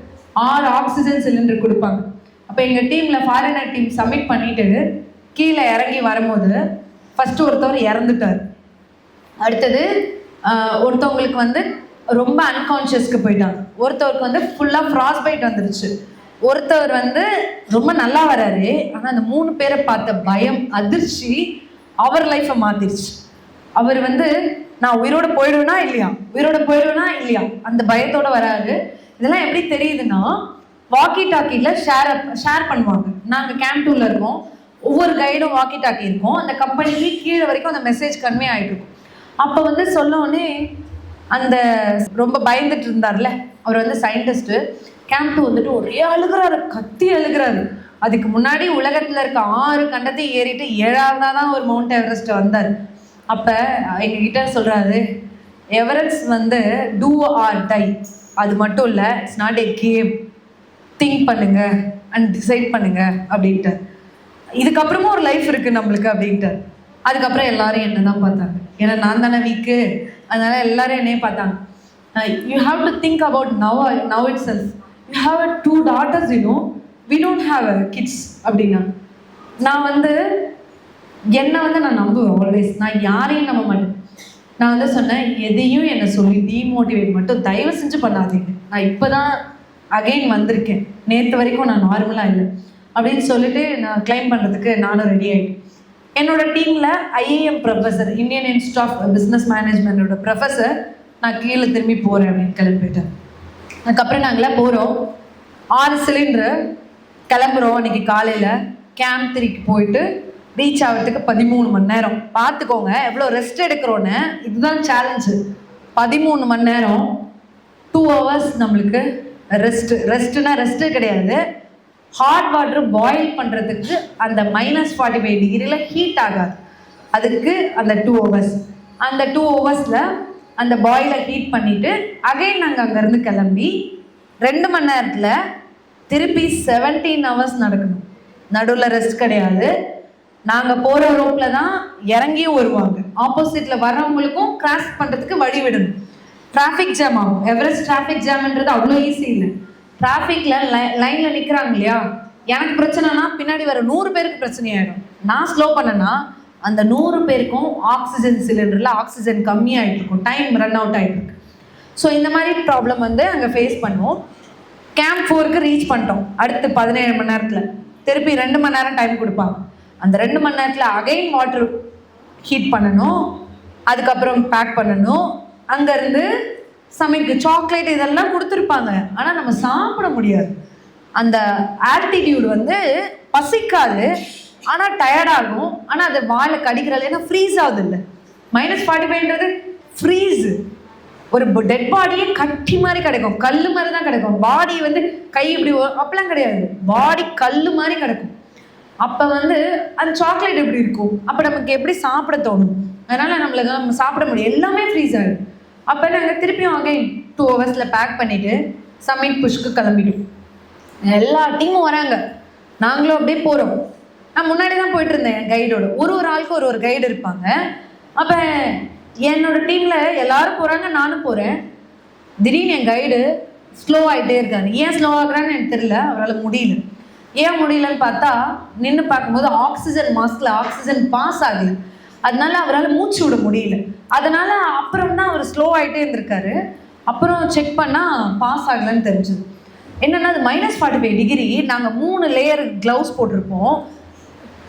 6 ஆக்சிஜன் சிலிண்டர் கொடுப்பாங்க. அப்போ எங்கள் டீமில் ஃபாரினர் டீம் சப்மிட் பண்ணிட்டு கீழே இறங்கி வரும்போது ஃபஸ்ட்டு ஒருத்தவர் இறந்துட்டார். அடுத்தது ஒருத்தவங்களுக்கு வந்து ரொம்ப அன்கான்ஷியஸ்க்கு போயிட்டாங்க. ஒருத்தவருக்கு வந்து ஃபுல்லாக ஃப்ராஸ்ட் பைட் வந்துருச்சு. ஒருத்தவர் வந்து ரொம்ப நல்லா வராரு, ஆனால் அந்த 3 பேரை பார்த்த பயம், அதிர்ச்சி அவர் லைஃப்பை மாற்றிடுச்சு. அவர் வந்து நான் உயிரோடு போயிடுவேனா இல்லையா அந்த பயத்தோடு வராரு. இதெல்லாம் எப்படி தெரியுதுன்னா, வாக்கி டாக்கியில் ஷேர் பண்ணுவாங்க. நாங்கள் கேம்ப் 2ல இருக்கோம், ஒவ்வொரு கைடும் வாக்கி டாக்கி இருக்கும். அந்த கம்பெனிக்கு கீழே வரைக்கும் அந்த மெசேஜ் கன்வே ஆகிட்டு இருக்கும். அப்போ வந்து சொன்னோடனே அந்த ரொம்ப பயந்துட்டு இருந்தார்ல அவர் வந்து சயின்டிஸ்ட்டு, கேம்ப் 2 வந்துட்டு ஒரே அழுகிறாரு, கத்தி அழுகிறாரு. அதுக்கு முன்னாடி உலகத்தில் இருக்க 6 கண்டத்தையும் ஏறிட்டு 7ஆவதாக தான் ஒரு மவுண்ட் எவரெஸ்ட் வந்தார். அப்போ எங்ககிட்ட சொல்கிறாரு, எவரெஸ்ட் வந்து டூ ஆர் டை, அது மட்டும் இல்லை, it's not a game, think பண்ணுங்க அண்ட் டிசைட் பண்ணுங்க அப்படின்ட்டு. இதுக்கப்புறமும் ஒரு லைஃப் இருக்குது நம்மளுக்கு அப்படின்ட்டு. அதுக்கப்புறம் எல்லாரும் என்ன தான் பார்த்தாங்க, ஏன்னா நான் தானே வீக்கு, அதனால எல்லாரும் என்னையே பார்த்தாங்க. You have to think about now it self, you have 2 daughters, we don't have kids அப்படின்னா. நான் வந்து என்னை வந்து நான் நம்புவேன் ஆல்வேஸ், நான் யாரையும் நம்ப மாட்டேன். நான் வந்து சொன்னேன், எதையும் என்னை சொல்லி டீமோட்டிவேட் மட்டும் தயவு செஞ்சு பண்ணாதீங்க, நான் இப்போ தான் அகைன் வந்திருக்கேன், நேற்று வரைக்கும் நான் நார்மலாக இல்லை அப்படின்னு சொல்லிட்டு நான் கிளைம் பண்ணுறதுக்கு நானும் ரெடி ஆகிட்டேன். என்னோட டீமில் IAM professor, Indian institute of business மேனேஜ்மெண்டோட ப்ரொஃபஸர், நான் கீழே திரும்பி போகிறேன் அப்படின்னு கிளம்பிட்டேன். அதுக்கப்புறம் நாங்களாம் போகிறோம், 6 சிலிண்டரு கிளம்புறோம். அன்றைக்கி காலையில் கேம்ப் 3க்கு போயிட்டு ரீச் ஆகிறதுக்கு 13 மணி நேரம். பார்த்துக்கோங்க எவ்வளோ ரெஸ்ட் எடுக்கிறோன்னு. இதுதான் சேலஞ்சு. 13 மணி நேரம், 2 hours நம்மளுக்கு ரெஸ்ட்டுனா ரெஸ்ட்டு கிடையாது. ஹாட் வாட்டர் பாயில் பண்ணுறதுக்கு அந்த -45 டிகிரியில் ஹீட் ஆகாது, அதுக்கு அந்த 2 hours. அந்த 2 hours அந்த பாயிலை ஹீட் பண்ணிவிட்டு அகைன் நாங்கள் அங்கேருந்து கிளம்பி 2 மணி நேரத்தில் திருப்பி 17 hours நடக்கணும். நடுவில் ரெஸ்ட் கிடையாது. நாங்கள் போகிற ரோட்டில் தான் இறங்கியும் வருவாங்க. ஆப்போசிட்டில் வர்றவங்களுக்கும் கிராஸ் பண்ணுறதுக்கு வழி விடணும். டிராஃபிக் ஜாம் ஆகும். எவரெஸ்ட் டிராஃபிக் ஜாம்ன்றது அவ்வளோ ஈஸி இல்லை. டிராஃபிக்கில் லைனில் நிற்கிறாங்க இல்லையா, எனக்கு பிரச்சனைனா பின்னாடி வர 100 பேருக்கு பிரச்சனையாயிடும். நான் ஸ்லோ பண்ணேன்னா அந்த 100 பேருக்கும் ஆக்சிஜன் சிலிண்டரில் ஆக்சிஜன் கம்மியாகிட்டு இருக்கும், டைம் ரன் அவுட் ஆகிட்டு இருக்கு. ஸோ இந்த மாதிரி ப்ராப்ளம் வந்து அங்கே ஃபேஸ் பண்ணுவோம். கேம்ப் 4க்கு ரீச் பண்ணிட்டோம். அடுத்து 17 மணி நேரத்தில் திருப்பி 2 மணி நேரம் டைம் கொடுப்பாங்க. அந்த 2 மணி நேரத்தில் அகைன் வாட்டர் ஹீட் பண்ணணும், அதுக்கப்புறம் பேக் பண்ணணும். அங்கேருந்து சமைக்கு சாக்லேட் இதெல்லாம் கொடுத்துருப்பாங்க, ஆனால் நம்ம சாப்பிட முடியாது. அந்த ஆல்டிடியூட் வந்து பசிக்காது, ஆனால் டயர்டாகும். ஆனால் அது வாழை கடிக்கிறாள், ஏன்னா ஃப்ரீஸ் ஆகுது இல்லை. -45ன்றது ஃப்ரீஸு. ஒரு டெட் பாடியே கட்டி மாதிரி கிடைக்கும், கல் மாதிரி தான் கிடைக்கும். பாடி வந்து கை இப்படி அப்பெல்லாம் கிடையாது, பாடி கல் மாதிரி கிடைக்கும். அப்போ வந்து அந்த சாக்லேட் எப்படி இருக்கும், அப்போ நமக்கு எப்படி சாப்பிட தோணும், அதனால் நம்ம சாப்பிட முடியும், எல்லாமே ஃப்ரீஸ் ஆகிடும். அப்போ நாங்கள் திருப்பியும் அகைன் 2 hours பேக் பண்ணிவிட்டு சம்மிட் புஷ்க்கு கிளம்பிட்டோம். எல்லா டீமும் வராங்க, நாங்களும் அப்படியே போகிறோம். நான் முன்னாடி தான் போயிட்டு இருந்தேன் என் கைடோட. ஒரு ஆளுக்கு ஒரு கைடு இருப்பாங்க. அப்போ என்னோட டீமில் எல்லாரும் போகிறாங்க, நானும் போகிறேன். திடீர்னு என் கைடு ஸ்லோ ஆகிட்டே இருக்காரு. ஏன் ஸ்லோ ஆகுறான்னு எனக்கு தெரியல, அவரால் முடியல. ஏன் முடியலன்னு பார்த்தா நின்று பார்க்கும்போது ஆக்சிஜன் மாஸ்கில் ஆக்சிஜன் பாஸ் ஆகலை, அதனால அவரால் மூச்சு விட முடியல. அதனால் அப்புறம் தான் அவர் ஸ்லோ ஆகிட்டே இருந்திருக்காரு. அப்புறம் செக் பண்ணால் பாஸ் ஆகலைன்னு தெரிஞ்சுது. என்னென்னா அது -45 டிகிரி. நாங்கள் 3 லேயர் க்ளவுஸ் போட்டிருப்போம்,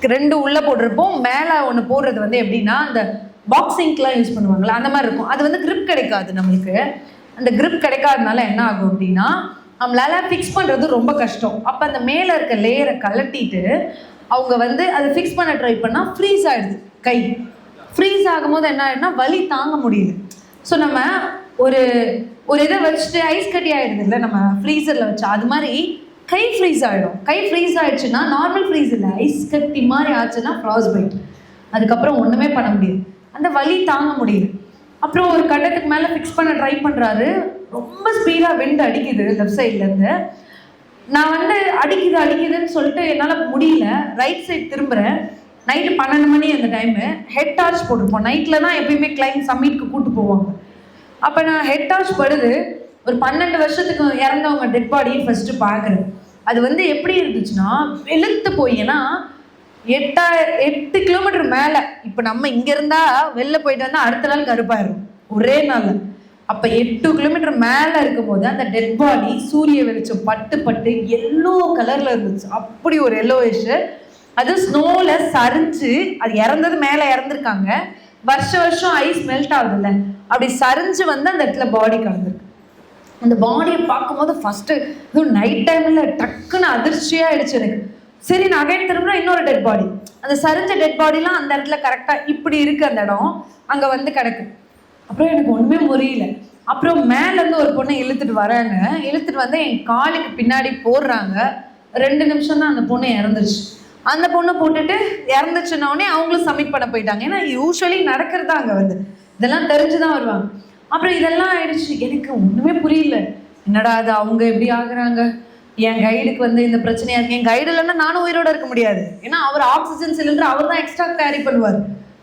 2 உள்ளே போட்டிருப்போம். மேலே ஒன்று போடுறது வந்து எப்படின்னா அந்த பாக்ஸிங்க்கெலாம் யூஸ் பண்ணுவாங்களா அந்த மாதிரி இருக்கும். அது வந்து grip கிடைக்காது நம்மளுக்கு. அந்த grip கிடைக்காதனால என்ன ஆகும் அப்படின்னா நம்மளால் ஃபிக்ஸ் பண்ணுறது ரொம்ப கஷ்டம். அப்போ அந்த மேலே இருக்க லேயரை கலட்டிட்டு அவங்க வந்து அதை ஃபிக்ஸ் பண்ண ட்ரை பண்ணால் ஃப்ரீஸ் ஆகிடுது. கை ஃப்ரீஸ் ஆகும்போது என்ன ஆகிடுனா வலி தாங்க முடியல. ஸோ நம்ம ஒரு இதை வச்சுட்டு ஐஸ் கட்டி ஆகிடுது இல்லை, நம்ம ஃப்ரீசரில் வச்சா அது மாதிரி கை ஃப்ரீஸ் ஆகிடும். கை ஃப்ரீஸ் ஆகிடுச்சுன்னா நார்மல் ஃப்ரீஸ் இல்லை, ஐஸ் கட்டி மாதிரி ஆச்சுன்னா ஃப்ராஸ்ட் பைட். அதுக்கப்புறம் ஒன்றுமே பண்ண முடியாது, அந்த வலி தாங்க முடியல. அப்புறம் ஒரு கட்டத்துக்கு மேலே ஃபிக்ஸ் பண்ண ட்ரை பண்ணுறாரு. ரொம்ப ஸ்பீடாக விண்டு அடிக்குது லெஃப்ட் சைட்லேருந்து. நான் வந்து அடிக்குதுன்னு சொல்லிட்டு என்னால் முடியல. ரைட் சைடு திரும்புகிறேன். நைட்டு 12 மணி அந்த டைமு. ஹெட் டார்ச் போட்டிருப்போம். நைட்டில் தான் எப்பயுமே கிளைம் சம்மிட்க்கு கூப்பிட்டு போவாங்க. அப்போ நான் ஹெட் டார்ச் படுது. ஒரு 12 வருஷத்துக்கு இறந்தவங்க டெட் பாடியை ஃபஸ்ட்டு பார்க்குறேன். அது வந்து எப்படி இருந்துச்சுன்னா வெளுத்து போய், ஏன்னா 8 கிலோமீட்டர் மேலே. இப்போ நம்ம இங்கே இருந்தால் வெளில போயிட்டு வந்தால் அடுத்த நாள் கருப்பாயிரும் ஒரே நாள். அப்போ 8 கிலோமீட்டர் மேலே இருக்கும்போது அந்த டெட் பாடி சூரிய வெளிச்சம் பட்டு எல்லோ கலரில் இருந்துச்சு. அப்படி ஒரு எல்லோயிஷு. அது ஸ்னோவில் சரிஞ்சு, அது இறந்தது மேலே இறந்துருக்காங்க. வருஷம் ஐஸ் மெல்ட் ஆகுதுல்ல, அப்படி சரிஞ்சு வந்து அந்த இடத்துல பாடி கலந்துருக்கு. அந்த பாடியை பார்க்கும்போது ஃபஸ்ட்டு இதுவும் நைட் டைமில் டக்குன்னு அதிர்ச்சியாகிடுச்சு எனக்கு. சரி நான் அகைன் திரும்ப இன்னொரு டெட் பாடி, அந்த சரிஞ்ச டெட் பாடிலாம் அந்த இடத்துல கரெக்டாக இப்படி இருக்குது அந்த இடம், அங்கே வந்து கிடக்கு. அப்புறம் எனக்கு ஒன்றுமே புரியல. அப்புறம் மேலேருந்து ஒரு பொண்ணை இழுத்துட்டு வராங்க. இழுத்துட்டு வந்து என் காலுக்கு பின்னாடி போடுறாங்க. 2 நிமிஷம் தான் அந்த பொண்ணு இறந்துருச்சு. அந்த பொண்ணை போட்டுட்டு இறந்துச்சுன்னொடனே அவங்களும் சப்மிட் பண்ண போயிட்டாங்க. ஏன்னா யூஸ்வலி நடக்கிறதா அங்கே வந்து இதெல்லாம் தெரிஞ்சு தான் வருவாங்க. அப்புறம் இதெல்லாம் ஆயிடுச்சு. எனக்கு ஒன்றுமே புரியல, என்னடா அது அவங்க எப்படி ஆகுறாங்க, என் கைடுக்கு வந்து இந்த பிரச்சனையாக இருக்குது. என் கைடு இல்லைன்னா நானும் உயிரோடு இருக்க முடியாது. ஏன்னா அவர் ஆக்சிஜன் சிலிண்டர் அவர் தான் எக்ஸ்ட்ரா கேரி பண்ணுவார்.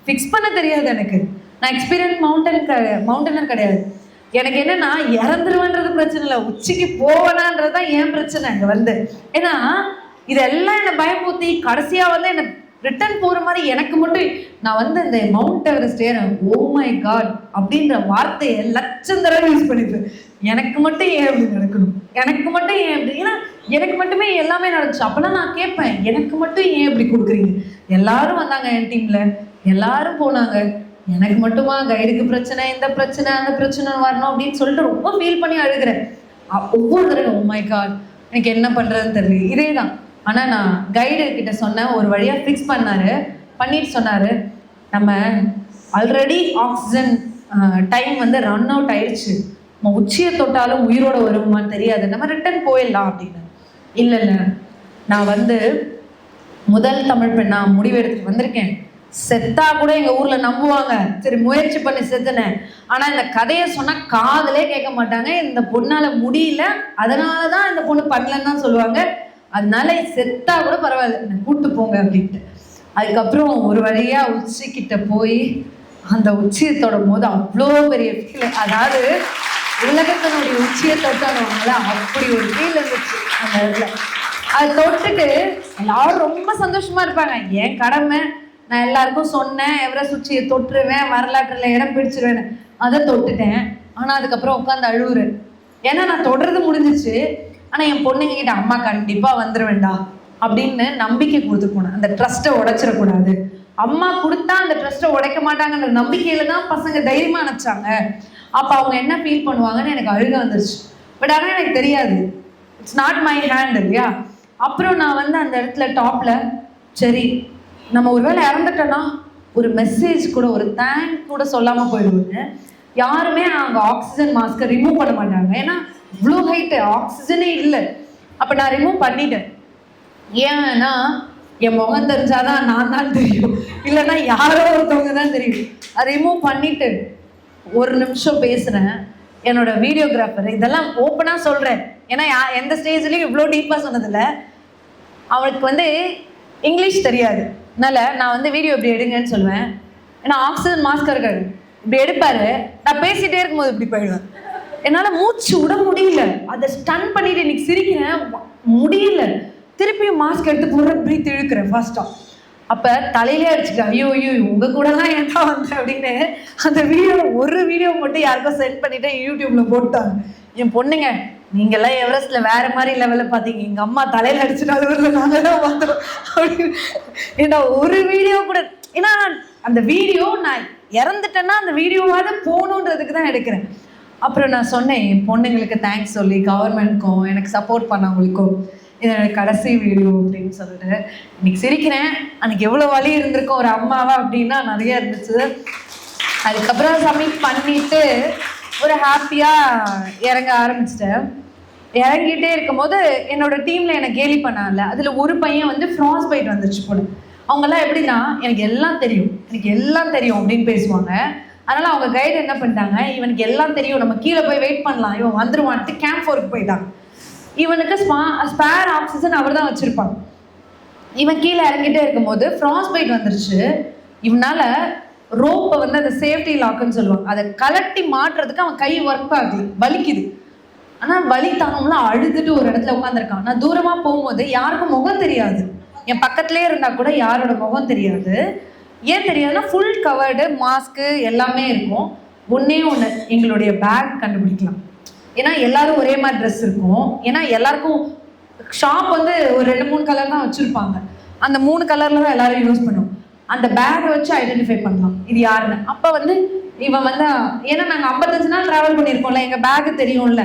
ஃபிக்ஸ் பண்ண தெரியாது எனக்கு. நான் எக்ஸ்பீரியன்ஸ் மவுண்டனர் கிடையாது. எனக்கு என்னென்னா இறந்துருவேன்றது பிரச்சனை இல்லை, உச்சிக்கு போவேனான்றது தான் ஏன் பிரச்சனை அங்கே வந்து. ஏன்னா இதெல்லாம் என்னை பயம்பூத்தி கடைசியாக வந்து என்னை ரிட்டர்ன் போகிற மாதிரி எனக்கு மட்டும் நான் வந்து இந்த மவுண்ட் எவரெஸ்ட் ஏறேன், ஓ மை காட் அப்படின்ற வார்த்தையை லட்சம் தடவை யூஸ் பண்ணிப்பேன். எனக்கு மட்டும் ஏன் அப்படி நடக்கணும், எனக்கு மட்டும் ஏன் அப்படி, ஏன்னா எனக்கு மட்டுமே எல்லாமே நடந்துச்சு. அப்போலாம் நான் கேட்பேன், எனக்கு மட்டும் ஏன் இப்படி கொடுக்குறீங்க. எல்லாரும் வந்தாங்க என் டீமில், எல்லாரும் போனாங்க, எனக்கு மட்டுமா கைடுக்கு பிரச்சனை, இந்த பிரச்சனை அந்த பிரச்சனை வரணும் அப்படின்னு சொல்லிட்டு ரொம்ப ஃபீல் பண்ணி அழுகிறேன். ஒவ்வொரு தடவை ஓ மை காட் எனக்கு என்ன பண்ணுறதுன்னு தெரியல. இதே தான். ஆனால் நான் கைடு கிட்ட சொன்னேன், ஒரு வழியாக ஃபிக்ஸ் பண்ணிட்டு சொன்னார், நம்ம ஆல்ரெடி ஆக்சிஜன் டைம் வந்து ரன் அவுட் ஆயிடுச்சு, நம்ம உச்சியை தொட்டாலும் உயிரோட வருமான்னு தெரியாது, நம்ம ரிட்டர்ன் போயிடலாம் அப்படின்னு. இல்லை நான் வந்து முதல் தமிழ் பெண்ணா முடிவு எடுத்துட்டு வந்திருக்கேன், செத்தா கூட எங்க ஊர்ல நம்புவாங்க, சரி முயற்சி பண்ணி செத்துனேன். ஆனா இந்த கதையை சொன்னா காதலே கேட்க மாட்டாங்க. இந்த பொண்ணால முடியல, அதனாலதான் இந்த பொண்ணு பண்ணலன்னு தான் சொல்லுவாங்க. அதனால செத்தா கூட பரவாயில்ல, என்னை கூட்டு போங்க அப்படின்ட்டு. அதுக்கப்புறம் ஒரு வழியா உச்சி கிட்ட போய் அந்த உச்சியை தொடும் போது அவ்வளோ பெரிய ஃபீல். அதாவது உலகத்தினுடைய உச்சியை தொட்டானவங்கள அப்படி ஒரு ஃபீல் இருந்துச்சு அந்த இடத்துல. அதை தொட்டுட்டு எல்லாரும் ரொம்ப சந்தோஷமா இருப்பாங்க. என் கடமை, நான் எல்லாருக்கும் சொன்னேன் எவரெஸ்ட் உச்சியை தொட்டுருவேன், வரலாற்றுல இடம் பிடிச்சிருவேன்னு. அதை தொட்டுட்டேன். ஆனா அதுக்கப்புறம் உட்காந்து அழுவுறேன். ஏன்னா நான் தொடர்றது முடிஞ்சிச்சு. ஆனா என் பொண்ணுங்க கிட்ட அம்மா கண்டிப்பா வந்துருவேண்டா அப்படின்னு நம்பிக்கை கொடுத்து போனேன். அந்த ட்ரஸ்ட்டை உடைச்சிடக்கூடாது, அம்மா கொடுத்தா அந்த ட்ரஸ்ட்டை உடைக்க மாட்டாங்கன்ற நம்பிக்கையில தான் பசங்க தைரியமா நினைச்சாங்க. அப்ப அவங்க என்ன ஃபீல் பண்ணுவாங்கன்னு எனக்கு அழுக வந்துருச்சு. பட் ஆனால் எனக்கு தெரியாது, இட்ஸ் நாட் மை ஹேண்ட் இல்லையா. அப்புறம் நான் வந்து அந்த இடத்துல டாப்ல, சரி நம்ம ஒருவேளை இறந்துட்டோன்னா ஒரு மெசேஜ் கூட, ஒரு தேங்க் கூட சொல்லாம போயிடுவோன்னு. யாருமே அங்கே ஆக்சிஜன் மாஸ்கை ரிமூவ் பண்ண மாட்டாங்க, ஏன்னா இவ்வளோ ஹைட்டு ஆக்சிஜனே இல்லை. அப்போ நான் ரிமூவ் பண்ணிட்டேன். ஏன்னா என் முகம் தெரிஞ்சாதான் நான் தான் தெரியும், இல்லைன்னா யாரோ ஒருத்தவங்க தான் தெரியும். அதை ரிமூவ் பண்ணிட்டு ஒரு நிமிஷம் பேசுகிறேன். என்னோட வீடியோகிராஃபர், இதெல்லாம் ஓப்பனாக சொல்கிறேன், ஏன்னா எந்த ஸ்டேஜ்லேயும் இவ்வளோ டீப்பாக சொன்னதில்லை. அவளுக்கு வந்து இங்கிலீஷ் தெரியாது, அதனால நான் வந்து வீடியோ இப்படி எடுங்கன்னு சொல்லுவேன். ஏன்னா ஆக்சிஜன் மாஸ்க் இருக்காது, இப்படி எடுப்பாரு, நான் பேசிகிட்டே இருக்கும்போது இப்படி போயிடுவேன். என்னால் மூச்சு விட முடியல, அதை ஸ்டன் பண்ணிட்டு இன்னைக்கு சிரிக்கிறேன், முடியல. திருப்பியும் மாஸ்க் எடுத்து போடுற, பிரீத் இழுக்கிறேன் ஃபாஸ்ட்டாக. அப்போ தலையிலே அடிச்சுக்கிறேன், ஐயோ ஐயோ உங்கள் கூடலாம் ஏன்டா வந்தேன் அப்படின்னு. அந்த ஒரு வீடியோ மட்டும் யாருக்கும் சென்ட் பண்ணிட்டு யூடியூப்ல போட்டாங்க. என் பொண்ணுங்க, நீங்கள்லாம் எவரெஸ்ட்ல வேற மாதிரி லெவலில் பார்த்தீங்க, எங்கள் அம்மா தலையில் அடிச்சுட்டு அது நாங்கள் தான் பார்த்தோம் அப்படின்னு. ஏன்னா ஒரு வீடியோ கூட, ஏன்னா அந்த வீடியோ நான் இறந்துட்டேன்னா அந்த வீடியோவாவது போகணுன்றதுக்கு தான் எடுக்கிறேன். அப்புறம் நான் சொன்னேன் என் பொண்ணுங்களுக்கு தேங்க்ஸ் சொல்லி, கவர்மெண்ட்க்கும் எனக்கு சப்போர்ட் பண்ணவங்களுக்கும், இது எனக்கு கடைசி வீடியோ அப்படின்னு சொல்லிட்டு இன்னைக்கு சிரிக்கிறேன். அன்னைக்கு எவ்வளோ வலி இருந்திருக்கும் ஒரு அம்மாவா அப்படின்னா நிறைய இருந்துச்சு. அதுக்கப்புறம் சப்மிட் பண்ணிட்டு ஒரு ஹாப்பியாக இறங்க ஆரம்பிச்சிட்டேன். இறங்கிட்டே இருக்கும்போது என்னோட டீமில் என்னை கேலி பண்ணால, அதில் ஒரு பையன் வந்து ஃப்ராஸ் பைட் வந்துருச்சு போல. அவங்கெல்லாம் எப்படின்னா எனக்கு எல்லாம் தெரியும், எனக்கு எல்லாம் தெரியும் அப்படின்னு பேசுவாங்க. அதனால் அவங்க கைடு என்ன பண்ணிட்டாங்க, இவனுக்கு எல்லாம் தெரியும், நம்ம கீழே போய் வெயிட் பண்ணலாம், இவன் வந்துருவான்ட்டு கேம்ப் 4க்கு போயிட்டாங்க. இவனுக்கு ஸ்பேர் ஆக்சிஜன் அவர் தான் வச்சுருப்பாங்க. இவன் கீழே இறங்கிட்டே இருக்கும்போது ஃப்ராஸ் பைட் வந்துருச்சு. இவனால ரோப்பை வந்து அந்த சேஃப்டி லாக்குன்னு சொல்லுவாங்க, அதை கலட்டி மாட்டுறதுக்கு அவன் கை ஒர்க் ஆகுது, வலிக்குது. ஆனால் வலி தாங்கலாம் அழுதுட்டு ஒரு இடத்துல உட்காந்துருக்கான். நான் தூரமாக போகும்போது யாருக்கும் முகம் தெரியாது, என் பக்கத்துலேயே இருந்தால் கூட யாரோட முகம் தெரியாது. ஏன் தெரியாதுன்னா ஃபுல் கவர்டு, மாஸ்க்கு எல்லாமே இருக்கும். ஒன்றே ஒன்று, எங்களுடைய பேக் கண்டுபிடிக்கலாம். ஏன்னா எல்லாரும் ஒரே மாதிரி ட்ரெஸ் இருக்கும். ஏன்னா எல்லாருக்கும் ஷாப் வந்து ஒரு 2-3 கலர் தான் வச்சுருப்பாங்க, அந்த 3 கலரில் தான் எல்லாரும் யூஸ் பண்ணுவோம். அந்த பேக்கை வச்சு ஐடென்டிஃபை பண்ணலாம் இது யாருன்னு. அப்போ வந்து இவன் வந்து, ஏன்னா நாங்கள் 55 நாள் ட்ராவல் பண்ணியிருக்கோம்ல, எங்கள் பேக்கு தெரியும்ல,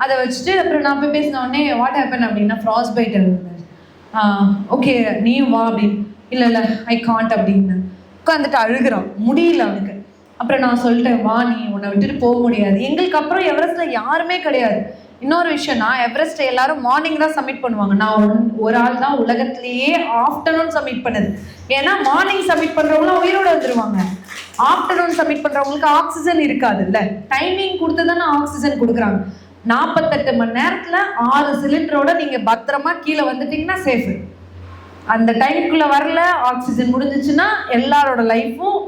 அதை வச்சுட்டு அப்புறம் நான் போய் பேசின உடனே வாட் ஹேப்பன் அப்படின்னா ஃப்ராஸ் பைட் இருந்தது. ஓகே நீயும் வா அப்படின்னு. இல்லை இல்லை ஐ காண்ட் அப்படின்னு உட்காந்துட்டு அழுகிறான், முடியல அவனுக்கு. அப்புறம் நான் சொல்லிட்டேன், வா நீ, உன்னை விட்டுட்டு போக முடியாது. எங்களுக்கு அப்புறம் எவரெஸ்ட்ல யாருமே கிடையாது. இன்னொரு விஷயம்னா, எவரெஸ்ட் எல்லாரும் மார்னிங் தான் சப்மிட் பண்ணுவாங்க. நான் ஒரு ஆள் தான் உலகத்திலேயே ஆஃப்டர்நூன் சப்மிட் பண்ணது. ஏன்னா மார்னிங் சப்மிட் பண்றவங்களும் உயிரோட வந்துருவாங்க, ஆஃப்டர்நூன் சப்மிட் பண்றவங்களுக்கு ஆக்சிஜன் இருக்காது இல்ல, டைமிங் கொடுத்து தானே ஆக்சிஜன் கொடுக்குறாங்க. 48 மணி நேரத்துல 6 சிலிண்டரோட நீங்க பத்திரமா கீழே வந்துட்டீங்கன்னா சேஃபு. அந்த டைமுக்குள்ள வரல, ஆக்சிஜன் முடிஞ்சிச்சுன்னா எல்லாரோட லைஃப்பும்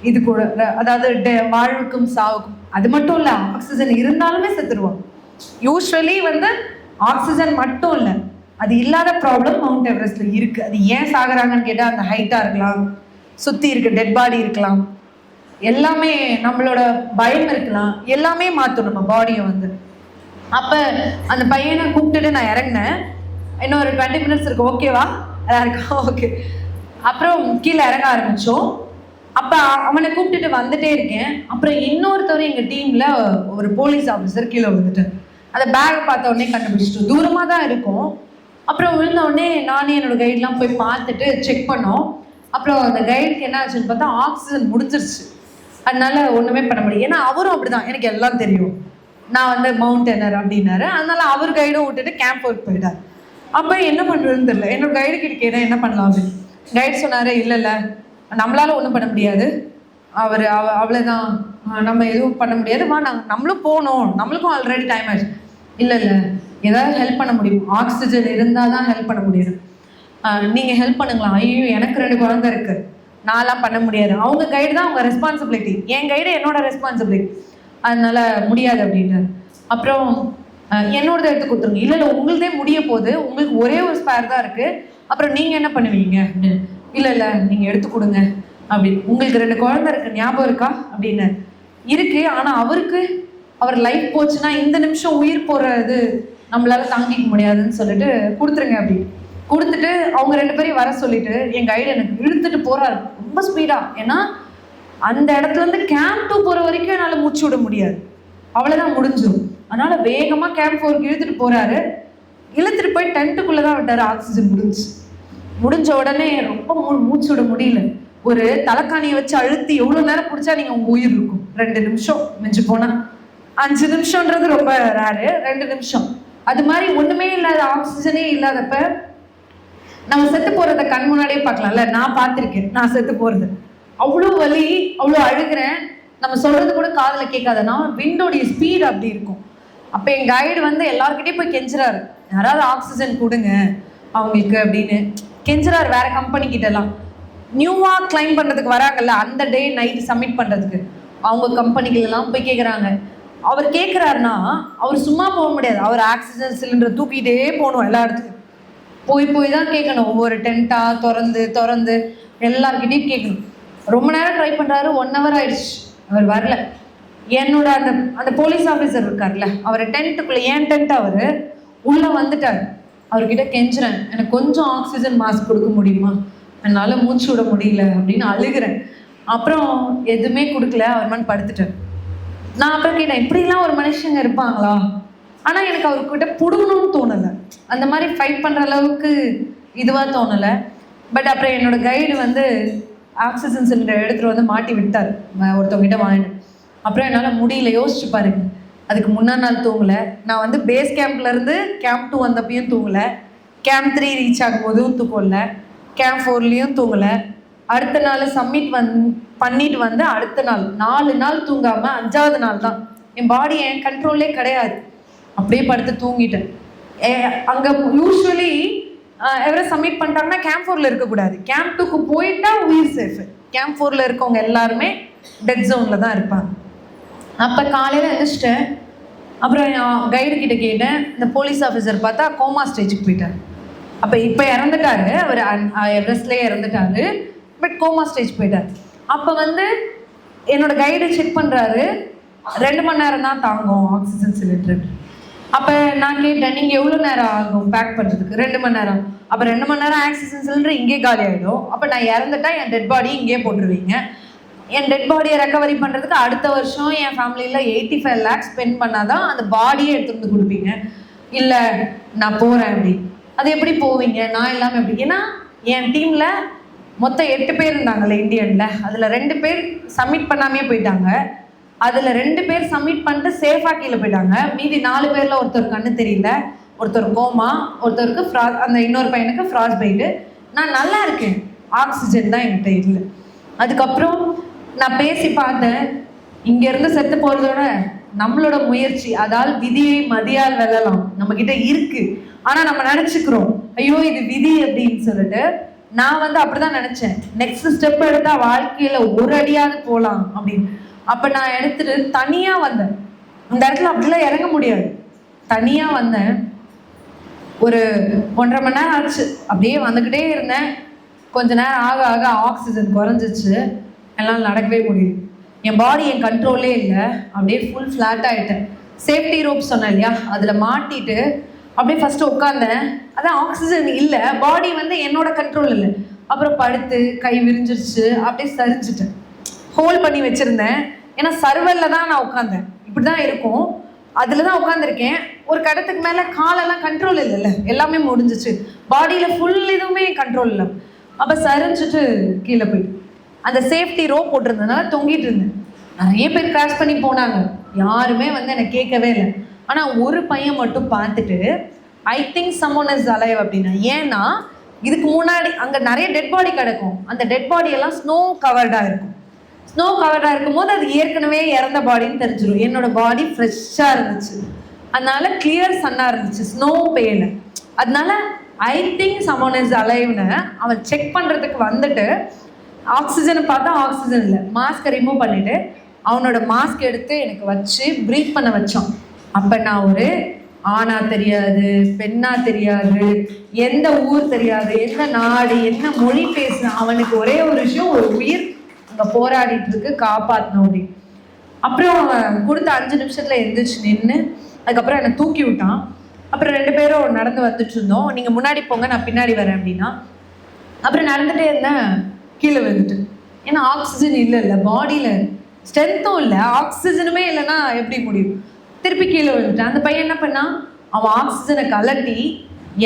இது கூட, அதாவது வாழ்வுக்கும் சாவுக்கும். அது மட்டும் இல்லை, ஆக்சிஜன் இருந்தாலுமே செத்துருவாங்க. யூஸ்வலி வந்து ஆக்சிஜன் மட்டும் இல்லை, அது இல்லாத ப்ராப்ளம் மவுண்ட் எவரெஸ்ட்ல இருக்கு. அது ஏன் சாகுறாங்கன்னு கேட்டால், அந்த ஹைட்டா இருக்கலாம், சுற்றி இருக்க டெட் பாடி இருக்கலாம், எல்லாமே நம்மளோட பயம் இருக்கலாம், எல்லாமே மாற்றும் நம்ம பாடியை வந்து. அப்போ அந்த பையனை கூப்பிட்டுட்டு நான் இறங்கினேன். இன்னும் ஒரு 20 மினிட்ஸ் இருக்கு, ஓகேவா இருக்கா? ஓகே. அப்புறம் கீழே இறங்க ஆரம்பித்தோம். அப்போ அவனை கூப்பிட்டுட்டு வந்துட்டே இருக்கேன். அப்புறம் இன்னொருத்தவரை எங்கள் டீமில் ஒரு போலீஸ் ஆஃபீஸர் கீழே விழுந்துட்டு, அந்த பேக்கை பார்த்த உடனே கண்டுபிடிச்சிட்டோம், தூரமாக தான் இருக்கும். அப்புறம் விழுந்த உடனே நானே என்னோட கைடெலாம் போய் பார்த்துட்டு செக் பண்ணோம். அப்புறம் அந்த கைடுக்கு என்ன ஆச்சுன்னு பார்த்தா ஆக்சிஜன் முடிஞ்சிருச்சு. அதனால ஒன்றுமே பண்ண முடியும். ஏன்னா அவரும் அப்படிதான், எனக்கு எல்லாம் தெரியும், நான் வந்து மவுண்டனர் அப்படின்னாரு. அதனால அவர் கைடும் விட்டுட்டு கேம்ப் ஒர்க் போயிட்டார். அப்போ என்ன பண்ணுறதுன்னு தெரியல. என்னோட கைடு கிட்ட கேட்டேன் என்ன பண்ணலாம் அப்படின்னு. கைடு சொன்னார், இல்லை நம்மளால ஒன்றும் பண்ண முடியாது, அவ்வளோதான், நம்ம எதுவும் பண்ண முடியாது, வா நம்மளும் போகணும், நம்மளுக்கும் ஆல்ரெடி டைம் ஆயிடுச்சு. இல்லை ஏதாவது ஹெல்ப் பண்ண முடியும், ஆக்சிஜன் இருந்தால் தான் ஹெல்ப் பண்ண முடியும், நீங்கள் ஹெல்ப் பண்ணுங்களா. ஐயோ எனக்கு 2 குழந்தை இருக்குது, நான்லாம் பண்ண முடியாது. அவங்க கைடு தான் அவங்க ரெஸ்பான்சிபிலிட்டி, என் கைடு என்னோட ரெஸ்பான்சிபிலிட்டி, அதனால முடியாது அப்படின்றாரு. அப்புறம் என்னோடதை எடுத்து கொடுத்துருங்க. இல்லை உங்களுதே முடிய போகுது, உங்களுக்கு ஒரே ஒரு ஸ்பேர் தான் இருக்குது, அப்புறம் நீங்கள் என்ன பண்ணுவீங்க அப்படின்னு. இல்லை நீங்கள் எடுத்து கொடுங்க அப்படின்னு. உங்களுக்கு 2 குழந்தை இருக்குது, ஞாபகம் இருக்கா அப்படின்னு. இருக்குது, ஆனால் அவர் லைஃப் போச்சுன்னா இந்த நிமிஷம் உயிர் போகிறது நம்மளால தாங்கிக்க முடியாதுன்னு சொல்லிட்டு கொடுத்துருங்க அப்படின்னு. கொடுத்துட்டு அவங்க 2 பேரையும் வர சொல்லிட்டு என் கைடு எனக்கு இழுத்துட்டு போறாரு ரொம்ப ஸ்பீடா. ஏன்னா அந்த இடத்துல இருந்து கேம்ப் 2 போற வரைக்கும் என்னால மூச்சு விட முடியாது, அவ்வளவுதான் முடிஞ்சிடும். அதனால வேகமா கேம்ப் 4க்கு இழுத்துட்டு போறாரு. இழுத்துட்டு போய் டென்ட்டுக்குள்ளதான் விட்டாரு. ஆக்சிஜன் முடிஞ்ச உடனே ரொம்ப மூச்சு விட முடியல. ஒரு தலைக்காணியை வச்சு அழுத்தி எவ்வளவு நேரம் பிடிச்சா நீங்க உங்க உயிர் இருக்கும்? 2 நிமிஷம், மிஞ்சு போனா 5 நிமிஷம்ன்றது ரொம்ப ரேரு, 2 நிமிஷம். அது மாதிரி ஒண்ணுமே இல்லாத, ஆக்சிஜனே இல்லாதப்ப நம்ம செத்து போறத கண் முன்னாடியே பார்க்கலாம்ல. நான் பார்த்திருக்கேன் நான் செத்து போறது, அவ்வளோ வலி, அவ்வளோ அழுகிறேன். நம்ம சொல்றது கூட காதுல கேட்காதுன்னா விண்டோடைய ஸ்பீட் அப்படி இருக்கும். அப்ப என் கைடு வந்து எல்லார்கிட்டயும் போய் கெஞ்சுறாரு, யாராவது ஆக்சிஜன் கொடுங்க அவங்களுக்கு அப்படின்னு கெஞ்சுறாரு. வேற கம்பெனி கிட்ட எல்லாம் நியூவா கிளைம் பண்றதுக்கு வராங்கல்ல, அந்த டே நைட் சப்மிட் பண்றதுக்கு அவங்க கம்பெனிகள் எல்லாம் போய் கேட்குறாங்க. அவர் கேட்குறாருன்னா அவர் சும்மா போக முடியாது, அவர் ஆக்சிஜன் சிலிண்டர் தூக்கிட்டே போகணும் எல்லா இடத்துக்கும். போய் தான் கேட்கணும், ஒவ்வொரு டென்ட்டா திறந்து எல்லார்கிட்டையும் கேட்கணும். ரொம்ப நேரம் ட்ரை பண்ணுறாரு, 1 hour ஆயிடுச்சு, அவர் வரல. என்னோட அந்த போலீஸ் ஆஃபீஸர் இருக்கார்ல, அவர் டென்ட்டுக்குள்ளே, ஏன் டென்ட் அவர் உள்ளே வந்துட்டார். அவர்கிட்ட கெஞ்சுறேன், எனக்கு கொஞ்சம் ஆக்சிஜன் மாஸ்க் கொடுக்க முடியுமா, என்னால் மூச்சு விட முடியல அப்படின்னு அழுகிறேன். அப்புறம் எதுவுமே கொடுக்கல, அவர் மண் படுத்துட்டேன். நான் அப்புறம் கேட்டேன், இப்படிலாம் ஒரு மனுஷங்க இருப்பாங்களா? ஆனால் எனக்கு அவர்கிட்ட புடுங்கணும்னு தோணலை, அந்த மாதிரி ஃபைட் பண்ணுற அளவுக்கு இதுவாக தோணலை. பட் அப்புறம் என்னோட கைடு வந்து ஆக்சிஜன் சிலிண்டர் எடுத்துகிட்டு வந்து மாட்டி விட்டார் ஒருத்தவங்கிட்ட வாங்கிட்டு. அப்புறம் என்னால் முடியல, யோசிச்சு பாருங்க. அதுக்கு முன்னாள் நாள் தூங்கலை நான், வந்து பேஸ் கேம்ப்லேருந்து கேம்ப் 2 வந்தப்பையும் தூங்கலை, கேம்ப் 3 ரீச் ஆகும்போதும் தூங்கல, கேம்ப் 4லேயும் தூங்கலை. அடுத்த நாள் சப்மிட் பண்ணிட்டு வந்து அடுத்த நாள் 4 நாள் தூங்காமல் 5வது நாள் தான் என் பாடி என் கண்ட்ரோல்லே கிடையாது, அப்படியே படுத்து தூங்கிட்டேன். அங்கே யூஸ்வலி எவரெஸ்ட் சப்மிட் பண்ணிட்டாங்கன்னா கேம்ப் 4ல இருக்கக்கூடாது, கேம்ப் 2க்கு போயிட்டா உயிர் சேஃபு. கேம்ப் 4ல இருக்கவங்க எல்லாருமே டெட் ஜோனில் தான் இருப்பாங்க. அப்போ காலையில் எழுந்திரிச்சிட்டேன். அப்புறம் கைடு கிட்ட கேட்டேன். இந்த போலீஸ் ஆஃபீஸர் பார்த்தா கோமா ஸ்டேஜுக்கு போயிட்டார். அப்போ இப்போ இறந்துட்டாரு அவர், எவரெஸ்ட்லேயே இறந்துட்டாரு, பட் கோமா ஸ்டேஜ் போயிட்டார். அப்போ வந்து என்னோட கைடு செக் பண்ணுறாரு, 2 மணி நேரம் தான் தாங்கும் ஆக்சிஜன் சிலிண்டர். அப்போ நான் கேட்டேன், நீங்கள் எவ்வளோ நேரம் ஆகும் பேக் பண்ணுறதுக்கு? 2 மணி நேரம். அப்போ 2 மணி நேரம் ஆக்சிஜன் சிலிண்டர் இங்கே காலி ஆகிடும். அப்போ நான் இறந்துட்டா என் டெட் பாடி இங்கே போட்டுருவீங்க. என் டெட் பாடியை ரெக்கவரி பண்ணுறதுக்கு அடுத்த வருஷம் என் ஃபேமிலியில் 85 lakhs ஸ்பெண்ட் பண்ணாதான் அந்த பாடியை எடுத்துகிட்டு வந்து கொடுப்பீங்க. இல்லை நான் போகிறேன் அப்படி. அது எப்படி போவீங்க? நான் இல்லாமல் எப்படி? ஏன்னா என் டீமில் மொத்தம் 8 பேர் இருந்தாங்கல்ல இந்தியனில், அதில் 2 பேர் சப்மிட் பண்ணாமே போயிட்டாங்க. அதில் 2 பேர் சப்மிட் பண்ணிட்டு சேஃபாக கீழே போயிட்டாங்க. மீதி 4 பேரில் ஒருத்தர் கண்ணு தெரியல, ஒருத்தர் கோமா, ஒருத்தருக்கு அந்த இன்னொரு பையனுக்கு ஃப்ராஸ் பைட்டு. நான் நல்லா இருக்கேன், ஆக்சிஜன் தான் என்கிட்ட இல்லை. அதுக்கப்புறம் நான் பேசி பார்த்தேன், இங்கேருந்து செத்து போகிறதோட நம்மளோட முயற்சி, அதாவது விதியை மதியால் வெல்லலாம் நம்மக்கிட்ட இருக்குது. ஆனால் நம்ம நினச்சிக்கிறோம் ஐயோ இது விதி அப்படின்னு சொல்லிட்டு. நான் வந்து அப்படிதான் நினச்சேன், நெக்ஸ்ட் ஸ்டெப் எடுத்தால் வாழ்க்கையில் ஒரு அடியாவது போகலாம் அப்படின்னு. அப்போ நான் எடுத்துட்டு தனியாக வந்தேன். இந்த இடத்துல அப்படிலாம் இறங்க முடியாது, தனியாக வந்தேன். ஒரு 1.5 மணி நேரம் ஆச்சு, அப்படியே வந்துக்கிட்டே இருந்தேன். கொஞ்ச நேரம் ஆக ஆக ஆக்சிஜன் குறைஞ்சிச்சு, என்னால் நடக்கவே முடியும். என் பாடி என் கண்ட்ரோலே இல்லை, அப்படியே ஃபுல் ஃப்ளாட் ஆகிட்டேன். சேஃப்டி ரோப் சொன்னேன் இல்லையா, அதில் மாட்டிட்டு அப்படியே ஃபஸ்ட்டு உட்காந்தேன். அதான் ஆக்சிஜன் இல்லை, பாடி வந்து என்னோட கண்ட்ரோல் இல்லை. அப்புறம் படுத்து கை விரிஞ்சிருச்சு, அப்படியே சரிஞ்சிட்டேன். ஹோல்ட் பண்ணி வச்சுருந்தேன், ஏன்னா சர்வரில் தான் நான் உட்காந்தேன், இப்படி தான் இருக்கும், அதில் தான் உட்காந்துருக்கேன். ஒரு கடத்துக்கு மேலே காலெல்லாம் கண்ட்ரோல் இல்லைல்ல, எல்லாமே முடிஞ்சிச்சு, பாடியில் ஃபுல் இதுவுமே கண்ட்ரோல் இல்லை. அப்போ சரிஞ்சிட்டு கீழே போயிட்டு அந்த சேஃப்டி ரோப் போட்டிருந்ததுனால தொங்கிட்டு இருந்தேன். நிறைய பேர் கிராஷ் பண்ணி போனாங்க, யாருமே வந்து என்னை கேட்கவே இல்லை. ஆனால் ஒரு பையன் மட்டும் பார்த்துட்டு ஐ திங்க் சம்மோன் இஸ் அலைவ் அப்படின்னா. ஏன்னா இதுக்கு முன்னாடி அங்கே நிறைய டெட் பாடி கிடக்கும். அந்த டெட் பாடி எல்லாம் ஸ்னோ கவர்டாக இருக்கும். ஸ்னோ கவர்டாக இருக்கும் போது அது ஏற்கனவே இறந்த பாடின்னு தெரிஞ்சிடும். என்னோட பாடி ஃப்ரெஷ்ஷாக இருந்துச்சு, அதனால கிளியர் சன்னாக இருந்துச்சு, ஸ்னோ பெய்யல. அதனால ஐ திங்க் சமோன் இஸ் அலைவ்னு அவன் செக் பண்ணுறதுக்கு வந்துட்டு ஆக்சிஜனை பார்த்தா ஆக்சிஜன் இல்லை, மாஸ்கை ரிமூவ் பண்ணிவிட்டு அவனோட மாஸ்க் எடுத்து எனக்கு வச்சு ப்ரீத் பண்ண வச்சான். அப்போ நான் ஒரு ஆணா தெரியாது, பெண்ணா தெரியாது, எந்த ஊர் தெரியாது, எந்த நாடு, என்ன மொழி பேசுன, அவனுக்கு ஒரே ஒரு விஷயம், ஒரு உயிர் அங்கே போராடிட்டு இருக்கு, காப்பாற்றணும் அப்படி. அப்புறம் அவன் கொடுத்த 5 நிமிஷத்தில் எந்திரிச்சு நின்று அதுக்கப்புறம் என்னை தூக்கி விட்டான். அப்புறம் 2 பேரும் நடந்து வந்துட்டு இருந்தோம். நீங்கள் முன்னாடி போங்க, நான் பின்னாடி வரேன் அப்படின்னா. அப்புறம் நடந்துகிட்டே இருந்தேன், கீழே வந்துட்டு. ஏன்னா ஆக்சிஜன் இல்லை பாடியில், ஸ்ட்ரென்த்தும் இல்லை, ஆக்சிஜனுமே இல்லைன்னா எப்படி முடியும்? திருப்பி கீழே விழுந்துட்டேன். அந்த பையன் என்ன பண்ணான், அவன் ஆக்சிஜனை கலட்டி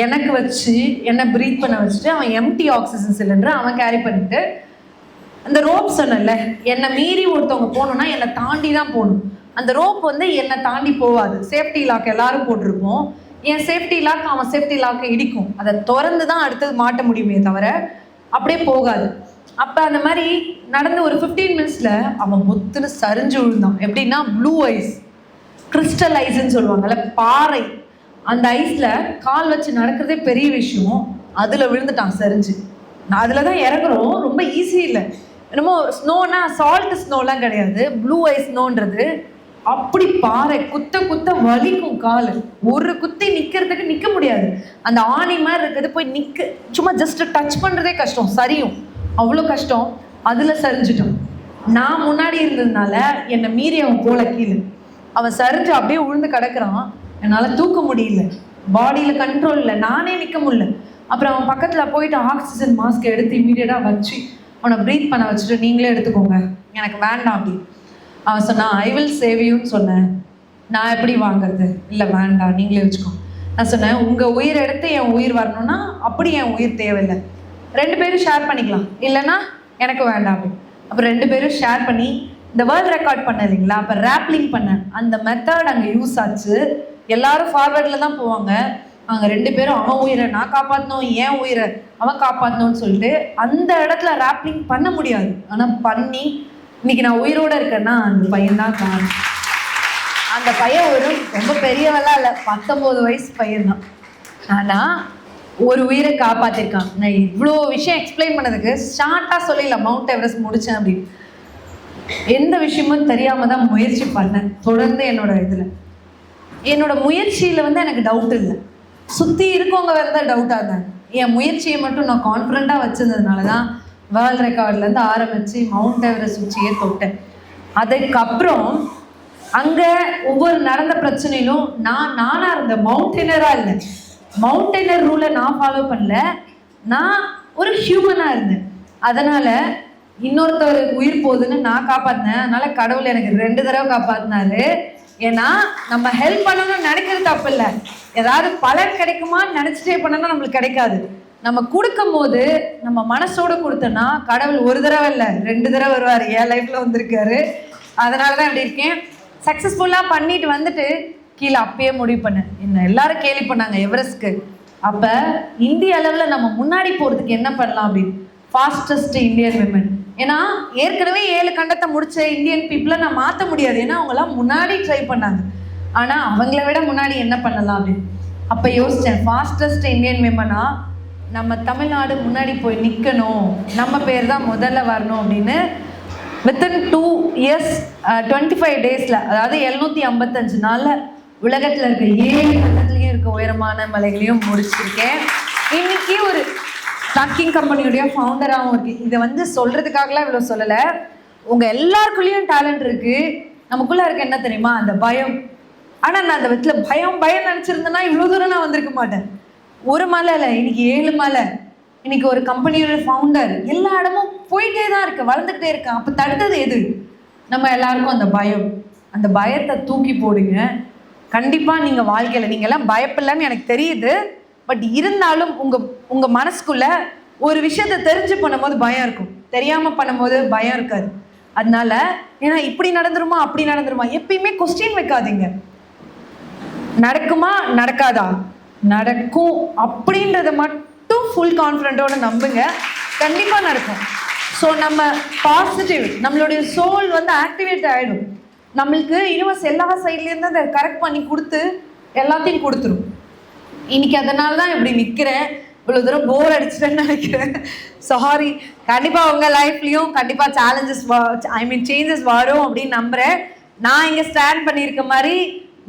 எனக்கு வச்சு என்னை ப்ரீத் பண்ண வச்சுட்டு அவன் எம்டி ஆக்சிஜன் சிலிண்டரை அவன் கேரி பண்ணிட்டு, அந்த ரோப் சொன்னல, என்னை மீறி ஒருத்தவங்க போகணுன்னா என்னை தாண்டி தான் போகணும். அந்த ரோப் வந்து என்னை தாண்டி போகாது. சேஃப்டி லாக் எல்லாரும் போட்டிருப்போம், என் சேஃப்டி லாக் அவன் சேஃப்டி லாக்கை இடிக்கும். அதை திறந்து தான் அடுத்தது மாட்ட முடியுமே தவிர அப்படியே போகாது. அப்போ அந்த மாதிரி நடந்து ஒரு 15 மினிட்ஸில் அவன் பொத்துன்னு சரிஞ்சு விழுந்தான். எப்படின்னா ப்ளூ ஐஸ், கிறிஸ்டல் ஐஸ்ன்னு சொல்லுவாங்கல்ல, பாறை, அந்த ஐஸில் கால் வச்சு நடக்கிறதே பெரிய விஷயம். அதில் விழுந்துட்டான் சரிஞ்சு. நான் அதில் தான் இறங்குறோம், ரொம்ப ஈஸி இல்லை. என்னமோ ஸ்னோனா சால்ட் ஸ்னோலாம் கிடையாது, ப்ளூ ஐஸ் ஸ்னோன்றது அப்படி பாறை, குத்த குத்த வலிக்கும் கால். ஒரு குத்தி நிற்கிறதுக்கு நிற்க முடியாது. அந்த ஆணி மாதிரி இருக்கிறது போய் நிற்க, சும்மா ஜஸ்ட் டச் பண்ணுறதே கஷ்டம், சரியும் அவ்வளோ கஷ்டம். அதில் சரிஞ்சிட்டோம். நான் முன்னாடி இருந்ததுனால என்னை மீறி அவன் போல கீழே, அவன் சரிஞ்சு அப்படியே உழுந்து கிடக்குறான். என்னால் தூக்க முடியல, பாடியில் கண்ட்ரோல் இல்லை, நானே நிற்க முடியல. அப்புறம் அவன் பக்கத்தில் போயிட்டு ஆக்சிஜன் மாஸ்க் எடுத்து இமீடியட்டாக வச்சு அவனை ப்ரீத் பண்ண வச்சுட்டு, நீங்களே எடுத்துக்கோங்க, எனக்கு வேண்டாம் அப்படி. அவன் சொன்னான், ஐ வில் சேவ் யூன்னு சொன்னேன். நான் எப்படி வாங்குறது? இல்லை வேண்டாம், நீங்களே வச்சுக்கோ. நான் சொன்னேன், உங்கள் உயிர் எடுத்து என் உயிர் வரணும்னா அப்படி என் உயிர் தேவையில்லை, 2 பேரும் ஷேர் பண்ணிக்கலாம், இல்லைன்னா எனக்கு வேண்டாம் அப்படி. அப்புறம் 2 பேரும் ஷேர் பண்ணி இந்த வேர்ல்ட் ரெக்கார்ட் பண்ண இல்லைங்களா, அப்போ ரேப்லிங் பண்ணேன். அந்த மெத்தட் அங்கே யூஸ் ஆச்சு. எல்லாரும் ஃபார்வர்டில் தான் போவாங்க, அவங்க 2 பேரும் அவன் உயிரை நான் காப்பாற்றணும், என் உயிரை அவன் காப்பாற்றணும்னு சொல்லிட்டு அந்த இடத்துல ரேப்லிங் பண்ண முடியாது. ஆனால் பண்ணி இன்னைக்கு நான் உயிரோடு இருக்கேன்னா அந்த பையன்தான் காரணம். அந்த பையன் ஒரு ரொம்ப பெரியவெல்லாம் இல்லை, 19 வயசு பையன்தான். ஆனால் ஒரு உயிரை காப்பாற்றிருக்கான். நான் இவ்வளோ விஷயம் எக்ஸ்பிளைன் பண்ணதுக்கு ஷார்ட்டாக சொல்லிடல, மவுண்ட் எவரெஸ்ட் முடித்தேன் அப்படின்னு. எந்த விஷயமும் தெரியாமல் தான் முயற்சி பண்ணேன். தொடர்ந்து என்னோட முயற்சியில் வந்து எனக்கு டவுட் இல்லை, சுற்றி இருக்கவங்க தான் டவுட்டாக இருந்தாங்க. என் முயற்சியை மட்டும் நான் கான்ஃபிடண்ட்டாக வச்சுருந்ததுனால தான் வேர்ல்ட் ரெக்கார்ட்லேருந்து ஆரம்பித்து மவுண்ட் எவரெஸ்ட் உச்சியே தொட்டேன். அதுக்கப்புறம் அங்கே ஒவ்வொரு நடந்த பிரச்சனையிலும் நானாக இருந்தேன், மவுண்டெய்னராக இல்லை. மவுண்டெய்னர் ரூலை நான் ஃபாலோ பண்ணல, நான் ஒரு ஹியூமனாக இருந்தேன். அதனால் இன்னொருத்தர் உயிர் போகுதுன்னு நான் காப்பாற்றினேன். அதனால் கடவுள் எனக்கு 2 தடவை காப்பாற்றினாரு. ஏன்னா நம்ம ஹெல்ப் பண்ணணும்னு நினைக்கிறது தப்பு இல்லை, ஏதாவது பலன் கிடைக்குமான்னு நினச்சிட்டே பண்ணனா நம்மளுக்கு கிடைக்காது. நம்ம கொடுக்கும் போது நம்ம மனசோடு கொடுத்தோன்னா கடவுள் 1 தடவை இல்லை 2 தடவை வருவார். என் லைஃப்பில் வந்திருக்காரு. அதனால தான் இப்படி இருக்கேன். சக்ஸஸ்ஃபுல்லாக பண்ணிட்டு வந்துட்டு கீழே அப்பயே முடிவு பண்ணேன். என்ன எல்லாரும் கேள்வி பண்ணாங்க எவரெஸ்ட்க்கு. அப்போ இந்திய அளவில் நம்ம முன்னாடி போகிறதுக்கு என்ன பண்ணலாம் அப்படின்னு, ஃபாஸ்டஸ்ட் இந்தியன் விமன். ஏன்னா ஏற்கனவே 7 கண்டத்தை முடிச்ச இந்தியன் பீப்புளை நான் மாற்ற முடியாது, ஏன்னா அவங்களாம் முன்னாடி ட்ரை பண்ணாங்க. ஆனால் அவங்கள விட முன்னாடி என்ன பண்ணலாம் அப்படின்னு அப்போ யோசித்தேன். ஃபாஸ்டஸ்ட் இந்தியன் விமனா நம்ம தமிழ்நாடு முன்னாடி போய் நிற்கணும், நம்ம பேர் தான் முதல்ல வரணும் அப்படின்னு வித்தின் 2 இயர்ஸ் 25 டேஸில், அதாவது 755 நாளில் உலகத்தில் இருக்க 7 கண்டத்துலேயும் இருக்க உயரமான மலைகளையும் முடிச்சிருக்கேன். இன்னைக்கு ஒரு ட்ரக்கிங் கம்பெனியுடைய ஃபவுண்டராகவும் இருக்குது. இதை வந்து சொல்கிறதுக்காகலாம் இவ்வளோ சொல்லலை, உங்கள் எல்லாருக்குள்ளேயும் டேலண்ட் இருக்குது. நமக்குள்ளே இருக்க என்ன தெரியுமா, அந்த பயம். ஆனால் நான் அந்த விதத்தில் பயம் நினச்சிருந்தேன்னா இவ்வளோ தூரம் நான் வந்திருக்க மாட்டேன். ஒரு மலை இல்லை, இன்னைக்கு 7 மலை, இன்னைக்கு ஒரு கம்பெனியோட ஃபவுண்டர், எல்லா இடமும் போயிட்டே தான் இருக்கு, வளர்ந்துக்கிட்டே இருக்கேன். அப்போ தடுத்தது எது? நம்ம எல்லாருக்கும் அந்த பயம். அந்த பயத்தை தூக்கி போடுங்க. கண்டிப்பாக நீங்கள் வாழ்க்கையில் நீங்கள்லாம் பயப்பில்லைன்னு எனக்கு தெரியுது, பட் இருந்தாலும் உங்கள் மனசுக்குள்ளே ஒரு விஷயத்தை தெரிஞ்சு பண்ணும்போது பயம் இருக்கும், தெரியாமல் பண்ணும்போது பயம் இருக்காது. அதனால ஏன்னா இப்படி நடந்துருமா அப்படி நடந்துருமா எப்பயுமே கொஸ்டின் வைக்காதீங்க. நடக்குமா நடக்காதா, நடக்கும் அப்படின்றத மட்டும் ஃபுல் கான்ஃபிடென்ட்டோட நம்புங்க, கண்டிப்பாக நடக்கும். ஸோ நம்ம பாசிட்டிவ், நம்மளுடைய சோல் வந்து ஆக்டிவேட் ஆகிடும். நம்மளுக்கு யூனிவர்ஸ் எல்லா சைட்லேருந்து அதை கரெக்ட் பண்ணி கொடுத்து எல்லாத்தையும் கொடுத்துரும். இன்னைக்கு அதனால தான் இப்படி நிற்கிறேன். இவ்வளோ தூரம் போர் அடிச்சிட்டேன்னு நினைக்கிறேன், சாரி. கண்டிப்பாக உங்கள் லைஃப்லேயும் கண்டிப்பாக சேஞ்சஸ் வரும் அப்படின்னு நம்புகிறேன். நான் இங்கே ஸ்டாண்ட் பண்ணியிருக்க மாதிரி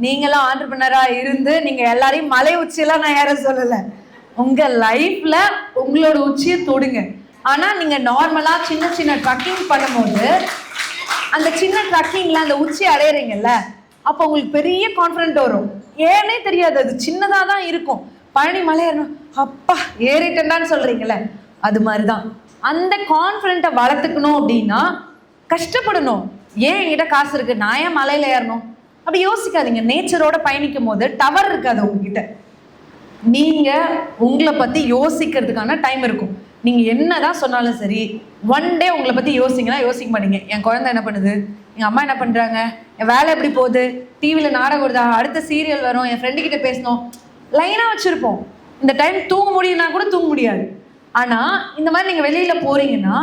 நீங்களும் ஆண்டர்பிரினராக இருந்து நீங்கள் எல்லாரையும் மலை உச்சியெல்லாம் நான் யாரும் சொல்லலை, உங்கள் லைஃப்பில் உங்களோட உச்சியை தொடுங்க. ஆனால் நீங்கள் நார்மலாக சின்ன சின்ன ட்ரக்கிங் பண்ணும்போது அந்த சின்ன ட்ரக்கிங்கில் அந்த உச்சி அடையிறீங்கல்ல, அப்போ உங்களுக்கு பெரிய கான்ஃபிடென்ட் வரும். ஏன்னே தெரியாது, அது சின்னதாக தான் இருக்கும். பழனி மலை ஏறணும், அப்பா ஏறிட்டேன்டான்னு சொல்கிறீங்களே, அது மாதிரி தான். அந்த கான்ஃபிடென்ட்டை வளர்த்துக்கணும் அப்படின்னா கஷ்டப்படணும். ஏன் என்கிட்ட காசு இருக்குது, நான் ஏன் மலையில் ஏறணும் அப்படி யோசிக்காதீங்க. நேச்சரோட பயணிக்கும் போது டவர் இருக்காது உங்ககிட்ட. நீங்கள் உங்களை பற்றி யோசிக்கிறதுக்கான டைம் இருக்கும். நீங்கள் என்ன தான் சொன்னாலும் சரி, ஒன் டே உங்களை பற்றி யோசிங்கன்னா யோசிக்க மாட்டீங்க. என் குழந்தை என்ன பண்ணுது, எங்கள் அம்மா என்ன பண்ணுறாங்க, என் வேலை எப்படி போகுது, டிவியில் நாடகம் வருதா, அடுத்த சீரியல் வரும், என் ஃப்ரெண்டுக்கிட்ட பேசணும், லைனாக வச்சுருப்போம். இந்த டைம் தூங்க முடியும்னா கூட தூங்க முடியாது. ஆனால் இந்த மாதிரி நீங்கள் வெளியில் போகிறீங்கன்னா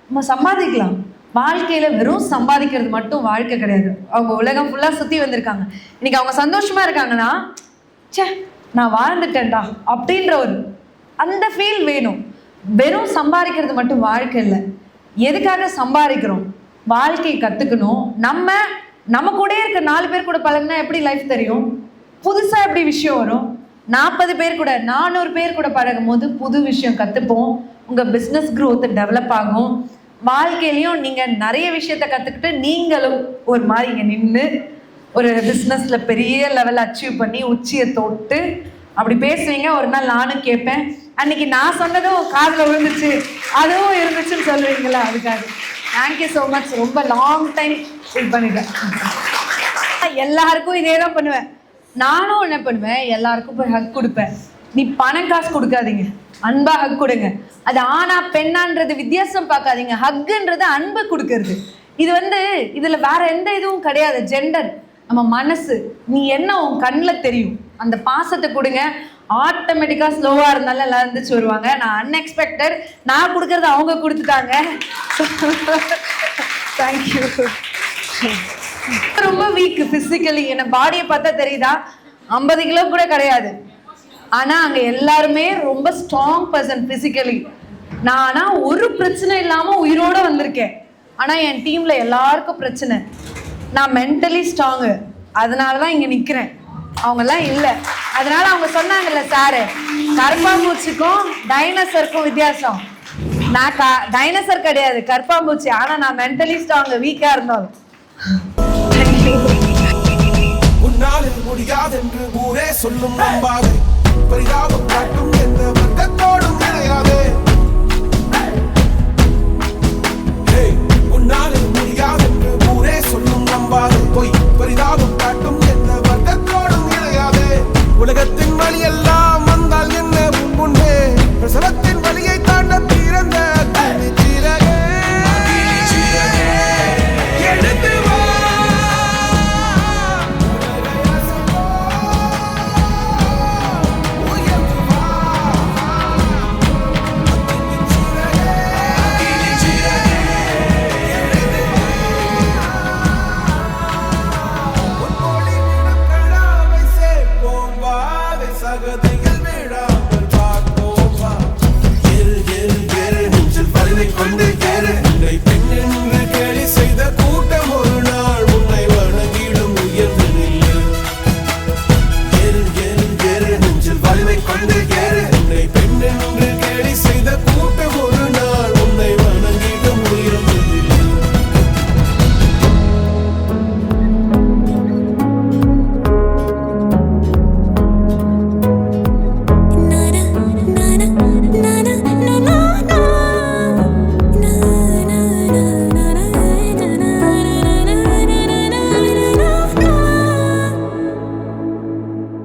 நம்ம சம்பாதிக்கலாம். வாழ்க்கையில் வெறும் சம்பாதிக்கிறது மட்டும் வாழ்க்கை கிடையாது. அவங்க உலகம் ஃபுல்லாக சுற்றி வந்திருக்காங்க. இன்றைக்கி அவங்க சந்தோஷமாக இருக்காங்கன்னா, சே நான் வாழ்ந்துட்டேன்டா அப்படின்ற ஒரு அந்த ஃபீல் வேணும். வெறும் சம்பாதிக்கிறது மட்டும் வாழ்க்கை இல்லை. எதுக்காக சம்பாதிக்கிறோம், வாழ்க்கையை கற்றுக்கணும். நம்ம கூட இருக்க 4 பேர் கூட பழகினா எப்படி லைஃப் தெரியும், புதுசாக எப்படி விஷயம் வரும். 40 பேர் கூட 400 பேர் கூட பழகும் போது புது விஷயம் கற்றுப்போம். உங்கள் பிஸ்னஸ் க்ரோத் டெவலப் ஆகும். வாழ்க்கையிலையும் நீங்கள் நிறைய விஷயத்த கற்றுக்கிட்டு நீங்களும் ஒரு மாதிரி இங்கே நின்று ஒரு பிஸ்னஸில் பெரிய லெவல் அச்சீவ் பண்ணி உச்சியை தொட்டு அப்படி பேசுவீங்க. ஒரு நாள் நானும் கேட்பேன், அன்னைக்கு நான் சொன்னதும் காதில் விழுந்துச்சு, அதுவும் இருந்துச்சுன்னு சொல்லுவீங்களா. அதுக்காக தேங்க்யூ ஸோ மச். ரொம்ப லாங் டைம் ஃபீல் பண்ணிட்டேன். எல்லாருக்கும் இதே தான் பண்ணுவேன். நானும் என்ன பண்ணுவேன், எல்லாருக்கும் போய் ஹக் கொடுப்பேன். நீ பணம் காசு கொடுக்காதீங்க, அன்பா ஹக் கொடுங்க. அது ஆனா பெண்ணான்றது வித்தியாசம் பார்க்காதீங்க. ஹக்குன்றது அன்பு கொடுக்கறது. இது இதில் வேற எந்த இதுவும் கிடையாது. ஜெண்டர், நம்ம மனசு, நீ என்ன உன் கண்ணில் தெரியும் அந்த பாசத்தை கொடுங்க. ஆட்டோமேட்டிக்காக ஸ்லோவாக இருந்தாலும் எல்லாம் இருந்துச்சு வருவாங்க. நான் அன்எக்ஸ்பெக்டட், நான் கொடுக்கறது அவங்க கொடுத்துட்டாங்க. தேங்க்யூ. ரொம்ப வீக் ஃபிசிக்கலி, என்ன பாடியை பார்த்தா தெரியுதா, 50 கிலோ கூட கிடையாது. ஆனால் அங்கே எல்லாருமே ரொம்ப ஸ்ட்ராங் பர்சன் ஃபிசிக்கலி. நான் ஆனால் ஒரு பிரச்சனை இல்லாமல் உயிரோடு வந்திருக்கேன். ஆனால் என் டீமில் எல்லாருக்கும் பிரச்சனை. நான் மென்டலி ஸ்ட்ராங்கு, அதனால தான் இங்கே நிற்கிறேன். அவங்கெல்லாம் இல்லை. அதனால அவங்க சொன்னாங்கல்ல, சாரு கருப்பாம்பூச்சிக்கும் டைனோசருக்கும் வித்தியாசம். நான் டைனோசர் கிடையாது, கருப்பாம்பூச்சி. ஆனால் நான் மென்டலி ஸ்ட்ராங்கு, வீக்காக இருந்தாலும். உன்னாலே முடியாதென்று ஊரே சொல்லும் நம்பாதே, பரிதாபம் காட்டும் எந்த வர்க்கத்தோடும் இணையாதே. உன்னாலே முடியாதென்று ஊரே சொல்லும் நம்பாதே, பொய் பரிதாபம் காட்டும் எந்த வர்க்கத்தோடும் இணையாதே. உலகத்தின் வழி எல்லாம் வந்தால் என்ன முன்னே, பிரசவத்தின் வழியை தாண்ட பிறந்த எடுத்து வா. One day, yeah.